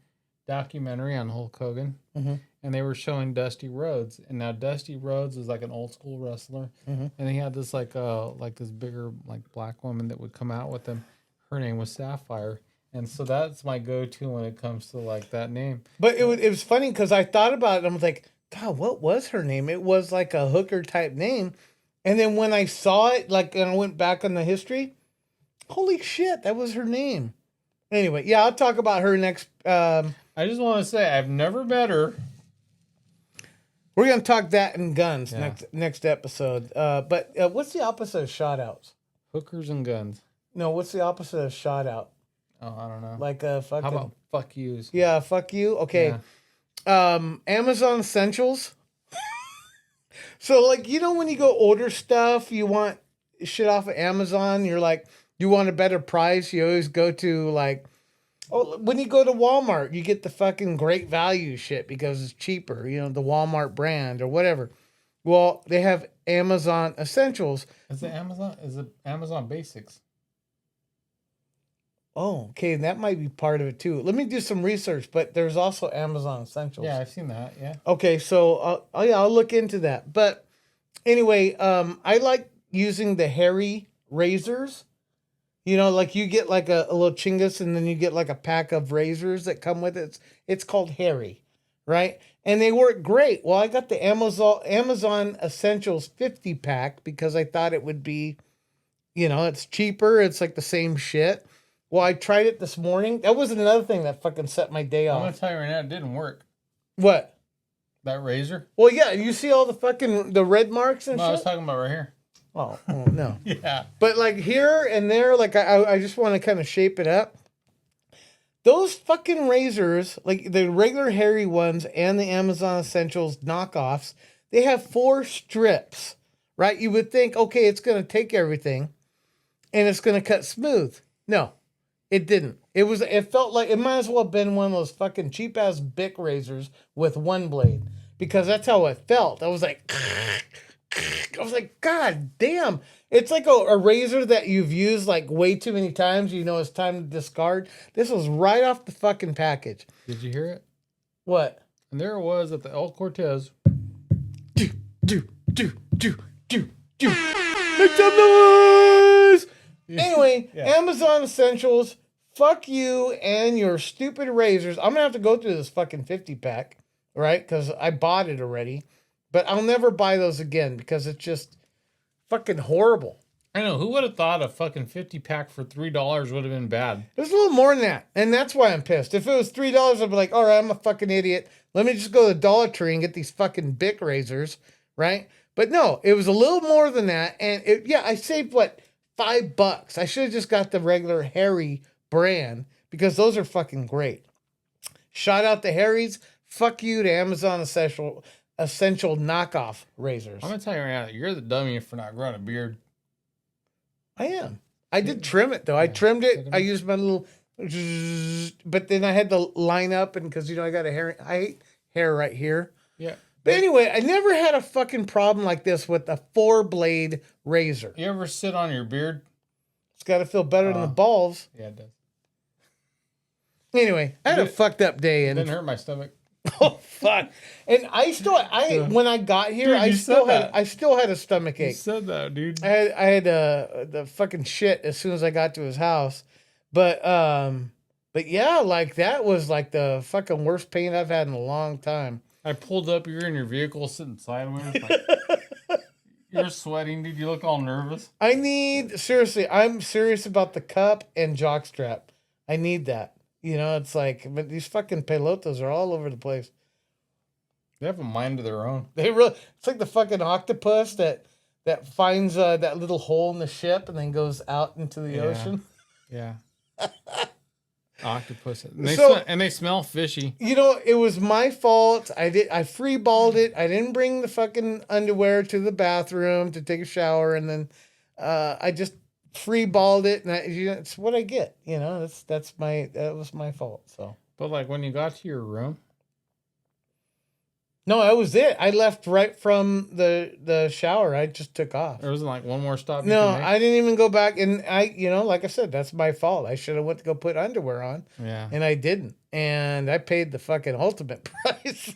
documentary on Hulk Hogan, Mm-hmm. and they were showing Dusty Rhodes. And now Dusty Rhodes is like an old school wrestler, Mm-hmm. and he had this like this bigger like black woman that would come out with him. Her name was Sapphire, and so that's my go-to when it comes to like that name. But it was funny because I thought about it and I was like, God, what was her name? It was like a hooker type name. And then when I saw it, like, and I went back on the history, holy shit, that was her name. Anyway, yeah, I'll talk about her next. I just want to say I've never met her. We're going to talk that and guns Yeah. next episode. But what's the opposite of shout outs? Hookers and guns. No, what's the opposite of shout out? Oh, I don't know. Like fucking. How about fuck yous? Yeah, fuck you. Okay. Yeah. Amazon Essentials. So, like, when you go order stuff, you want shit off of Amazon, you're like, you want a better price, you always go to, like, when you go to Walmart, you get the fucking great value shit because it's cheaper, the Walmart brand or whatever. Well, they have Amazon Essentials. Is it Amazon? Is it Amazon Basics? Oh, okay, that might be part of it too. Let me do some research, but there's also Amazon Essentials. Yeah, I've seen that. Yeah. Okay, so I'll look into that. But anyway, I like using the Harry razors. Like you get like a little Chingus, and then you get like a pack of razors that come with it. It's called Harry, right? And they work great. Well, I got the Amazon Essentials 50 pack because I thought it would be, it's cheaper. It's like the same shit. Well, I tried it this morning. That was another thing that fucking set my day I'm off. gonna tell you right now, it didn't work. What? That razor? Well, yeah, you see all the red marks and No, I was shit? talking about right here. Oh, no. Yeah. But like here and there, like I just want to kind of shape it up. Those fucking razors, like the regular Harry ones and the Amazon Essentials knockoffs, they have 4 strips, right? You would think, okay, it's going to take everything and it's going to cut smooth. No, it didn't. It felt like it might as well have been one of those fucking cheap ass Bic razors with one blade because that's how it felt. I was like, God damn. It's like a razor that you've used like way too many times. It's time to discard. This was right off the fucking package. Did you hear it? What? And there it was at the El Cortez. Do. Make some noise! Anyway, Yeah. Amazon Essentials, fuck you and your stupid razors. I'm going to have to go through this fucking 50 pack, right? Because I bought it already. But I'll never buy those again because it's just fucking horrible. I know. Who would have thought a fucking 50 pack for $3 would have been bad? It was a little more than that. And that's why I'm pissed. If it was $3, I'd be like, all right, I'm a fucking idiot. Let me just go to the Dollar Tree and get these fucking Bic razors, right? But no, it was a little more than that. And I saved, $5. I should have just got the regular Harry brand because those are fucking great. Shout out to Harry's. Fuck you to Amazon Essentials. essential knockoff razors. I'm gonna tell you right now, you're the dummy for not growing a beard. I am. I did trim it though. I trimmed it. I used my little, but then I had to line up, and because I got I hate hair right here. Yeah. But anyway, I never had a fucking problem like this with a 4-blade razor. You ever sit on your beard? It's got to feel better than the balls. Yeah, it does. Anyway, I had a fucked up day, and Didn't hurt my stomach. oh fuck! And when I got here, Dude, I you still said had that. I still had a stomach You ache. said that, dude. I had the fucking shit as soon as I got to his house, but yeah, like that was like the fucking worst pain I've had in a long time. I pulled up. You're in your vehicle, sitting sideways. Like, you're sweating, dude. You look all nervous. Seriously, I'm serious about the cup and jockstrap. I need that. It's like, but these fucking pelotas are all over the place. They have a mind of their own. It's like the fucking octopus that finds that little hole in the ship and then goes out into the ocean. Yeah. Octopus. And they smell fishy. It was my fault. I free-balled it. I didn't bring the fucking underwear to the bathroom to take a shower, and then I just free-balled it, and it's what I get. That was my fault. So, But like when you got to your room, no, that was it. I left right from the shower. I just took off. there wasn't like one more stop. No, You could make? I didn't even go back, and like I said, that's my fault. I should have went to go put underwear on, Yeah. and I didn't, and I paid the fucking ultimate price.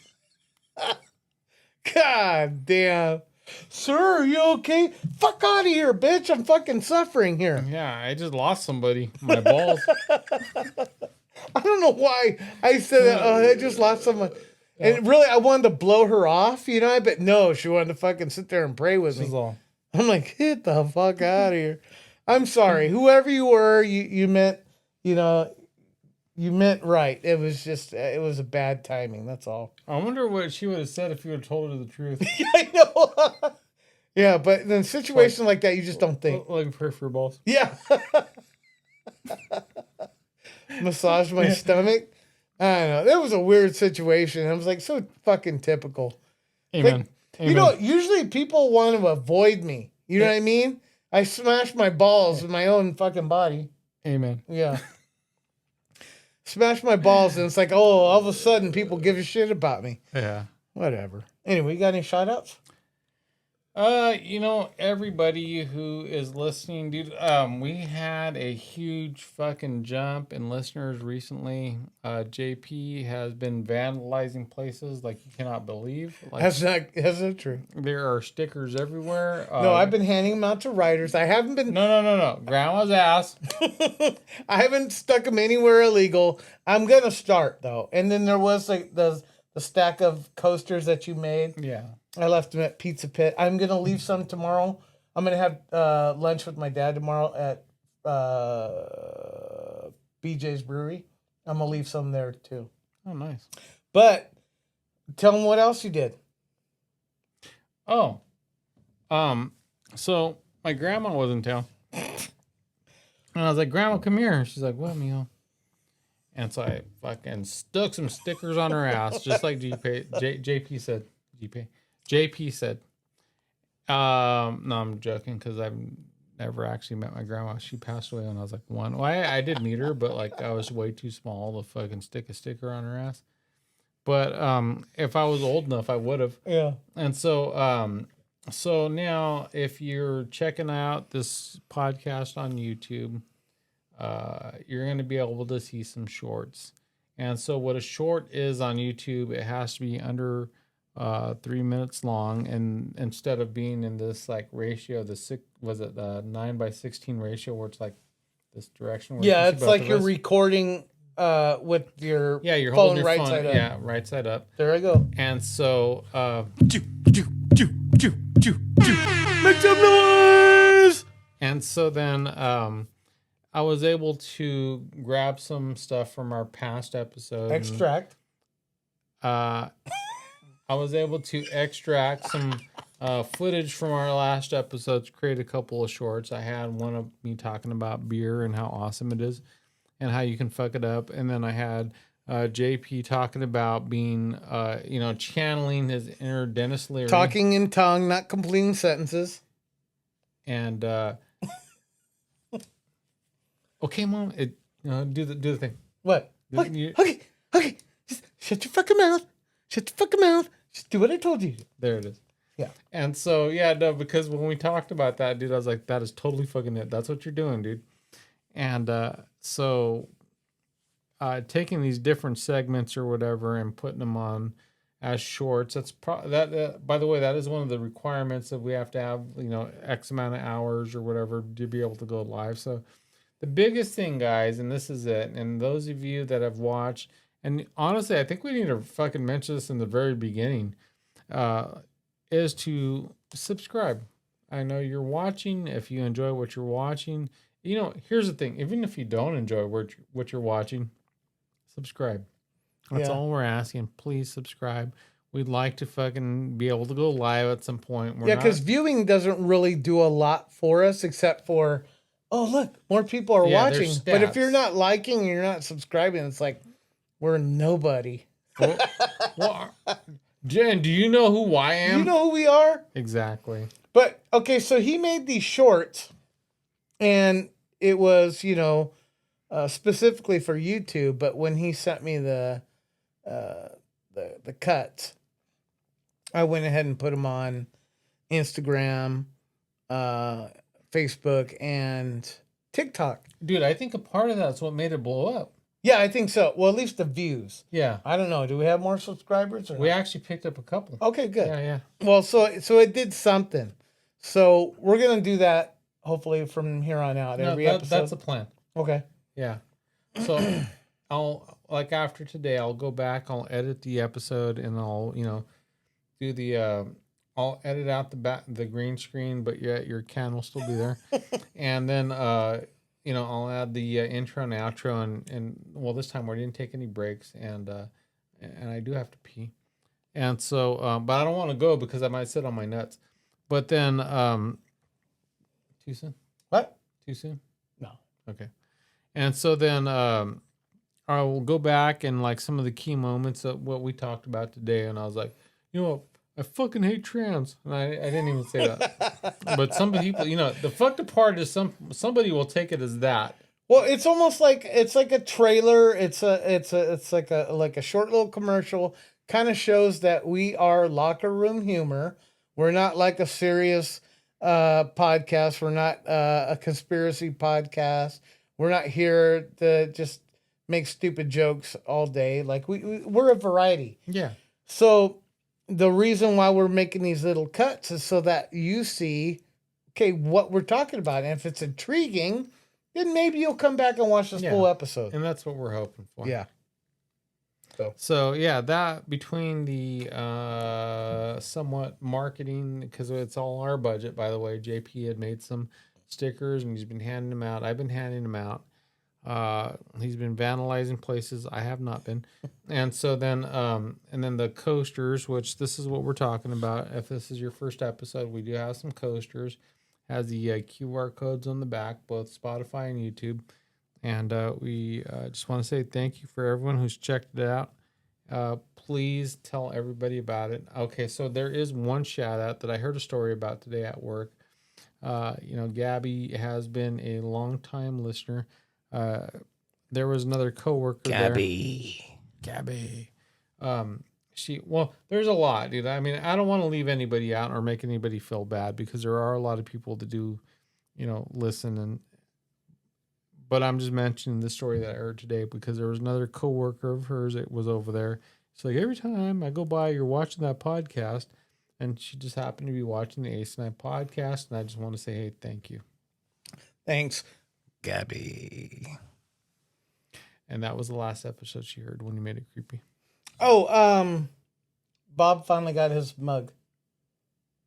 God damn. Sir, are you okay? Fuck out of here, bitch. I'm fucking suffering here. Yeah, I just lost somebody. My balls. I don't know why I said that. Oh, I just lost someone. And really, I wanted to blow her off, but no, she wanted to fucking sit there and pray with This is me. all. I'm like, get the fuck out of here. I'm sorry. Whoever you were, you meant, you meant right. It was just, it was a bad timing. That's all. I wonder what she would have said if you would have told her the truth. I know. Yeah, but in a situation like that, you just don't think. Like pray for your balls. Yeah. Massage my stomach. I don't know. It was a weird situation. I was like, so fucking typical. Amen. Like, usually people want to avoid me. You know what I mean? I smash my balls with my own fucking body. Amen. Yeah. Smash my balls, and it's like, oh, all of a sudden people give a shit about me. Yeah. Whatever. Anyway, you got any shout outs? Everybody who is listening, dude, we had a huge fucking jump in listeners recently. JP has been vandalizing places like you cannot believe. Like, That's not true. there are stickers everywhere. No, I've been handing them out to writers. I haven't been. No. Grandma's ass. I haven't stuck them anywhere illegal. I'm gonna start though. And then there was like the stack of coasters that you made. Yeah. I left them at Pizza Pit. I'm gonna leave some tomorrow. I'm gonna have lunch with my dad tomorrow at BJ's Brewery. I'm gonna leave some there too. Oh, nice. But tell them what else you did. Oh, so my grandma was in town, and I was like, "Grandma, come here." She's like, "What, Mio?" And so I fucking stuck some stickers on her ass, just like JP said. JP said. No, I'm joking because I've never actually met my grandma. She passed away when I was like 1. Well, I did meet her, but like I was way too small to fucking stick a sticker on her ass. But if I was old enough, I would have. Yeah. And so now if you're checking out this podcast on YouTube, you're going to be able to see some shorts. And so what a short is on YouTube, it has to be under 3 minutes long, and instead of being in this like ratio, the 9:16 ratio where it's like this direction. Where Yeah, it's like you're recording with your you're phone holding your right phone, side up. yeah, right side up. There I go. And so Make some noise. and so then I was able to grab some stuff from our past episode. Extract. I was able to extract some footage from our last episode to create a couple of shorts. I had one of me talking about beer and how awesome it is and how you can fuck it up. And then I had JP talking about being, channeling his inner Dennis Leary. Talking in tongue, not completing sentences. And, okay, Mom, do the thing. What? Okay. Just shut your fucking mouth. Shut your fucking mouth. Just do what I told you. There it is. Yeah. And so, because when we talked about that, dude, I was like, that is totally fucking it. That's what you're doing, dude. And taking these different segments or whatever and putting them on as shorts, that's by the way, that is one of the requirements that we have to have, X amount of hours or whatever to be able to go live. So the biggest thing, guys, and this is it, and those of you that have watched, and honestly, I think we need to fucking mention this in the very beginning, is to subscribe. I know you're watching. If you enjoy what you're watching, here's the thing. Even if you don't enjoy what you're watching, subscribe. That's all we're asking. Please subscribe. We'd like to fucking be able to go live at some point. Because viewing doesn't really do a lot for us except for, oh, look, more people are watching. But if you're not liking and you're not subscribing, it's like, we're nobody. Well, Jen, do you know who I am? You know who we are? Exactly. But, okay, so he made these shorts, and it was, specifically for YouTube, but when he sent me the cuts, I went ahead and put them on Instagram, Facebook, and TikTok. Dude, I think a part of that's what made it blow up. Yeah, I think so. Well, at least the views. Yeah. I don't know. Do we have more subscribers? Or we not? actually picked up a couple. Okay, good. Yeah. Well, so it did something. So we're going to do that hopefully from here on out. Every episode. That's the plan. Okay. Yeah. So I'll, after today, I'll go back, I'll edit the episode, and I'll, do the, I'll edit out the green screen, but yet your can will still be there. And then, I'll add the intro and outro, and well, this time we didn't take any breaks, and I do have to pee. And so, but I don't want to go because I might sit on my nuts. But then, too soon? What? Too soon? No. Okay. And so then I will go back and some of the key moments of what we talked about today. And I was like, I fucking hate trans. And I didn't even say that. But some people, the fucked up part is somebody will take it as that. Well, it's almost like a trailer. It's like a short little commercial. Kind of shows that we are locker room humor. We're not like a serious podcast. We're not a conspiracy podcast. We're not here to just make stupid jokes all day. Like we're a variety. Yeah. So the reason why we're making these little cuts is so that you see, okay, what we're talking about. And if it's intriguing, then maybe you'll come back and watch this full episode. And that's what we're hoping for. Yeah. So that between the somewhat marketing, because it's all our budget, by the way, JP had made some stickers and he's been handing them out. I've been handing them out. He's been vandalizing places. I have not been. And so then, and then the coasters, which this is what we're talking about. If this is your first episode, we do have some coasters. Has the QR codes on the back, both Spotify and YouTube. And we just want to say thank you for everyone who's checked it out. Please tell everybody about it. Okay, so there is one shout out that I heard a story about today at work. Gabby has been a long time listener. There was another coworker Gabby. There's a lot, dude. I mean, I don't want to leave anybody out or make anybody feel bad because there are a lot of people that do, listen. But I'm just mentioning the story that I heard today because there was another coworker of hers that was over there. It's like every time I go by, you're watching that podcast, and she just happened to be watching the Ace and I podcast, and I just want to say, hey, thank you. Thanks, Gabby. And that was the last episode she heard when you made it creepy. Oh, Bob finally got his mug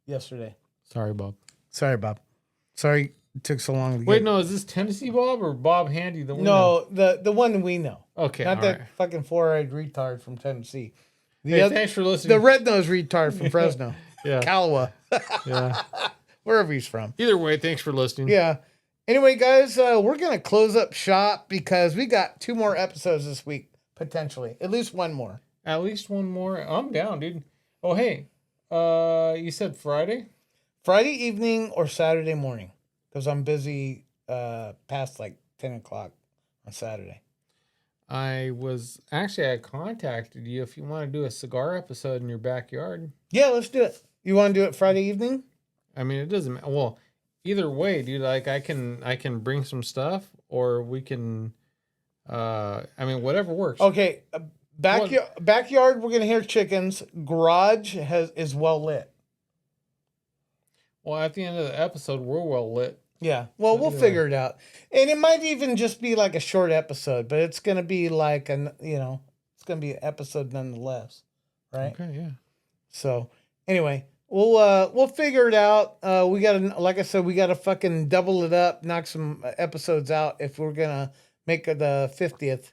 yesterday. Sorry, Bob. Sorry, Bob. Sorry it took so long to Wait, no, is this Tennessee Bob or Bob Handy? No, the one we know. Okay, not that right. fucking four-eyed retard from Tennessee. Thanks for listening. The red-nosed retard from Fresno. Yeah. Calawa. Yeah. Wherever he's from. Either way, thanks for listening. Yeah. Anyway, guys, we're going to close up shop because we got 2 more episodes this week potentially. At least one more. At least one more. I'm down, dude. Oh, hey. You said Friday? Friday evening or Saturday morning, because I'm busy past like 10 o'clock on Saturday. I contacted you if you want to do a cigar episode in your backyard. Yeah, let's do it. You want to do it Friday evening? I mean, it doesn't matter. Well, either way, dude, like I can bring some stuff or we can I mean, whatever works. Okay, backyard we're going to hear chickens. Garage is well lit. Well, at the end of the episode, we're well lit. Yeah. Well, we'll figure it out. And it might even just be like a short episode, but it's going to be like it's going to be an episode nonetheless, right? Okay, yeah. So, anyway, we'll figure it out. We got to, like I said, we got to fucking double it up, knock some episodes out if we're going to make the 50th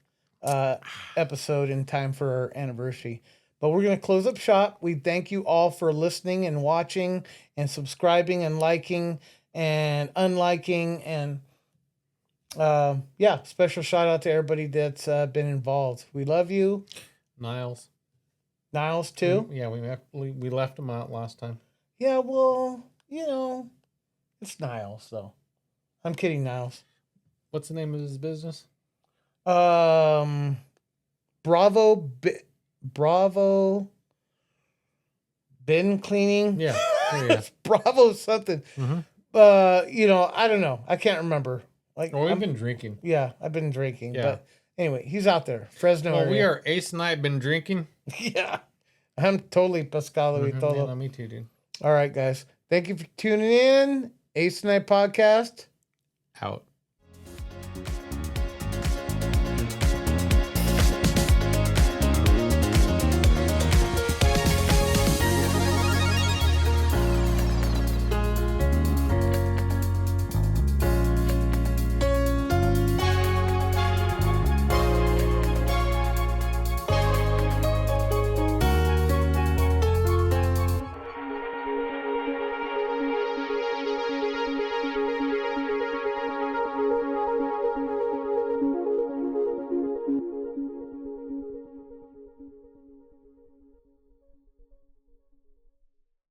episode in time for our anniversary. But we're going to close up shop. We thank you all for listening and watching and subscribing and liking and unliking. And special shout out to everybody that's been involved. We love you. Niles too? Yeah, we left him out last time. Yeah, well, it's Niles, though. I'm kidding, Niles. What's the name of his business? Bravo bin cleaning. Yeah. It's Bravo something. Mm-hmm. I don't know. I can't remember. Like, we've been drinking. Yeah, I've been drinking. Yeah. But anyway, he's out there. Fresno area. We are Ace and I have been drinking. Yeah. I'm totally pescado y todo. Yeah, no, me too, dude. All right, guys. Thank you for tuning in. Ace and I podcast. Out.